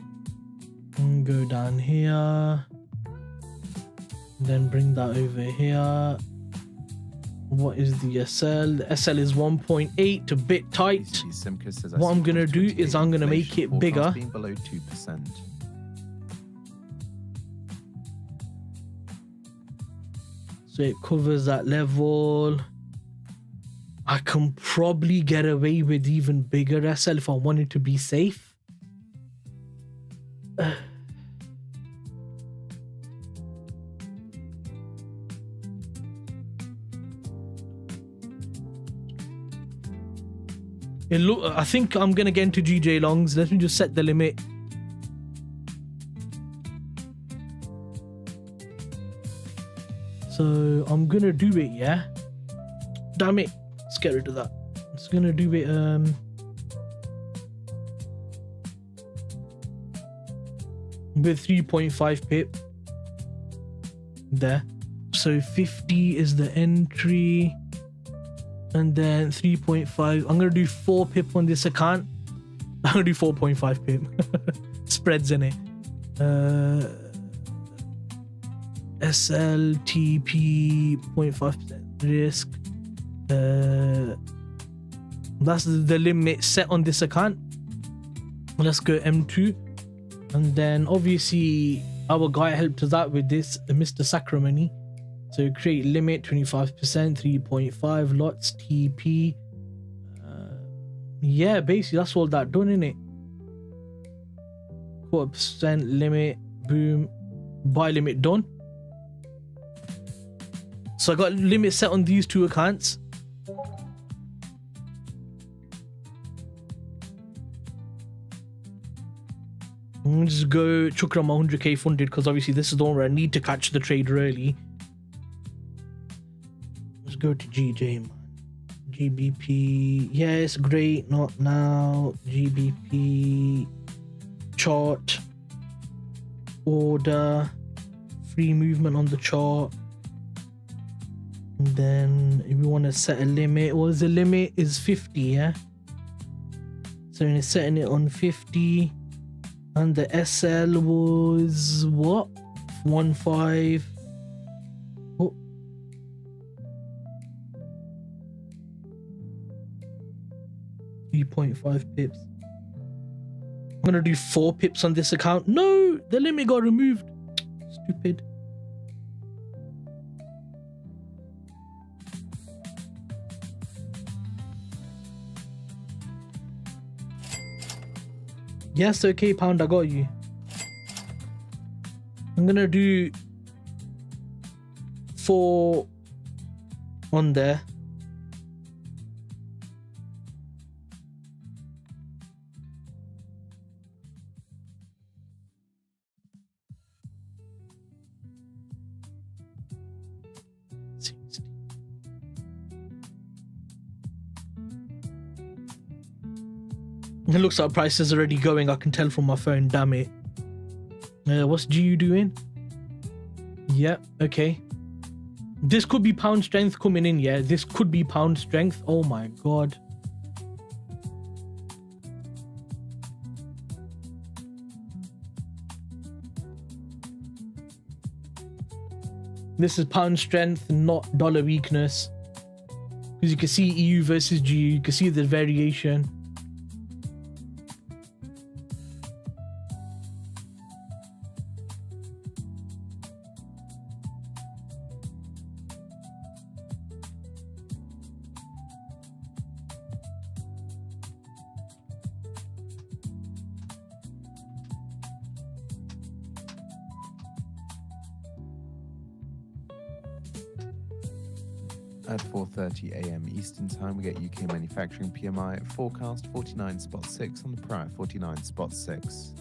And go down here. Then bring that over here. What is the SL? The SL is 1.8, a bit tight. Simca says, What I'm gonna do is I'm gonna make it bigger. Being below 2%. So it covers that level. I can probably get away with even bigger SL if I wanted to be safe. I think I'm gonna get into GJ longs. Let me just set the limit. So I'm gonna do it, yeah. Damn it. Let's get rid of that. I'm just gonna do it with 3.5 pip there. So 50 is the entry. And then 3.5. I'm gonna do 4 pip on this account. I'm gonna do 4.5 pip. Spreads in it. SLTP 0.5% risk. That's the limit set on this account. Let's go M2. And then obviously our guy helped us out with this, Mr. Sacramony. So create limit 25%, 3.5 lots TP. Yeah, basically that's all that done, innit? 4% limit, boom, buy limit done. So I got limit set on these two accounts. I'm gonna just go chuck around my 100k funded because obviously this is the one where I need to catch the trade early. Let's go to GJ, man. GBP, yes, great, not now. GBP chart, order, free movement on the chart. And then if we want to set a limit, what is the limit? Is 50, yeah? So we're setting it on 50. And the SL was what? 1.5. Oh. .5 pips. I'm gonna do 4 pips on this account. No, the limit got removed. Stupid. Yes, okay, pound, I got you. I'm gonna do 4 on there. It looks like price is already going. I can tell from my phone. Damn it. What's GU doing? Yeah, okay. This could be pound strength coming in. Yeah, this could be pound strength. Oh my god. This is pound strength, not dollar weakness. Because you can see EU versus GU. You can see the variation. At 4:30 a.m. Eastern Time, we get UK manufacturing PMI forecast 49.6 on the prior 49.6.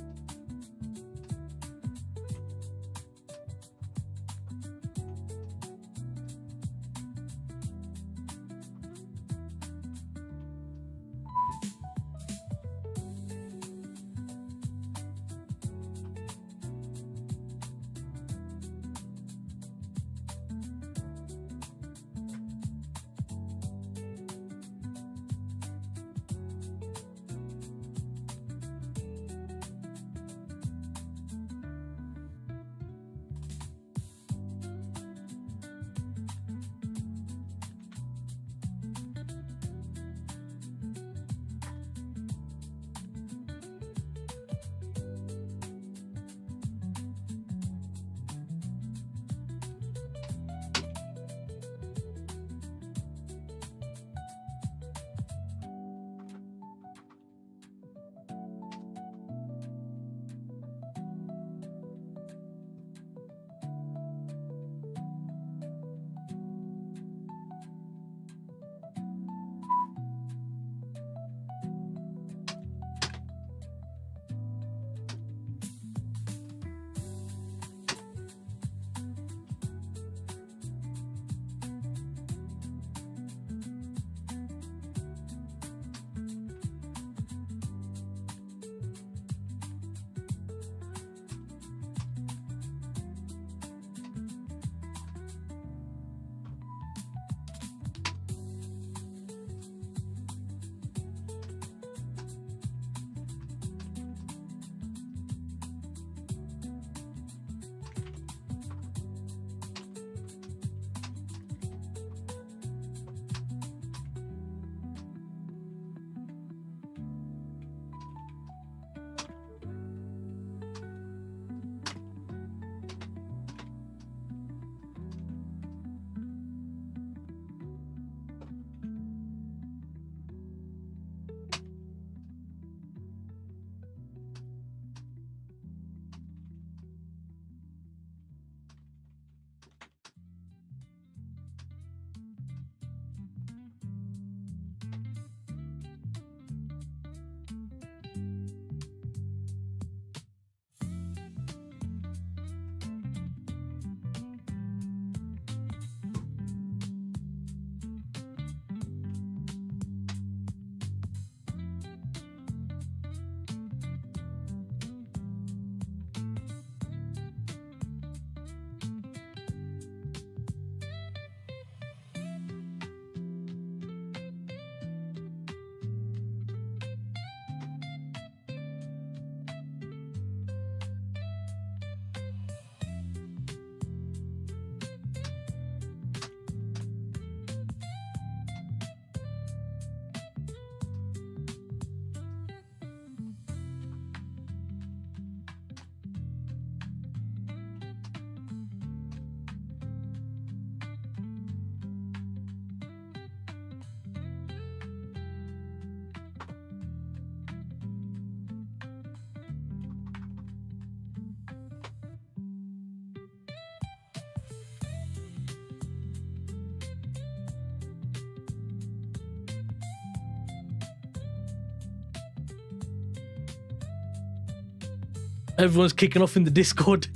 Everyone's kicking off in the Discord.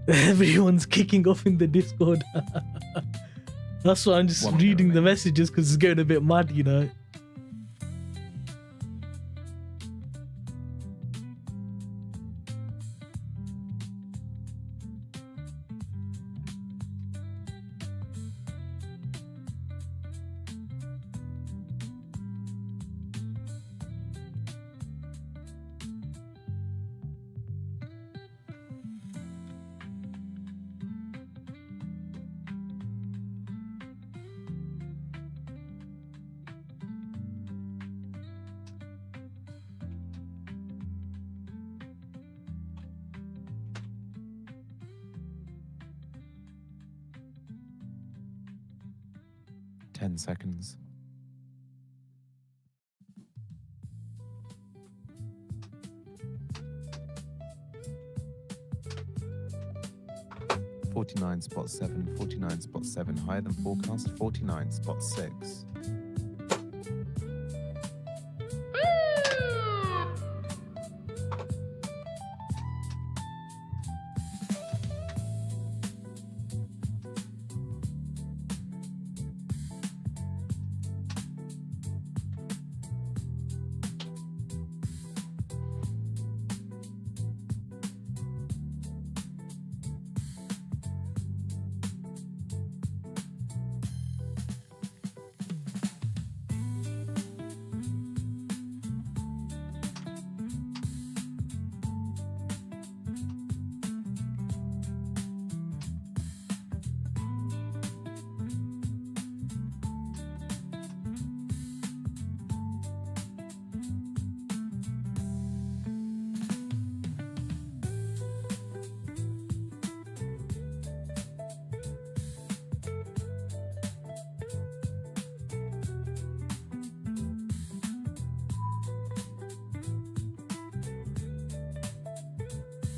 Everyone's kicking off in the Discord. That's why I'm just reading the messages because it's getting a bit mad, you know. Seconds. $49.7, 49.7 higher than forecast, 49.6.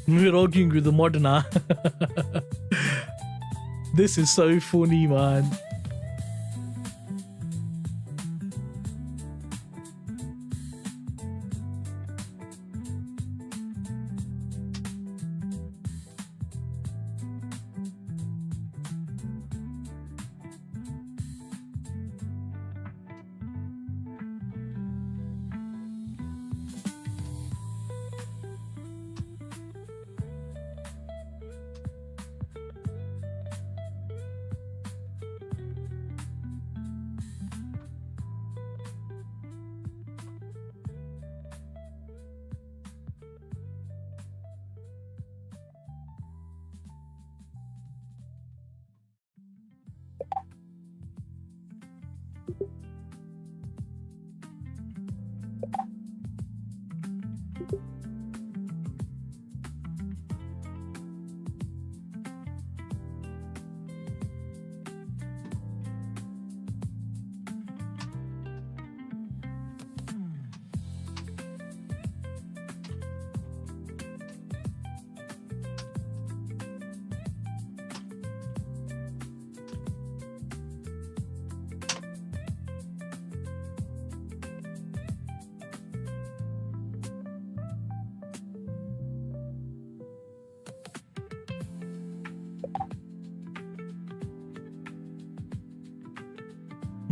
We're arguing with the Moderna. This is so funny, man.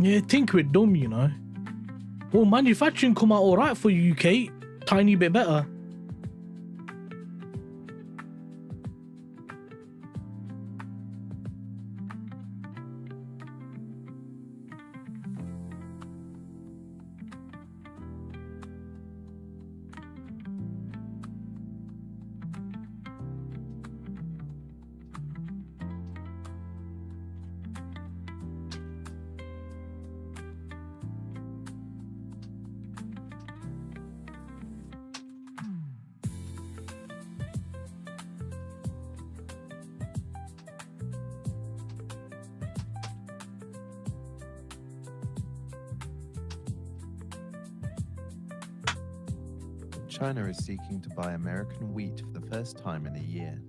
Yeah, think we're dumb, you know. Well, manufacturing come out alright for UK. Tiny bit better. China is seeking to buy American wheat for the first time in a year.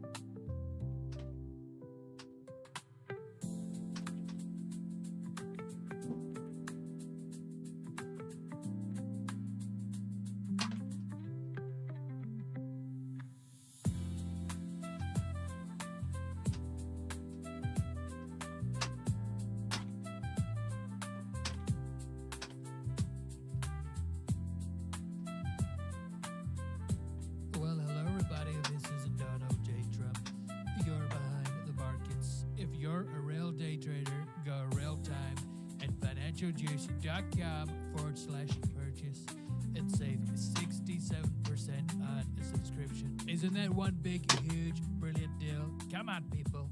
dowjones.com/purchase and save 67% on a subscription. Isn't that one big, huge, brilliant deal? Come on, people.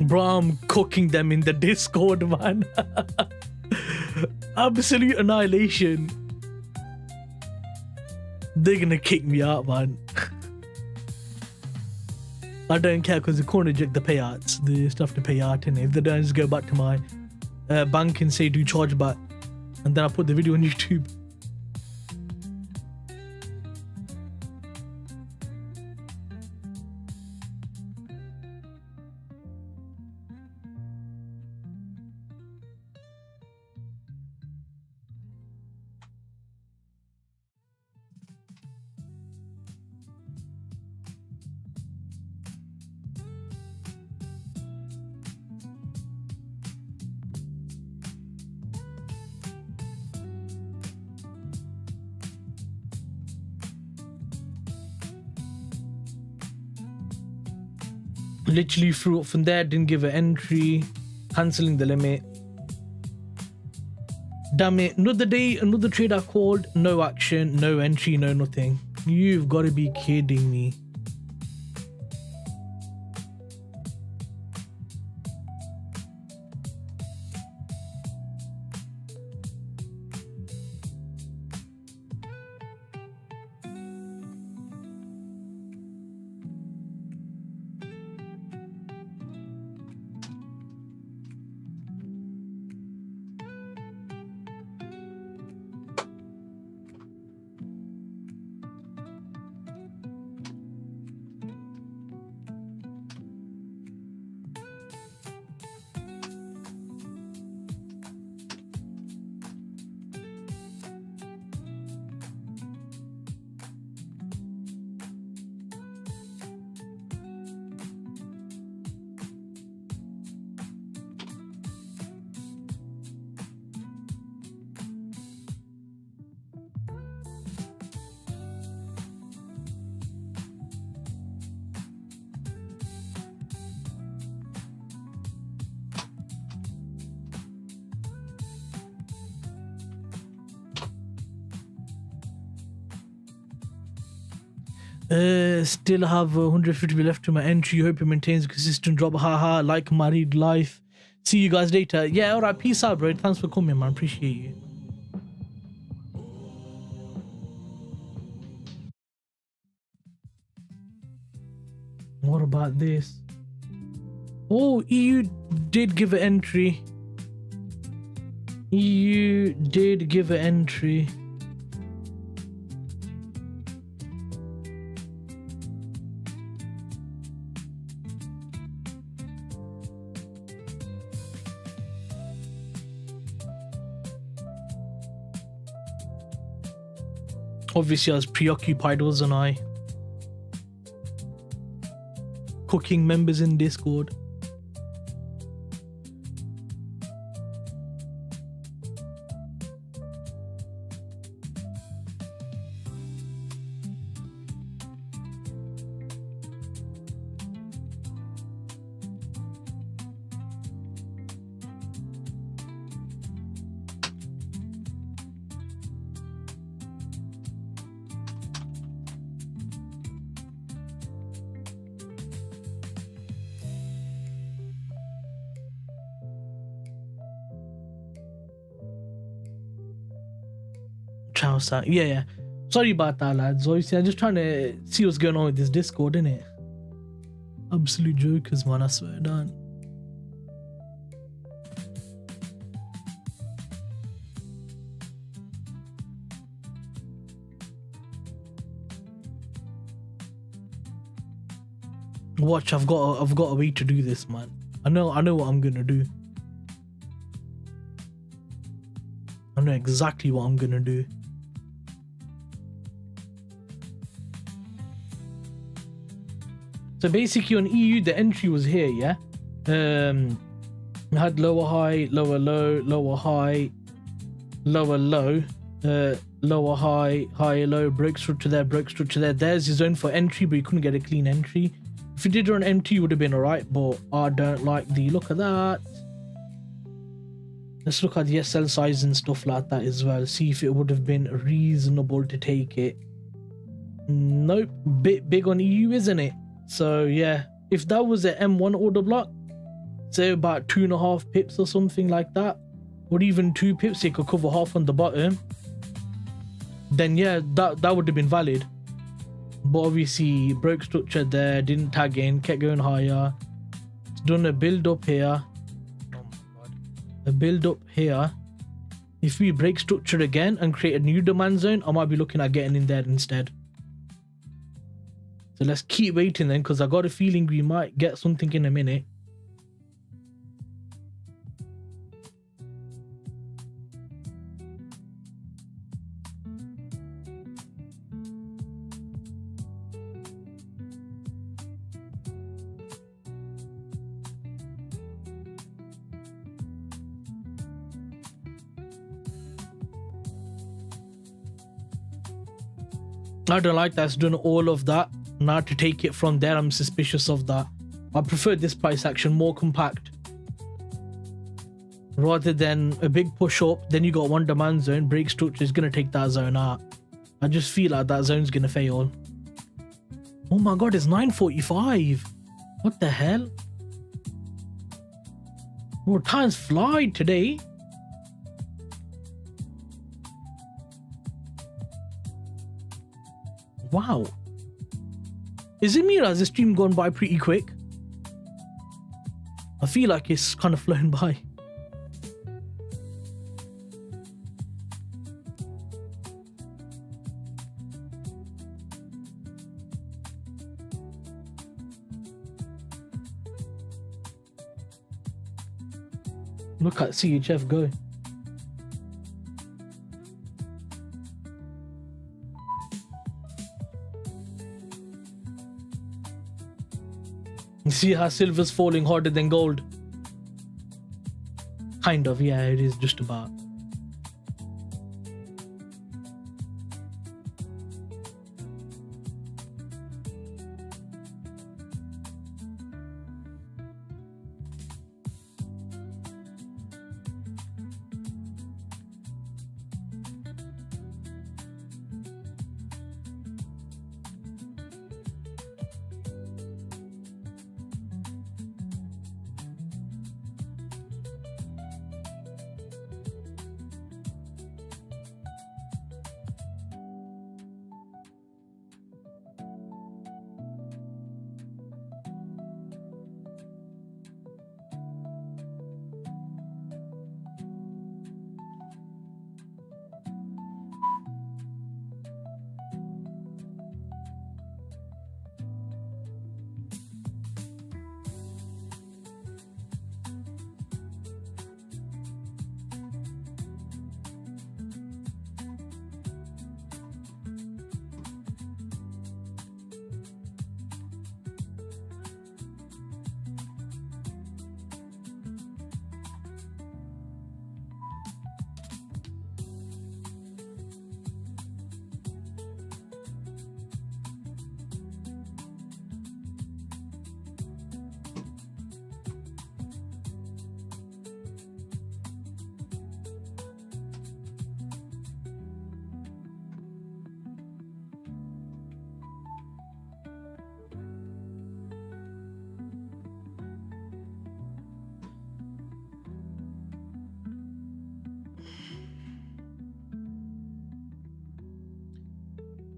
Bro, I'm cooking them in the Discord, man. Absolute annihilation. They're gonna kick me out, man. I don't care because they can't reject the payouts. They still have to pay out, and if they don't, just go back to my bank and say do chargeback, and then I put the video on YouTube. Literally threw up from there, didn't give an entry, cancelling the limit. Damn it, another day, another trade I called, no action, no entry, no nothing. You've got to be kidding me. Still have 150 left to my entry. Hope it maintains a consistent drop. Haha, like married life. See you guys later. Yeah, alright, peace out, bro. Thanks for coming, man. Appreciate you. What about this? Oh, EU did give an entry. EU did give an entry. Obviously, I was preoccupied, wasn't I? Cooking members in Discord. Ciao, sir. Yeah. Sorry about that, lads. Obviously, I'm just trying to see what's going on with this Discord, innit? Absolute jokers, man. I swear down. Watch, I've got a way to do this, man. I know what I'm gonna do. I know exactly what I'm gonna do. So basically on EU, the entry was here, yeah? It had lower high, lower low, lower high, lower low, lower high, higher low, break structure there, break structure there. There's your zone for entry, but you couldn't get a clean entry. If you did it on empty, you would have been alright, but I don't like the look of that. Let's look at the SL size and stuff like that as well. See if it would have been reasonable to take it. Nope, bit big on EU, isn't it? So yeah, if that was an M1 order block, say about 2.5 pips or something like that, or even 2 pips, it could cover half on the bottom, then yeah, that would have been valid. But obviously broke structure there, didn't tag in, kept going higher. It's done a build up here. Oh my god. A build up here. If we break structure again and create a new demand zone, I might be looking at getting in there instead. So let's keep waiting then, because I got a feeling we might get something in a minute. I don't like that's done all of that. Now to take it from there, I'm suspicious of that. I prefer this price action, more compact. Rather than a big push up, then you got one demand zone, break structure is going to take that zone out. I just feel like that zone's going to fail. Oh my god, it's 9:45. What the hell? Bro, time's fly today. Wow. Is it me or has the stream gone by pretty quick? I feel like it's kind of flown by. Look at CHF go. See how silver's falling harder than gold? Kind of, yeah, it is just about.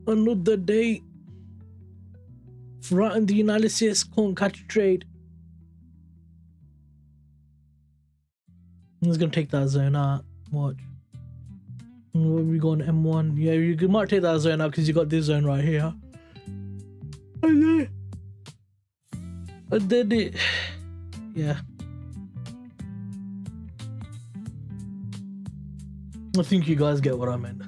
Another day. Frighten the analysis, can't catch a trade. He's gonna take that zone out. Watch. What we going M1? Yeah, you might take that zone out because you got this zone right here. And then it. Yeah. I think you guys get what I meant.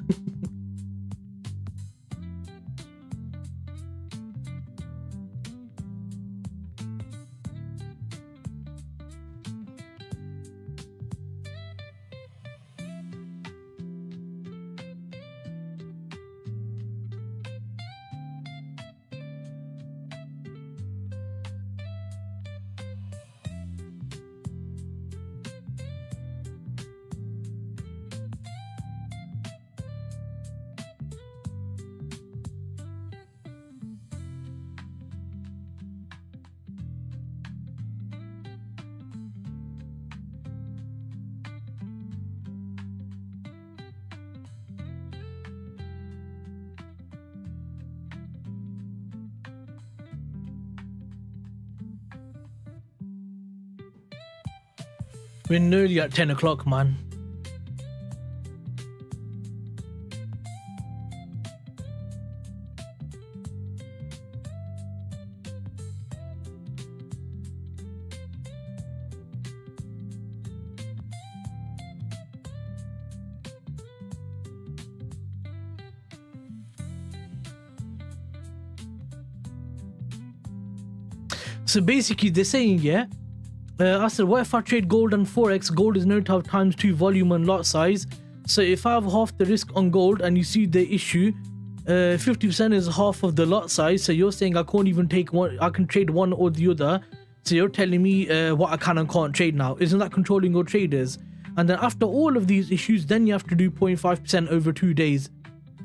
We're nearly at 10 o'clock, man. So basically, they're saying, yeah, I said, what if I trade gold and Forex? Gold is known to have ×2 volume and lot size. So if I have half the risk on gold and you see the issue, 50% is half of the lot size. So you're saying I can't even take one, I can trade one or the other. So you're telling me what I can and can't trade now. Isn't that controlling your traders? And then after all of these issues, then you have to do 0.5% over 2 days.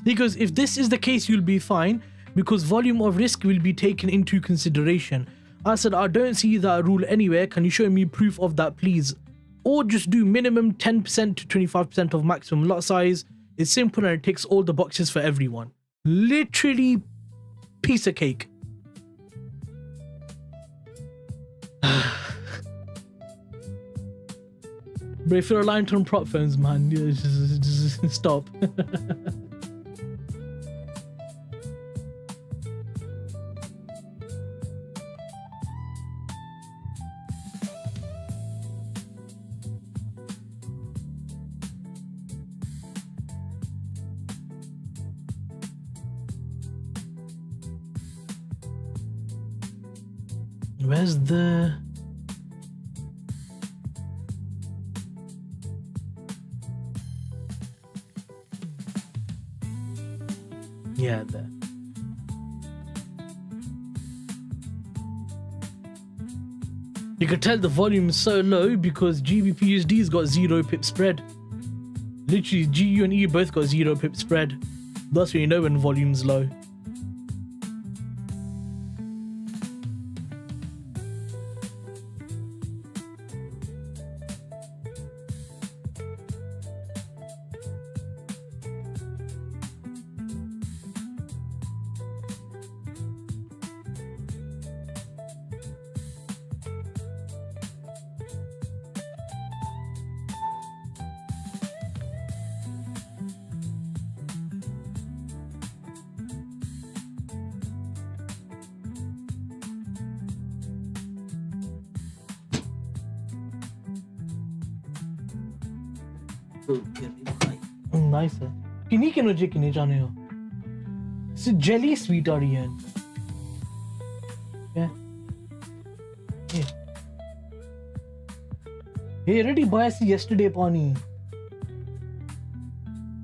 Because if this is the case, you'll be fine because volume of risk will be taken into consideration. I said, I don't see that rule anywhere. Can you show me proof of that, please? Or just do minimum 10% to 25% of maximum lot size. It's simple and it ticks all the boxes for everyone. Literally piece of cake. But if you're aligned on prop phones, man, just stop. Where's the... Yeah, there. You can tell the volume is so low because GBPUSD's got 0 pip spread. Literally, GU and EU both got 0 pip spread. That's when you know when volume's low. Nice है किन्हीं के नोजे किन्हीं जाने हो इससे jelly sweet आ रही है ये ready buy सी yesterday पानी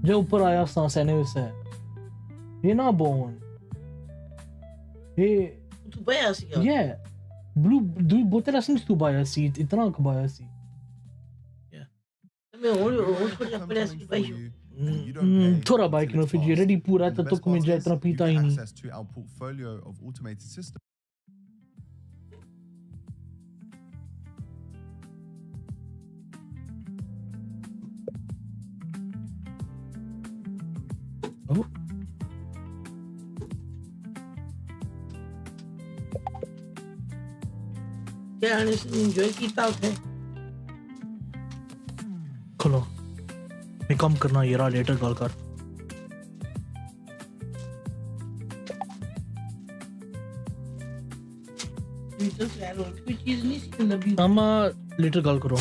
जो ऊपर आया सांस है से ये ना बोन ये तू buy सी क्या yeah blue दो बोतल असली तू buy सी इतना का buy सी मैं उसको जब buy सी भाई थोड़ा बाइक नो फिर ये रेडी पूरा तो तुम में इतना पीता ही नहीं के आने से एंजॉय कीता उठे खलो मैं कम करना यार लेटर कॉल कर तो यार और कोई चीज नहीं सी नबी अम्मा लेटर कॉल करो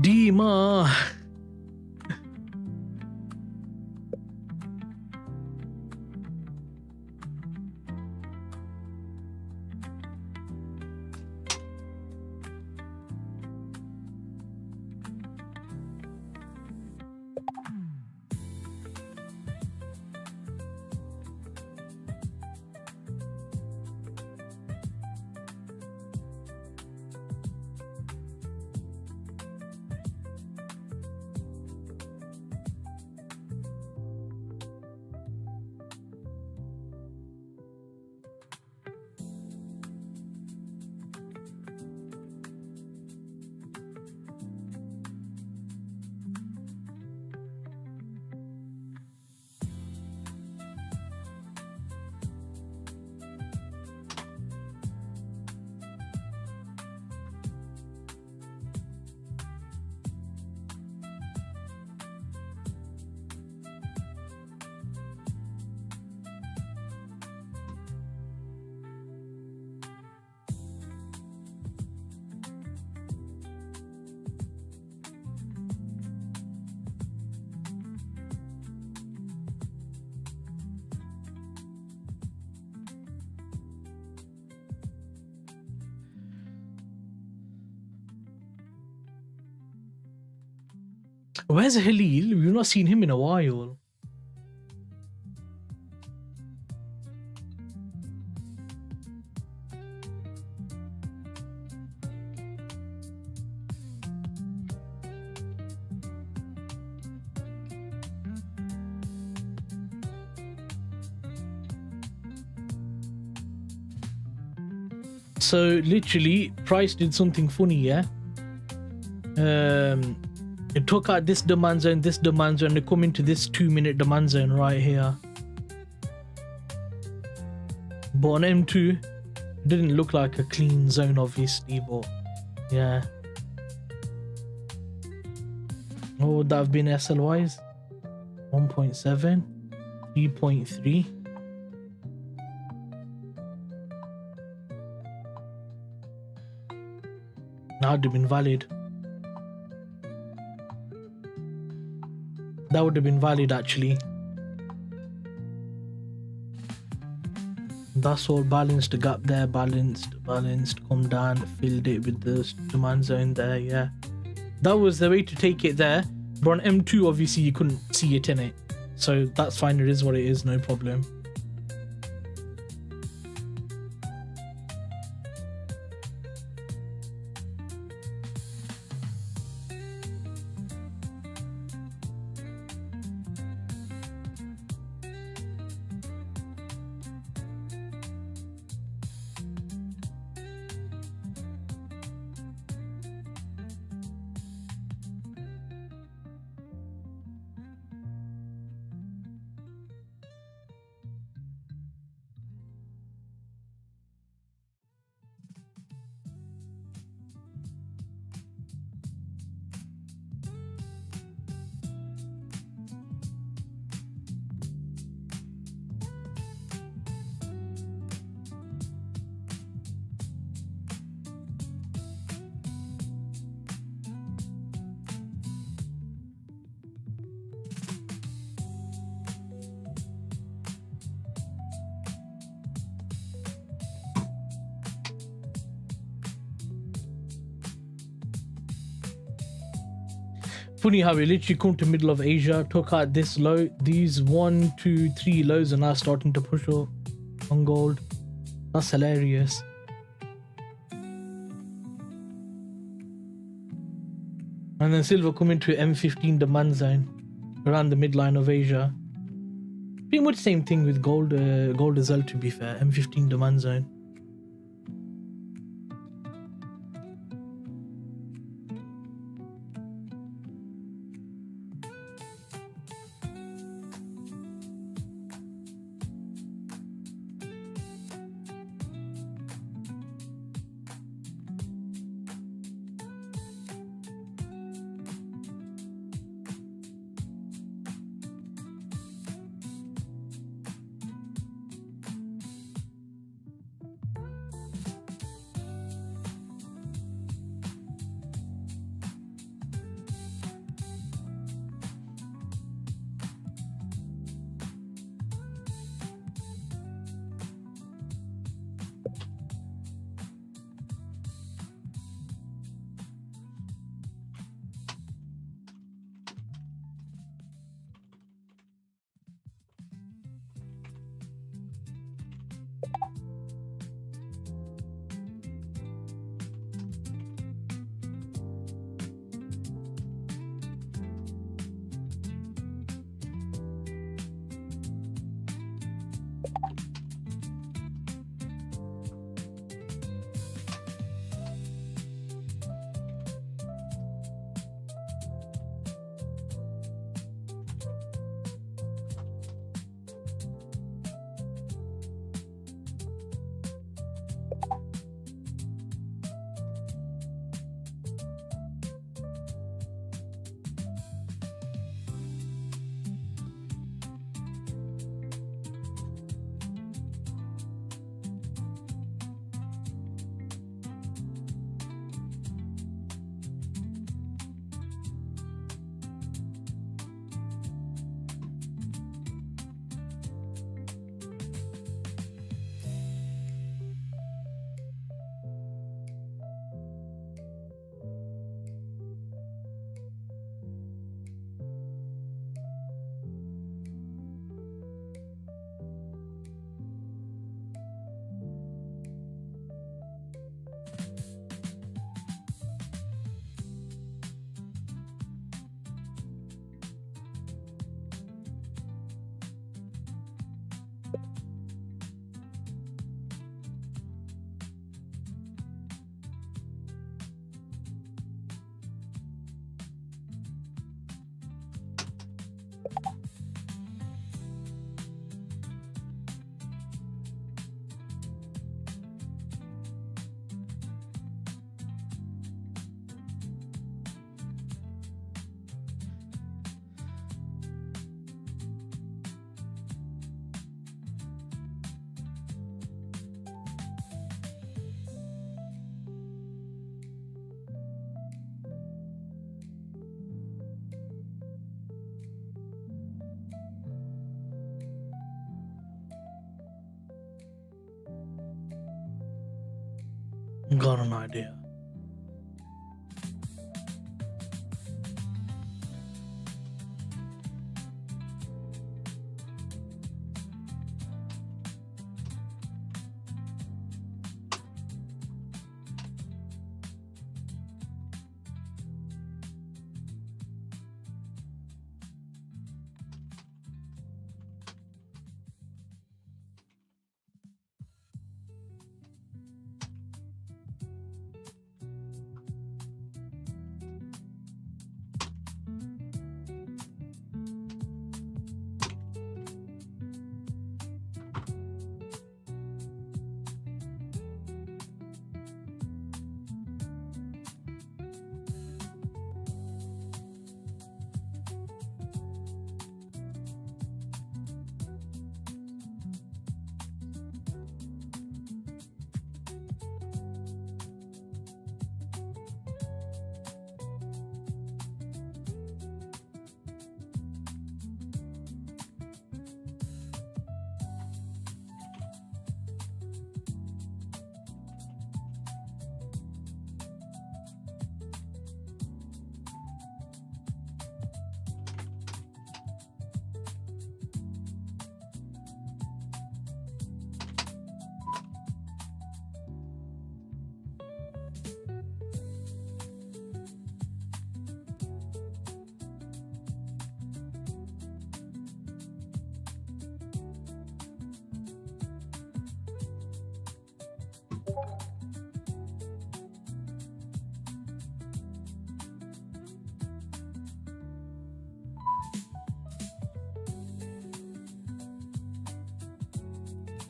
Dima. Where's Halil? We've not seen him in a while. So literally, price did something funny, yeah. It took out this demand zone, and they come into this 2-minute demand zone right here. But on M2, it didn't look like a clean zone, obviously, but yeah. What would that have been SL-wise? 1.7, 3.3. That would have been valid. That would have been valid actually. That's all balanced, the gap there, balanced, come down, filled it with the demand zone there, yeah. That was the way to take it there. But on M2, obviously, you couldn't see it in it. So that's fine, it is what it is, no problem. Funny how we literally come to middle of Asia, took out this low. These 1, 2, 3 lows are now starting to push up on gold. That's hilarious. And then silver coming to M15 demand zone around the midline of Asia. Pretty much same thing with gold. Gold as well, to be fair. M15 demand zone. Got an idea.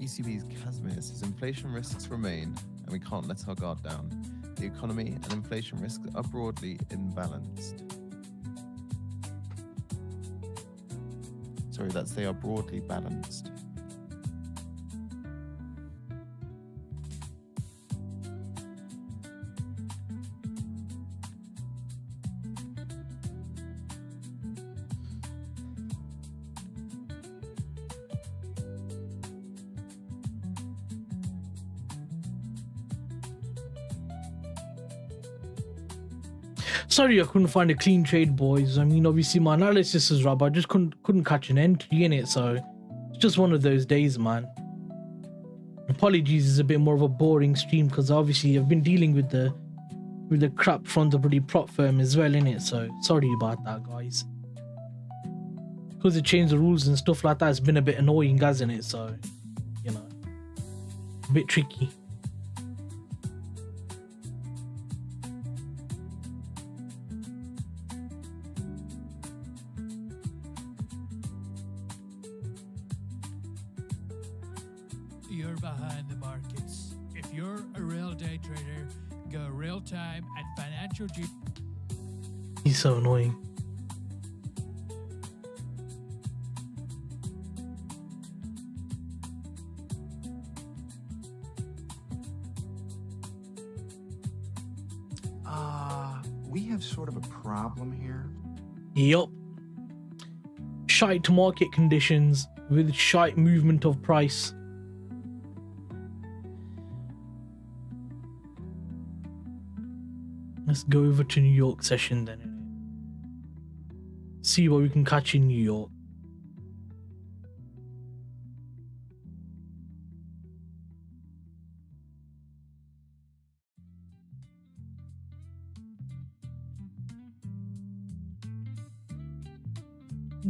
ECB's Casimir says inflation risks remain and we can't let our guard down. The economy and inflation risks are broadly imbalanced. Sorry, they are broadly balanced. Sorry, I couldn't find a clean trade, boys. I mean, obviously my analysis is right, but I just couldn't catch an entry in it, so it's just one of those days, man. Apologies, is a bit more of a boring stream because obviously I've been dealing with the crap from the bloody prop firm as well, in it. So sorry about that, guys. Because it changed the rules and stuff like that, it's been a bit annoying, hasn't it? So, you know, a bit tricky. You're behind the markets. If you're a real day trader, go real time at financial G. He's so annoying. We have sort of a problem here. Yup. Shite market conditions with shite movement of price. Let's go over to New York session then. See what we can catch in New York.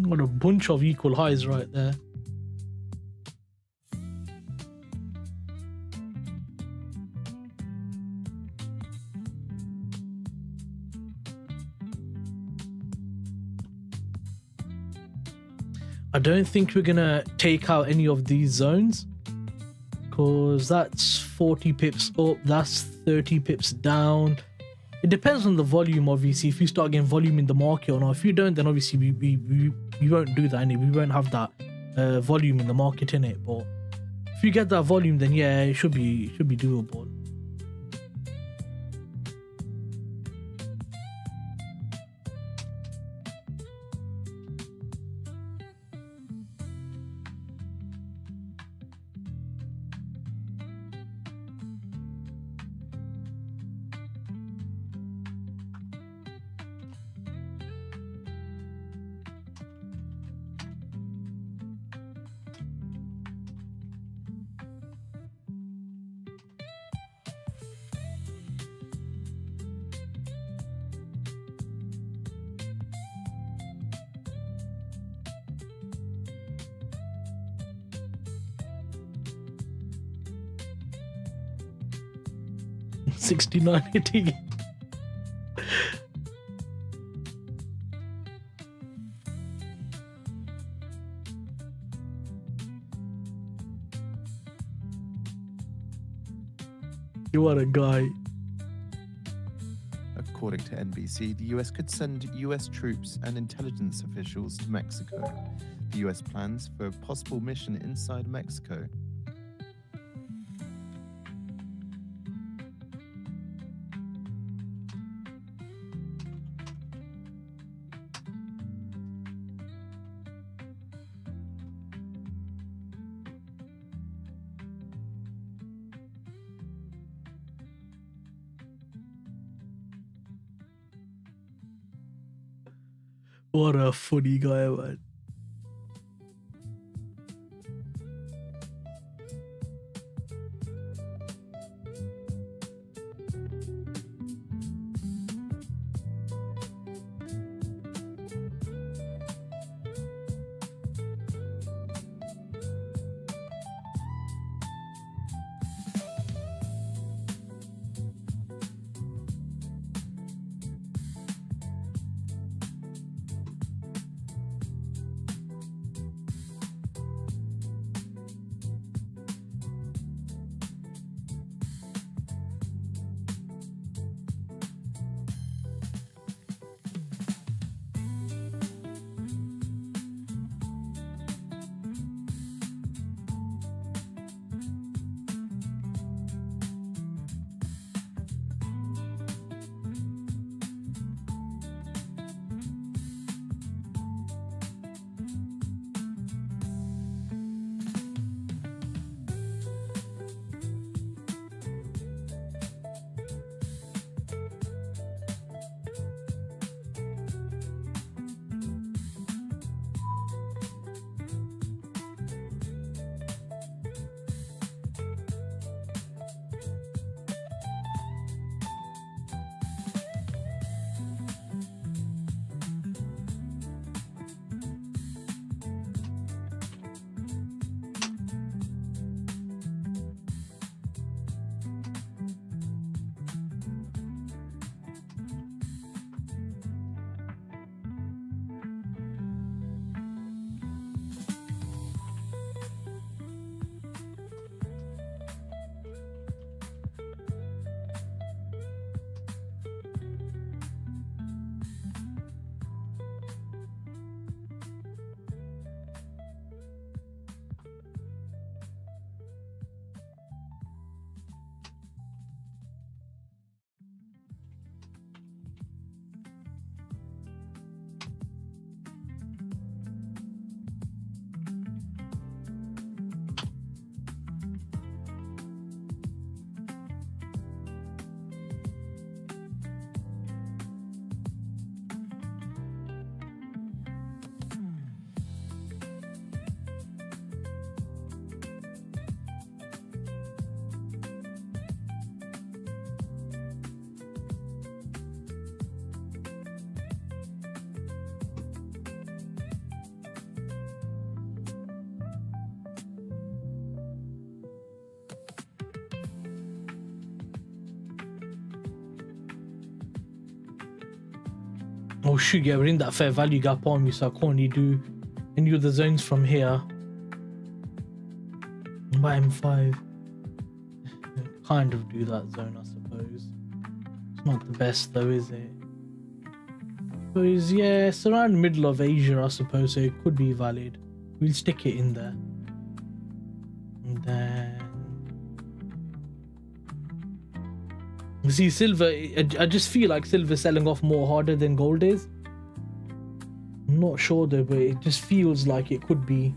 Got a bunch of equal highs right there. I don't think we're gonna take out any of these zones because that's 40 pips up, that's 30 pips down. It depends on the volume, obviously. If you start getting volume in the market or not. If you don't, then obviously we won't do that anyway. We won't have that volume in the market in it. But if you get that volume, then yeah, it should be doable. $69 hitting. You are a guy. According to NBC, the US could send US troops and intelligence officials to Mexico. The US plans for a possible mission inside Mexico. What a funny guy, man. Oh shoot, yeah, we're in that fair value gap on me, so I can't really do any of the zones from here. By M5. Kind of do that zone, I suppose. It's not the best though, is it? Suppose, yeah, it's around middle of Asia, I suppose, so it could be valid. We'll stick it in there. And then you see silver, I just feel like silver's selling off more harder than gold is. I'm not sure though, but it just feels like it could be.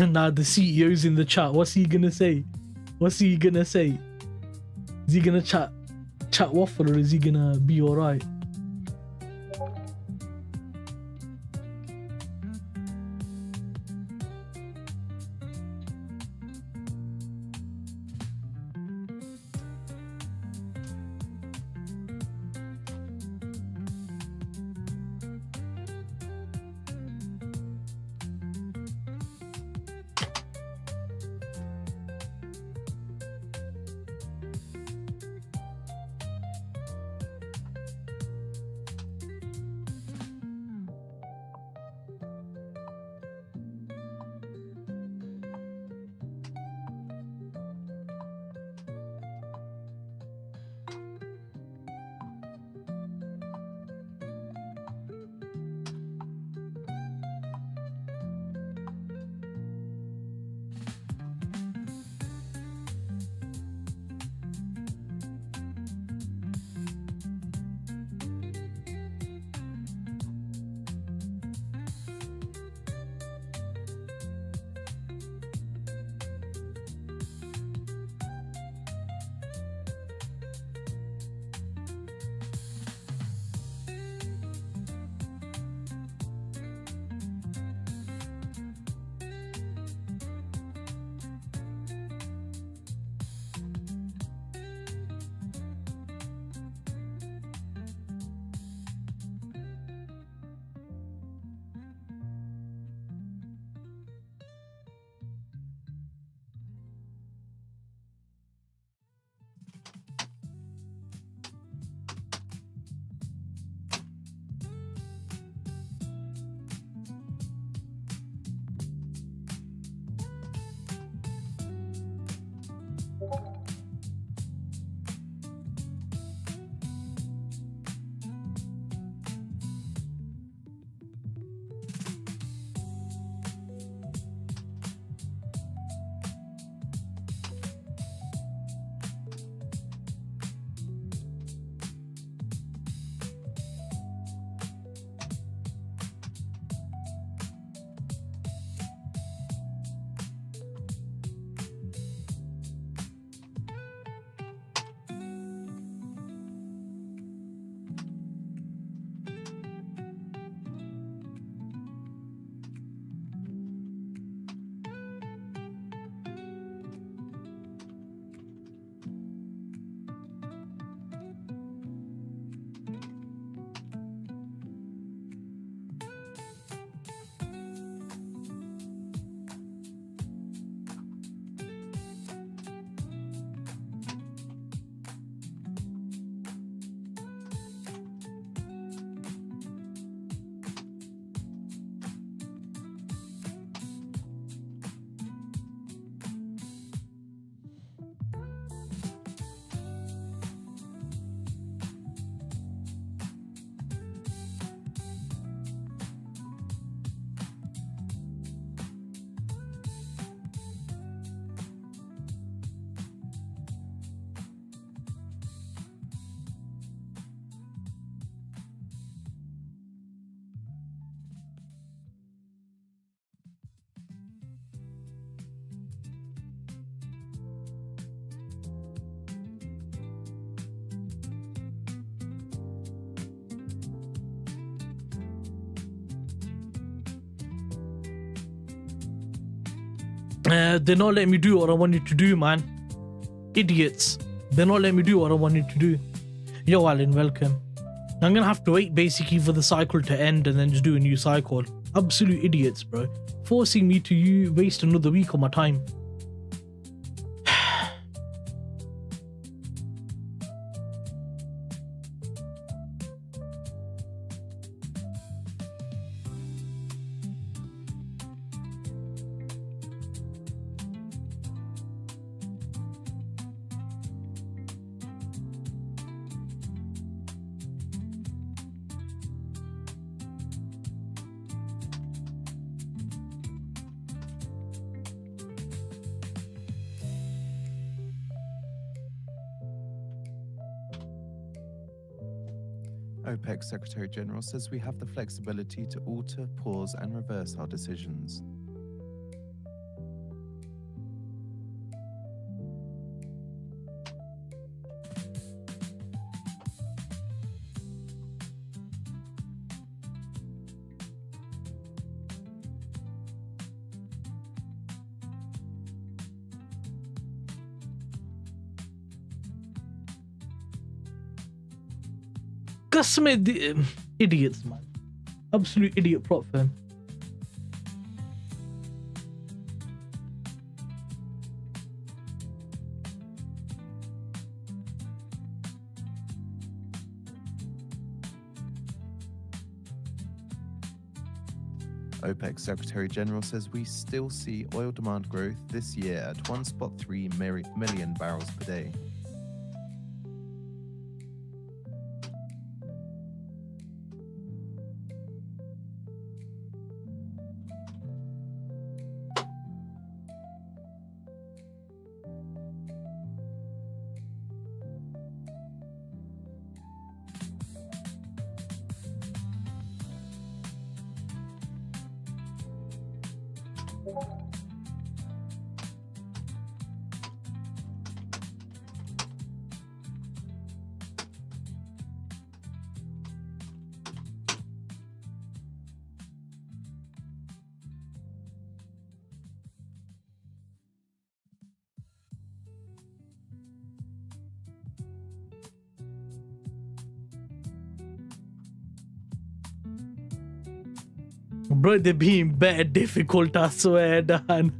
Now the CEO's in the chat. What's he gonna say? What's he gonna say? Is he gonna chat waffle, or is he gonna be alright? They're not letting me do what I wanted to do, man. Idiots. They're not letting me do what I wanted to do. Yo, Alan, welcome. I'm gonna have to wait basically for the cycle to end and then just do a new cycle. Absolute idiots, bro. Forcing me to waste another week of my time. OPEC Secretary General says we have the flexibility to alter, pause, and reverse our decisions. Customer idiots, man. Absolute idiot prop firm. OPEC Secretary General says we still see oil demand growth this year at 1.3 million barrels per day. Bro, they're being better difficult, I swear, Dan.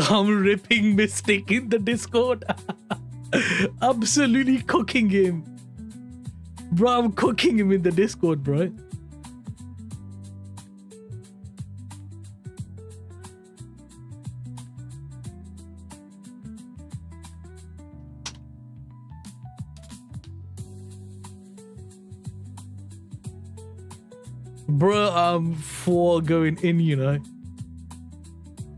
I'm ripping Mystic in the Discord. Absolutely cooking him. Bro, I'm cooking him in the Discord, bro. Bro, I'm for going in, you know.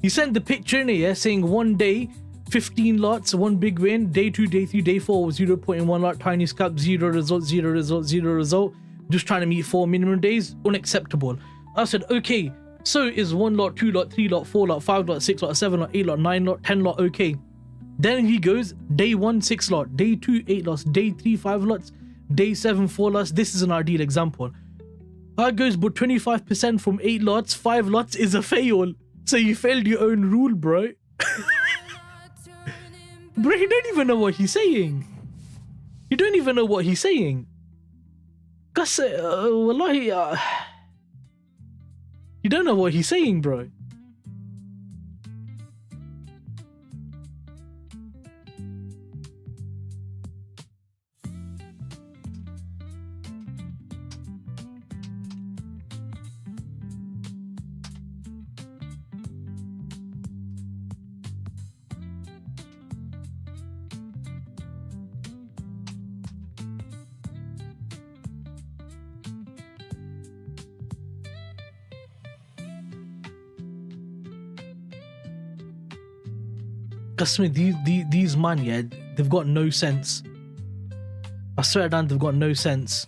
He sent the picture in here saying 1 day, 15 lots, 1 big win. Day 2, day 3, day 4, 0.1 lot, tiny scalp, 0 result, 0 result, 0 result. Just trying to meet 4 minimum days. Unacceptable. I said, okay, so is 1 lot, 2 lot, 3 lot, 4 lot, 5 lot, 6 lot, 7 lot, 8 lot, 9 lot, 10 lot, okay. Then he goes, day 1, 6 lot, day 2, 8 lots, day 3, 5 lots, day 7, 4 lots. This is an ideal example. I goes, but 25% from 8 lots, 5 lots is a fail. So you failed your own rule, bro. Bro, you don't even know what he's saying. You don't even know what he's saying. Cause, wallahi, you don't know what he's saying, bro. Customers, these man, yeah, they've got no sense. I swear down, they've got no sense.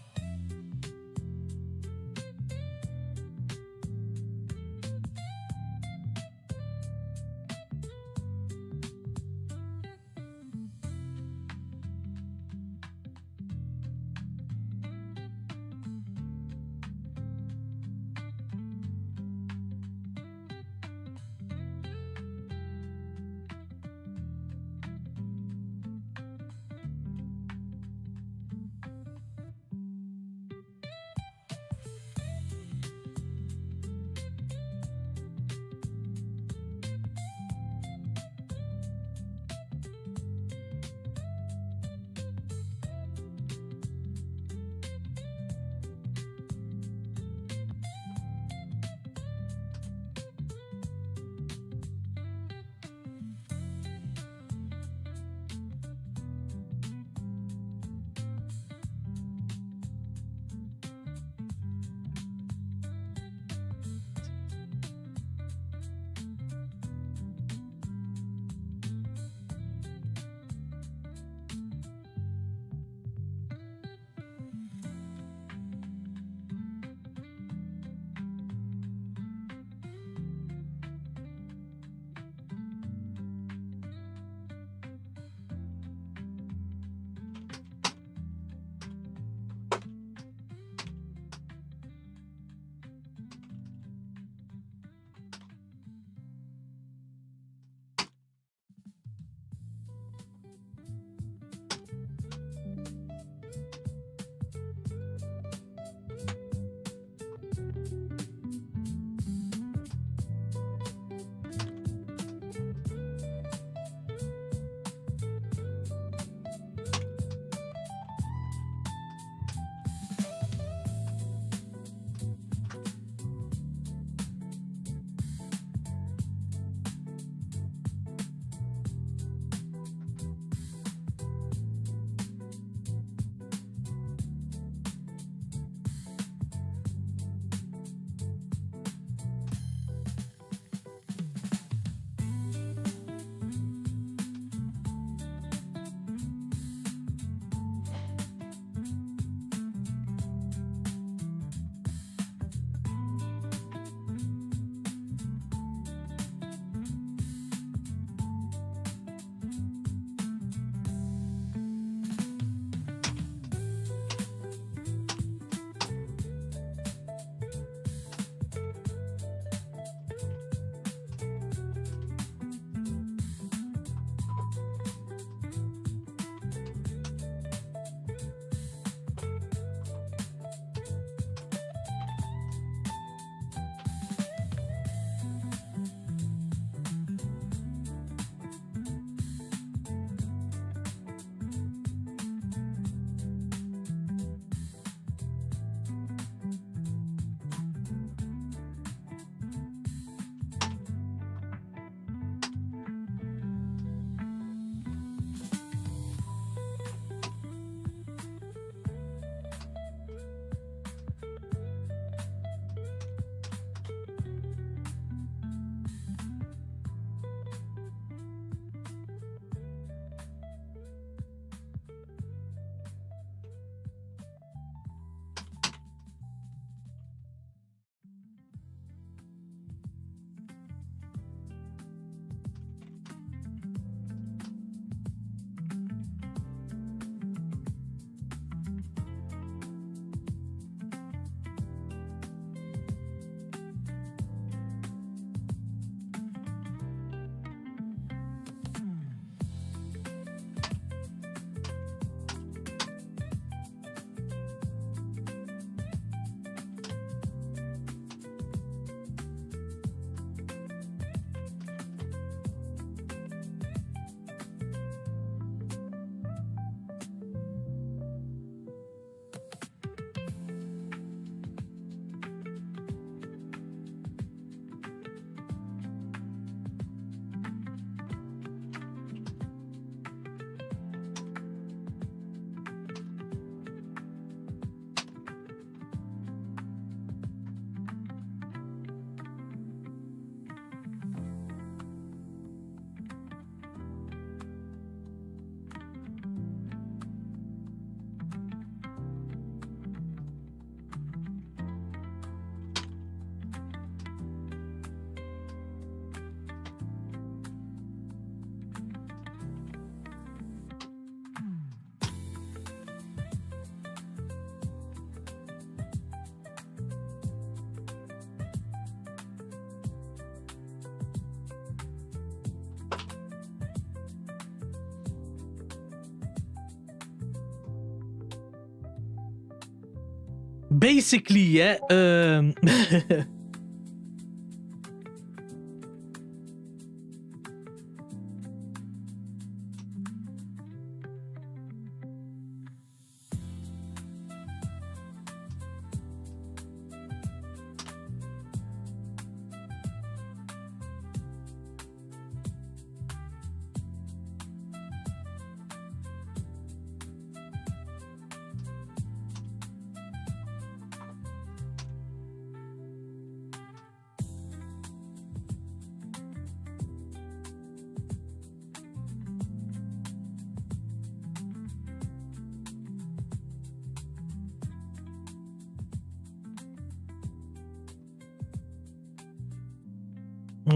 basically, yeah.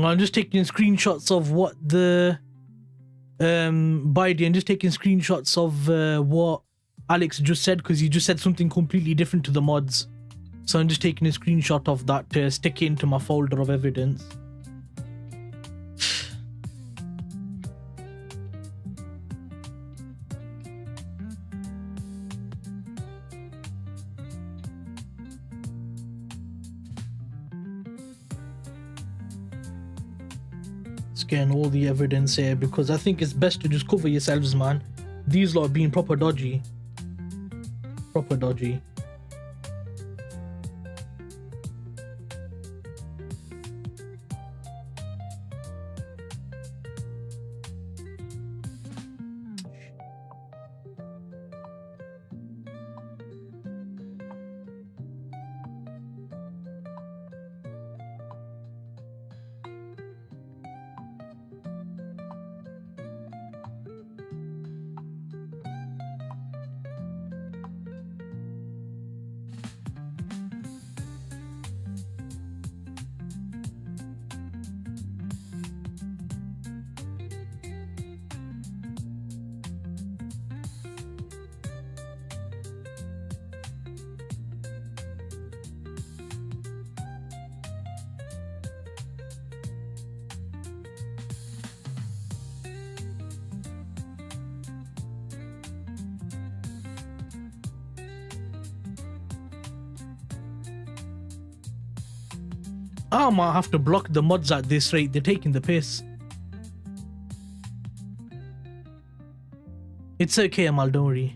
I'm just taking screenshots of what the Biden, just taking screenshots of what Alex just said, because he just said something completely different to the mods. So I'm just taking a screenshot of that to stick it into my folder of evidence. Getting all the evidence here, because I think it's best to just cover yourselves, man. These lot are being proper dodgy. Proper dodgy. I might have to block the mods at this rate. They're taking the piss. It's okay, Amal, don't worry.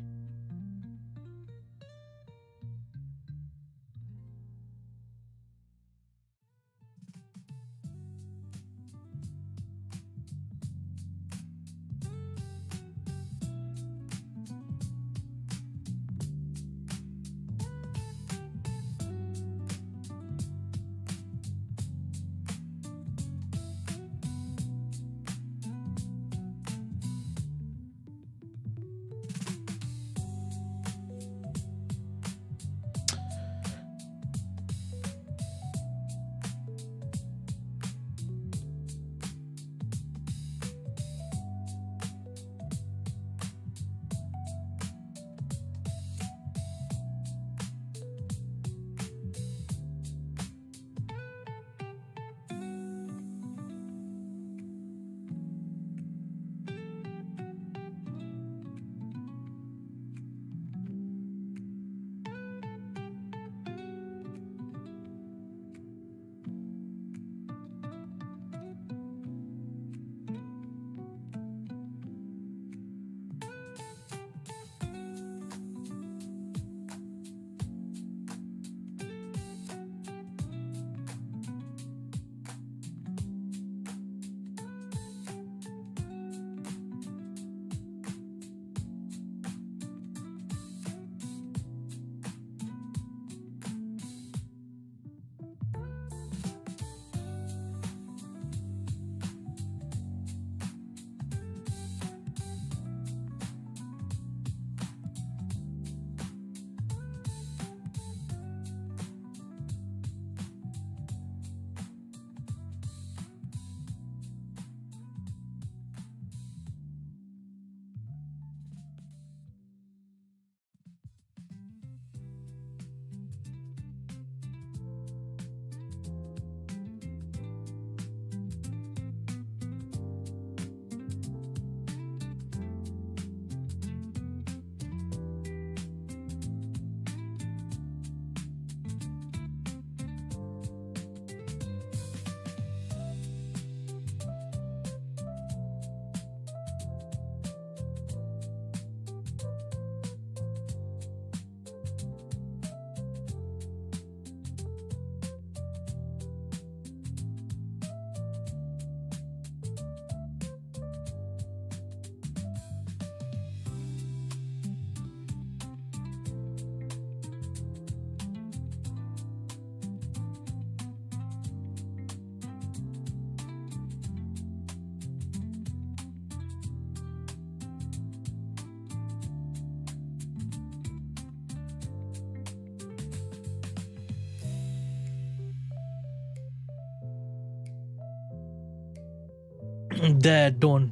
They're done.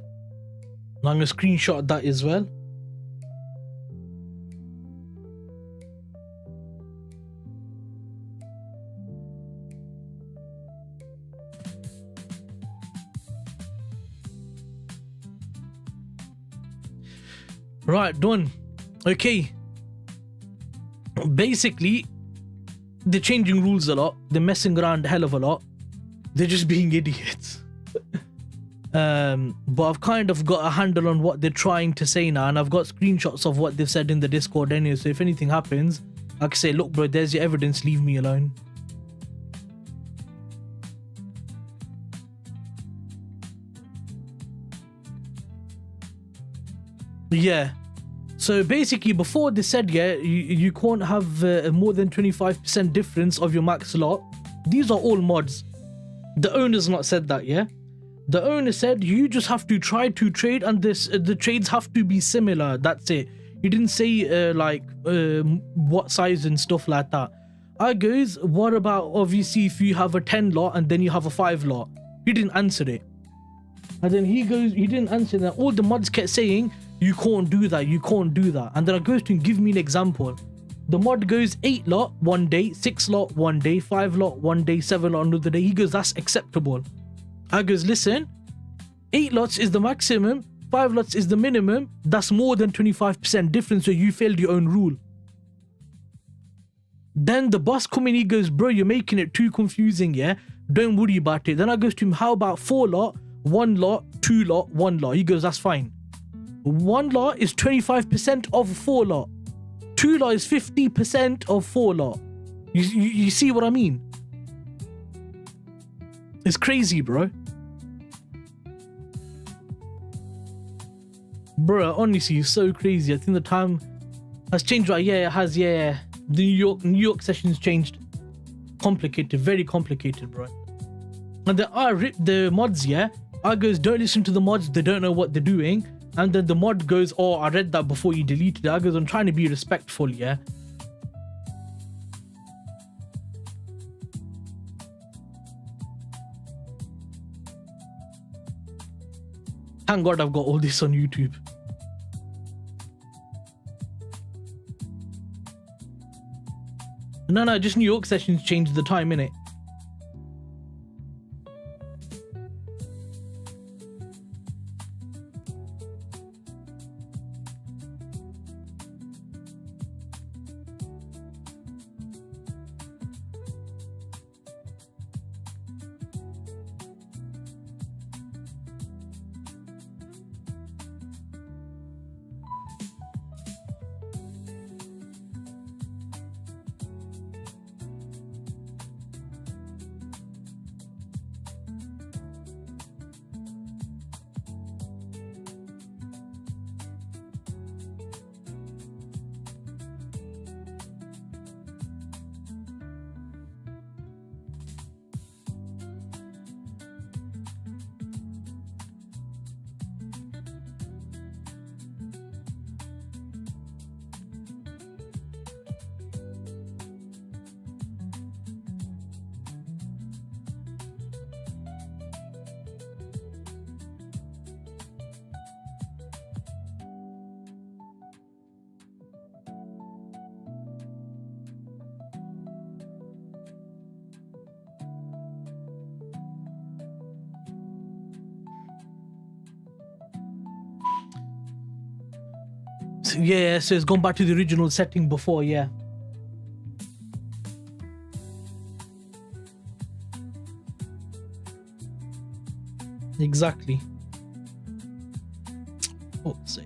I'm gonna screenshot that as well. Right, done. Okay. Basically, they're changing rules a lot. They're messing around a hell of a lot. They're just being idiots. But I've kind of got a handle on what they're trying to say now, and I've got screenshots of what they've said in the Discord anyway. So if anything happens, I can say, look, bro, there's your evidence. Leave me alone. Yeah. So basically, before they said, yeah, you can't have more than 25% difference of your max lot. These are all mods. The owner's not said that, yeah? The owner said you just have to try to trade, and the trades have to be similar. That's it. He didn't say what size and stuff like that. I goes, what about obviously if you have a 10 lot and then you have a 5 lot? He didn't answer it. And then he goes, he didn't answer that. All the mods kept saying, you can't do that, you can't do that. And then I goes to him, give me an example. The mod goes 8 lot one day, 6 lot one day, 5 lot one day, 7 lot another day. He goes, that's acceptable. I goes, listen, 8 lots is the maximum, 5 lots is the minimum. That's more than 25% difference, so you failed your own rule. Then the boss come in, he goes, bro, you're making it too confusing, yeah? Don't worry about it. Then I goes to him, how about 4 lot, 1 lot, 2 lot, 1 lot? He goes, that's fine. 1 lot is 25% of 4 lot. 2 lot is 50% of 4 lot. You see what I mean? It's crazy, bro. Bro, honestly, it's so crazy. I think the time has changed, right? Yeah, it has, yeah. The New York session's changed. Complicated, very complicated, bro. And then I ripped the mods, yeah? I goes, don't listen to the mods, they don't know what they're doing. And then the mod goes, oh, I read that before you deleted it. I goes, I'm trying to be respectful, yeah? Thank God I've got all this on YouTube. No, just New York sessions changed the time, innit? Yeah, so it's gone back to the original setting before, yeah. Exactly. Oh, say.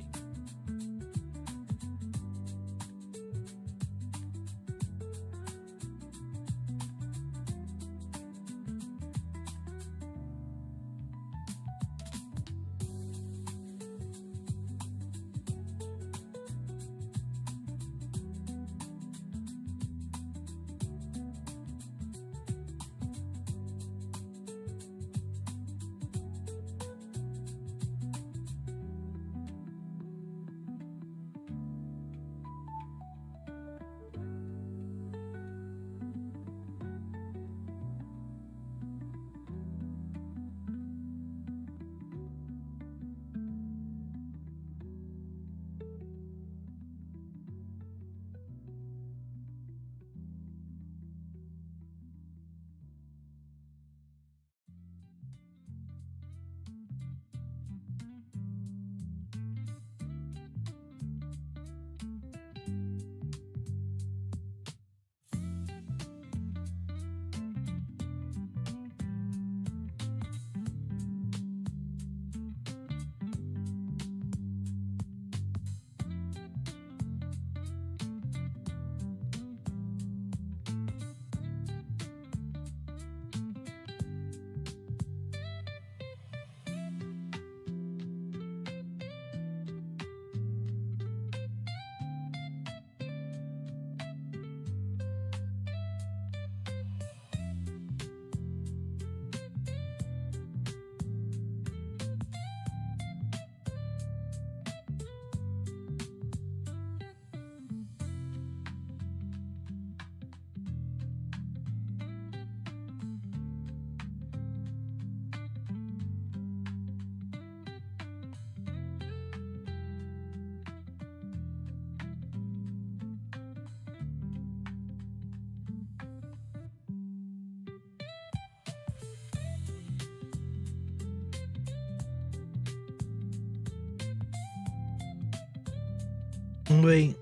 Wait.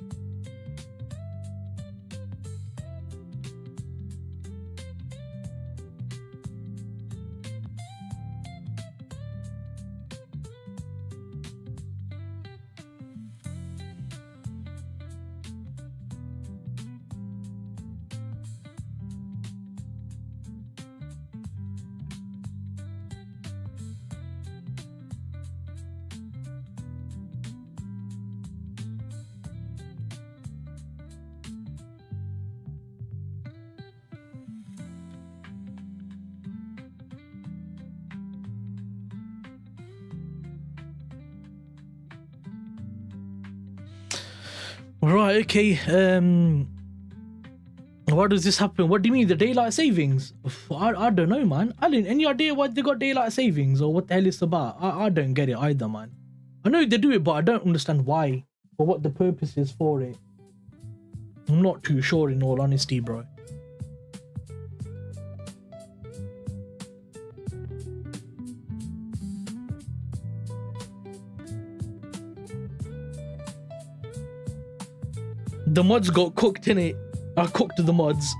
Right, okay. Why does this happen? What do you mean, the daylight savings? I don't know, man. I didn't any idea why they got daylight savings or what the hell it's about. I don't get it either, man. I know they do it, but I don't understand why or what the purpose is for it. I'm not too sure, in all honesty, bro. The mods got cooked in it. I cooked the mods.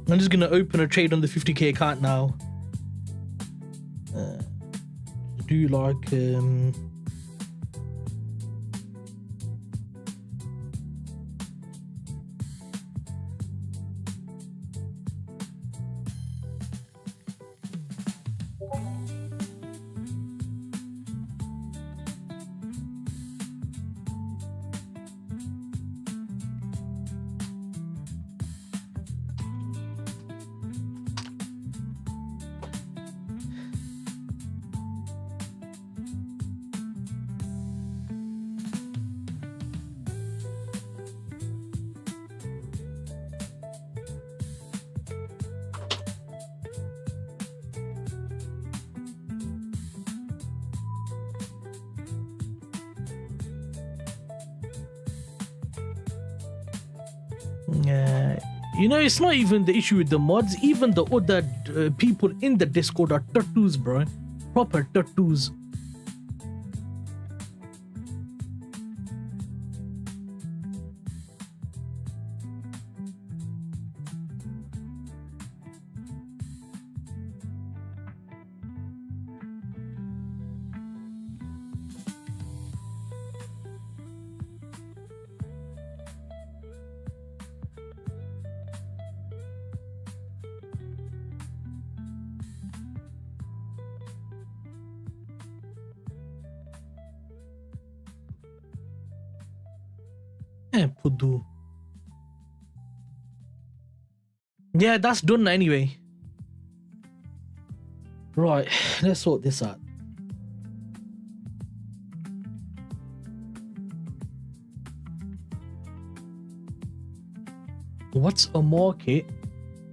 I'm just gonna open a trade on the 50k account now. Do like you know, it's not even the issue with the mods. Even the other people in the Discord are tattoos, bro. Proper tattoos. Pudu. Yeah, that's done anyway. Right, let's sort this out. What's a market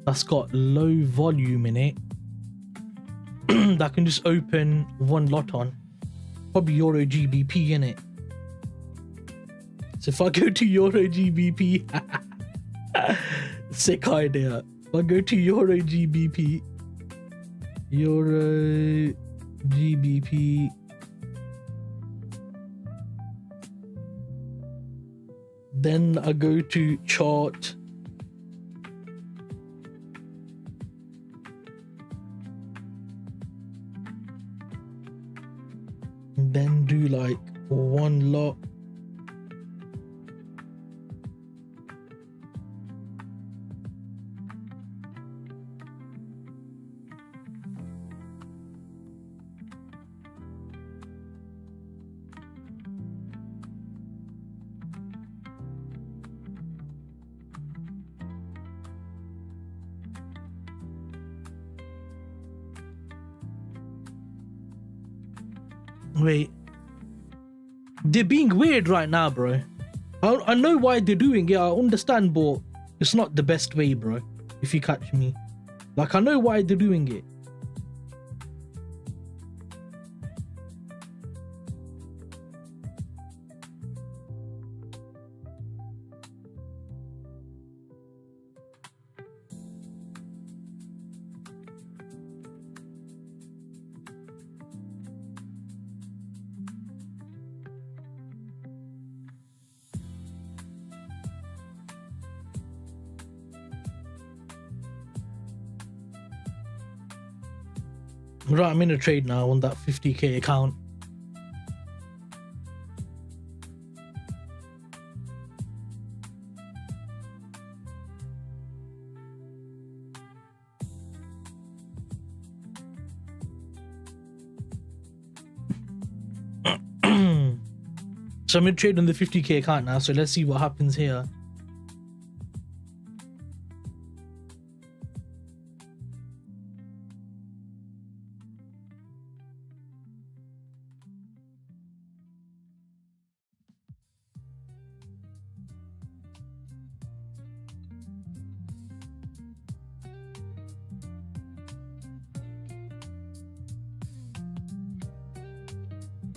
that's got low volume in it that can just open one lot on? Probably Euro GBP in it. So if I go to Euro GBP, sick idea. If I go to Euro GBP, then I go to chart. Then do like one lot. Wait, they're being weird right now, bro. I know why they're doing it. I understand, but it's not the best way, bro. If you catch me, like I know why they're doing it. Right, I'm in a trade now on that 50k account. So I'm in trade on the 50k account now, so let's see what happens here.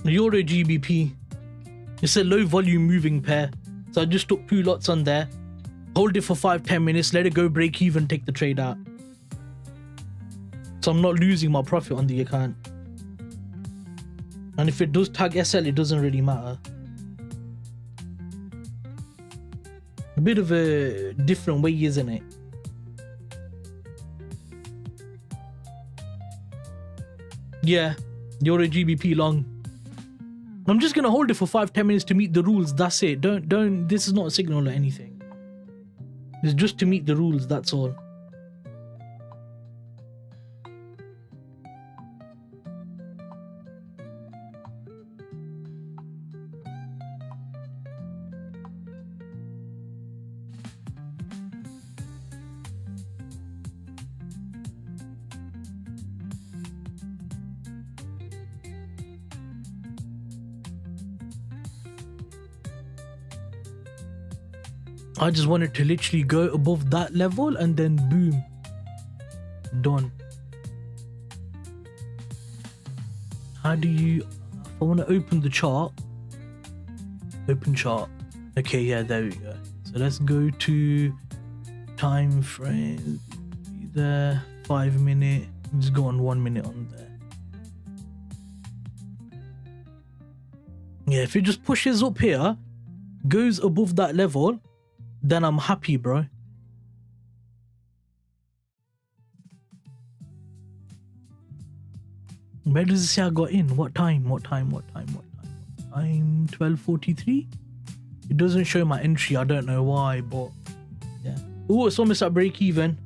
Euro GBP. It's a low volume moving pair. So I just took 2 lots on there. Hold it for 5-10 minutes, let it go break even, take the trade out. So I'm not losing my profit on the account. And if it does tag SL, it doesn't really matter. A bit of a different way, isn't it? Yeah, Euro GBP long. I'm just gonna hold it for 5-10 minutes to meet the rules. That's it. Don't. This is not a signal or anything. It's just to meet the rules. That's all. I just wanted to literally go above that level and then boom, done. How do you, if I want to open the chart, open chart. Okay, yeah, there we go. So let's go to time frame, there, 5 minute, just go on 1 minute on there. Yeah, if it just pushes up here, goes above that level, then I'm happy, bro. Where does it say I got in? What time? 12:43? It doesn't show my entry. I don't know why, but yeah. Oh, it's almost at break even.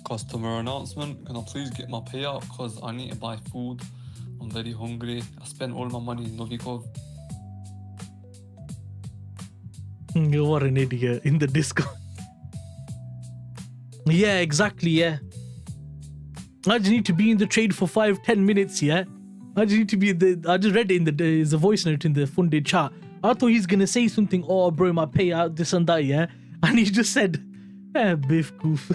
Customer announcement. Can I please get my payout because I need to buy food. I'm very hungry. I spent all my money in Novikov. You are an idiot in the Discord. Yeah, exactly, yeah. I just need to be in the trade for 5-10 minutes, yeah. I just need to be I just read it in the voice note in the funded chat. I thought he's gonna say something, oh bro, my payout, this and that, yeah. And he just said, biff goof.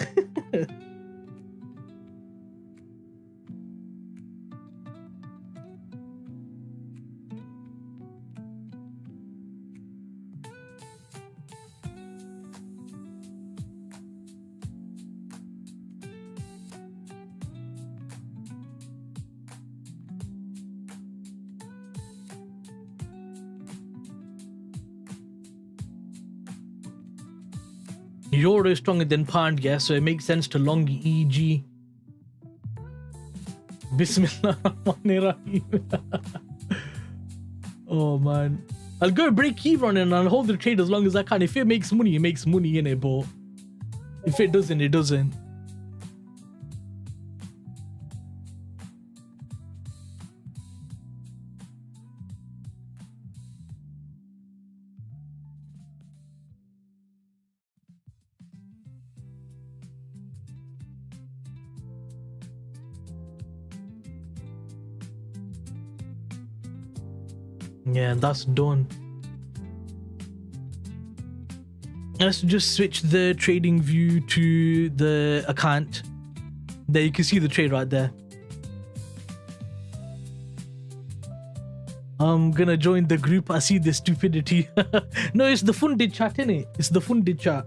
Euro is stronger than pound, yeah, so it makes sense to long EG. Bismillahirrahmanirrahim. Oh man, I'll go break even and I'll hold the trade as long as I can. If it makes money, it makes money, innit, but if it doesn't, it doesn't. Yeah, that's done. Let's just switch the trading view to the account. There you can see the trade right there. I'm gonna join the group. I see the stupidity. No, it's the funded chat, innit? It's the funded chat.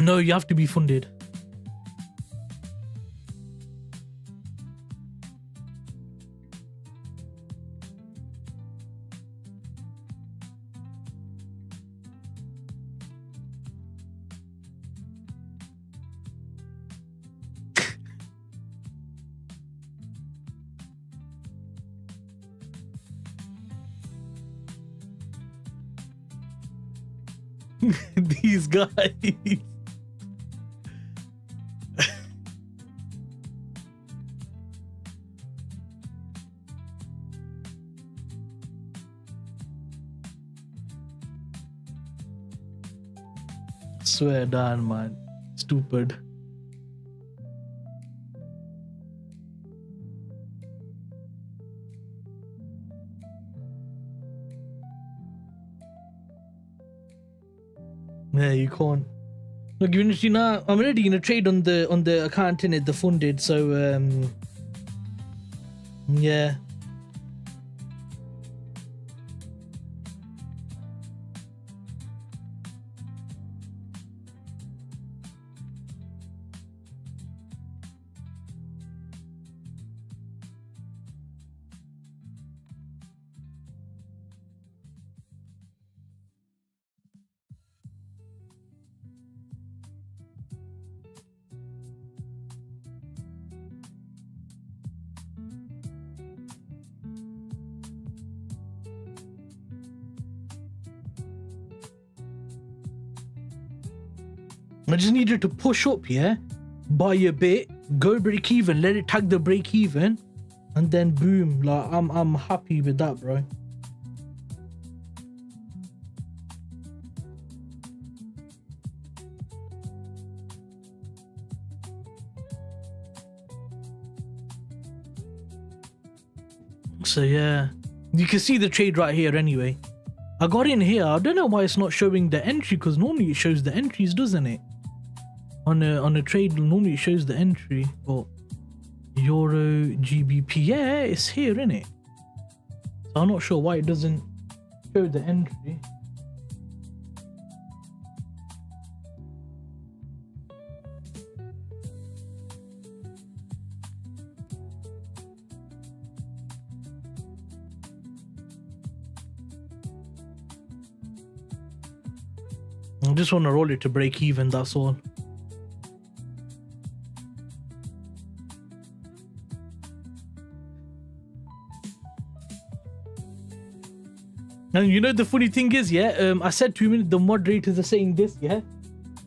No, you have to be funded. These guys. Swear down, man. Stupid. Yeah, you can't. Look, you know, I'm already gonna trade on the account in it, the funded. So yeah. I just needed to push up, yeah, buy a bit, go break even, let it tag the break even, and then boom. Like I'm happy with that, bro. So yeah, you can see the trade right here anyway. I got in here. I don't know why it's not showing the entry, because normally it shows the entries, doesn't it? On a trade, normally it shows the entry. But Euro GBP, yeah, it's here, isn't it? So I'm not sure why it doesn't show the entry. I just want to roll it to break even, that's all. And you know the funny thing is, yeah, I said to him, the moderators are saying this, yeah.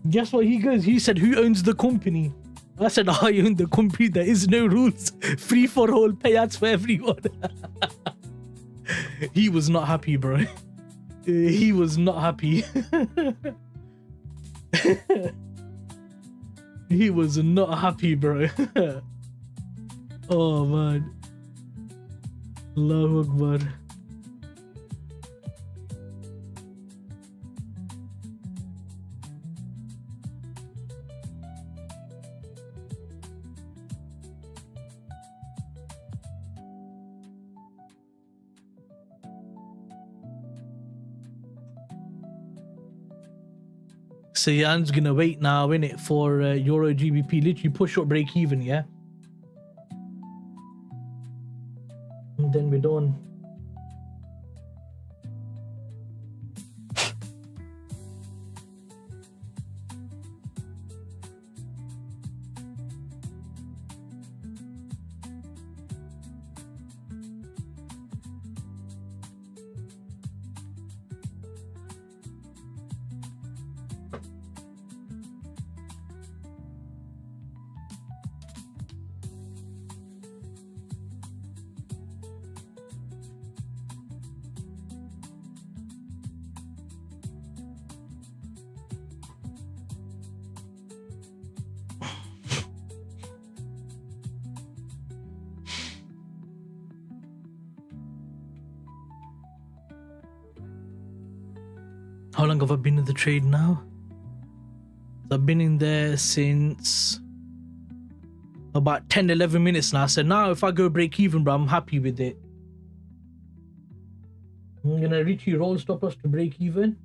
Guess what he goes? He said, who owns the company? I said, I own the company. There is no rules. Free for all, payouts for everyone. He was not happy, bro. He was not happy. He was not happy, bro. Oh man. Allahu Akbar. So yeah, I'm just gonna wait now, innit, for Euro GBP. Literally push up break even, yeah. And then we're done. How long have I been in the trade now? I've been in there since about 10-11 minutes now. So now if I go break even, bro, I'm happy with it. I'm gonna reach your roll stop loss to break even.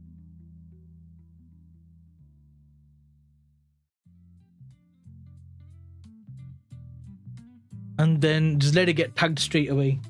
and then just let it get tagged straight away.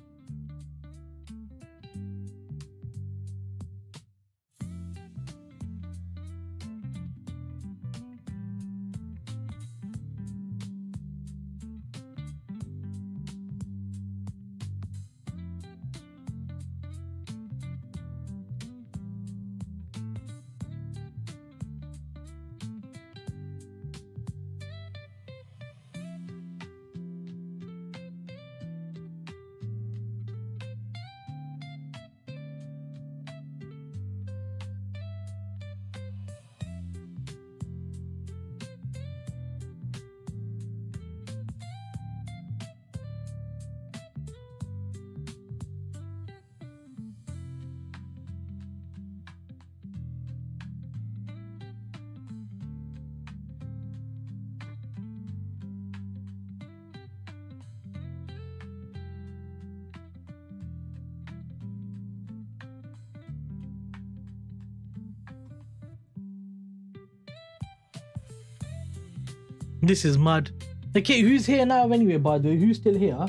This is mad. Okay, who's here now anyway, by the way? Who's still here?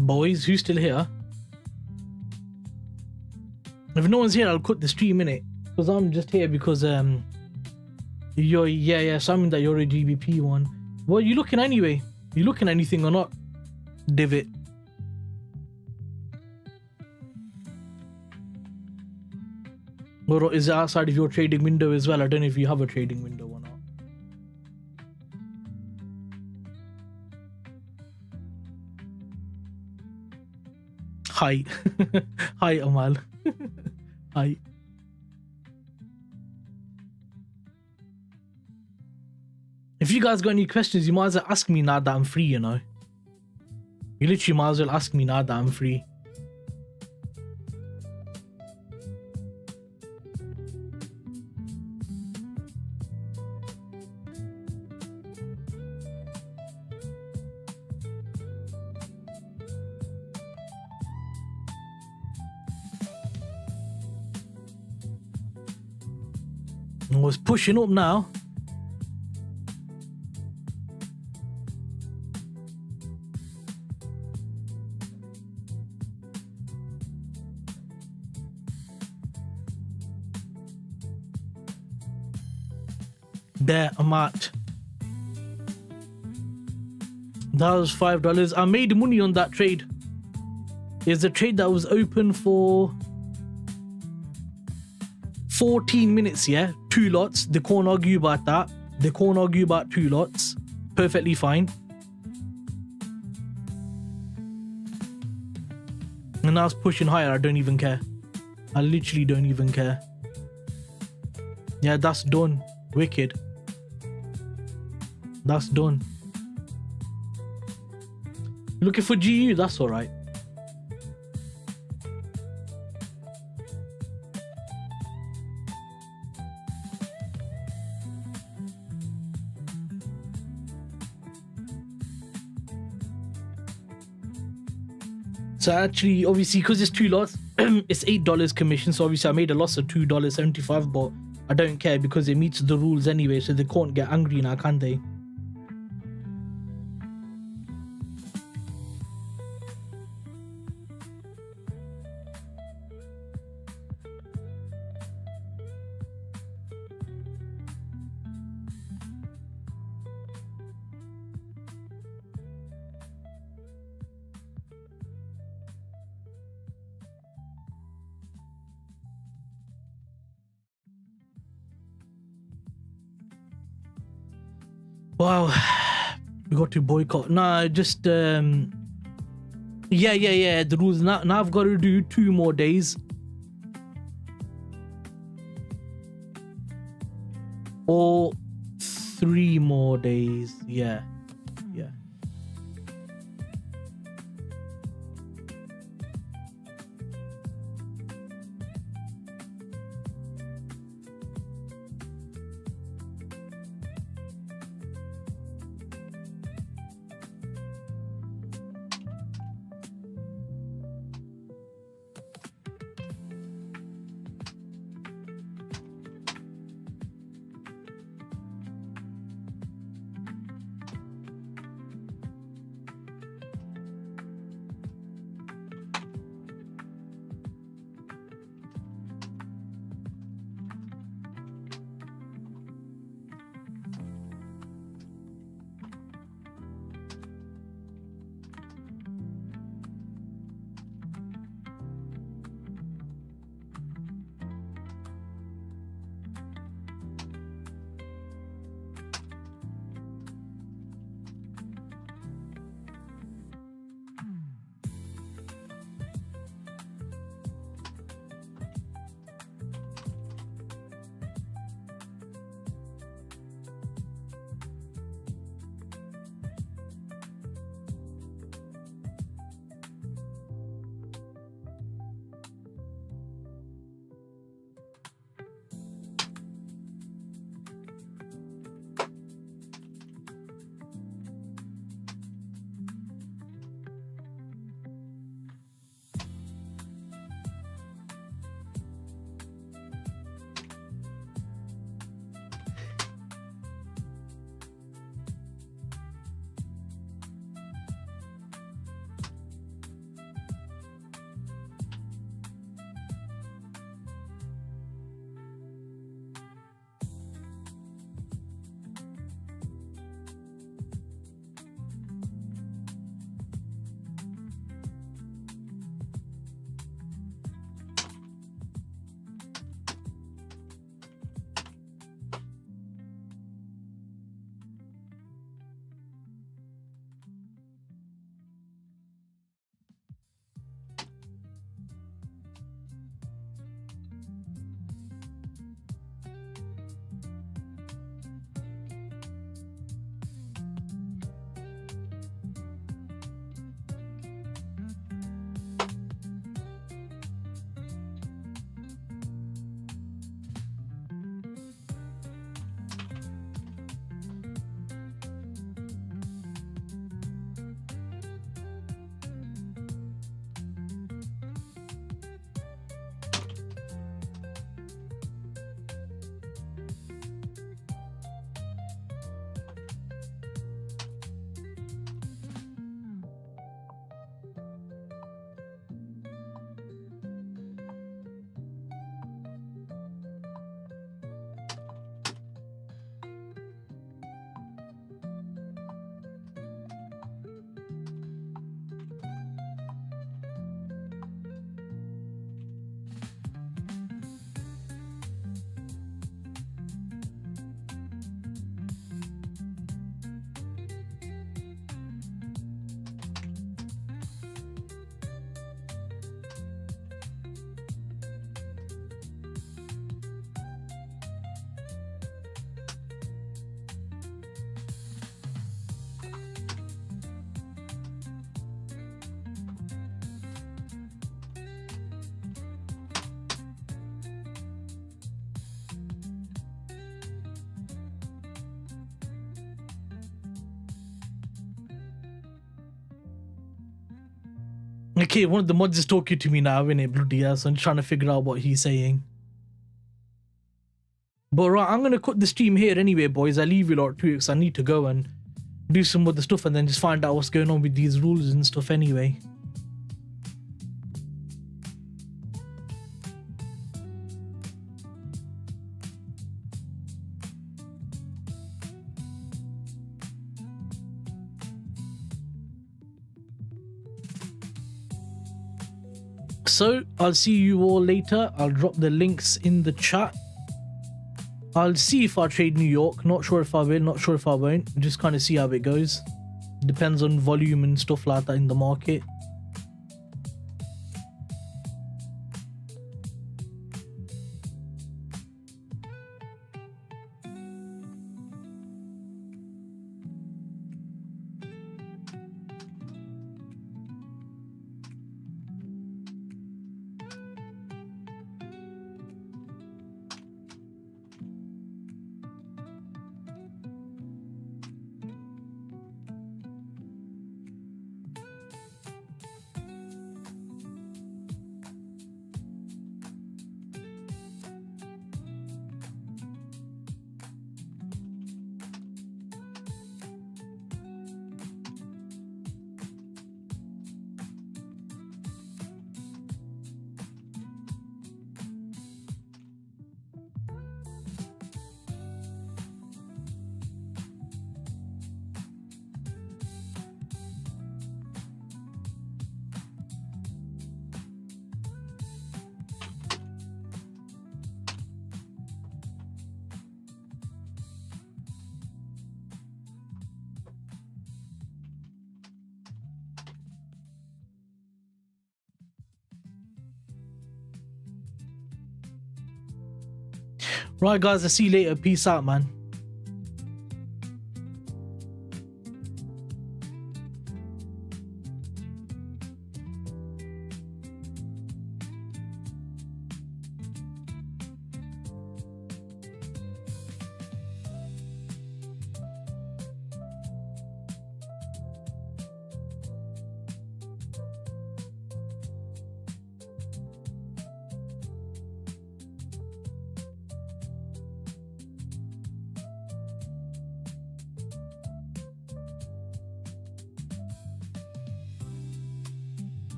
Boys, who's still here? If no one's here, I'll cut the stream in it. Because I'm just here because you're something that you're a GBP one. What are you looking anyway? You looking at anything or not? Divot. Or is it outside of your trading window as well? I don't know if you have a trading window or not. Hi. Hi, Amal. Hi. If you guys got any questions, you might as well ask me now that I'm free, you know. You literally might as well ask me now that I'm free. Oh, it's pushing up now. There, I'm at. That was $5. I made money on that trade. It's a trade that was open for 14 minutes, yeah? 2 lots. They can't argue about that. They can't argue about 2 lots. Perfectly fine. And now it's pushing higher. I don't even care. I literally don't even care. Yeah, that's done. Wicked. That's done. Looking for GU, that's alright. So actually, obviously, because it's 2 lots, it's $8 commission. So obviously I made a loss of $2.75, but I don't care because it meets the rules anyway, so they can't get angry now, can they? Wow, we got to boycott. Nah, just yeah. The rules now. I've got to do 2 more days, or 3 more days. Yeah. Okay, one of the mods is talking to me now, innit? Bloody ass. I'm trying to figure out what he's saying. But right, I'm gonna cut the stream here anyway, boys. I leave you lot to it because I need to go and do some other stuff and then just find out what's going on with these rules and stuff anyway. So I'll see you all later. I'll drop the links in the chat. I'll see if I trade New York. Not sure if I will, not sure if I won't. Just kind of see how it goes. Depends on volume and stuff like that in the market. Right, guys, I'll see you later. Peace out, man.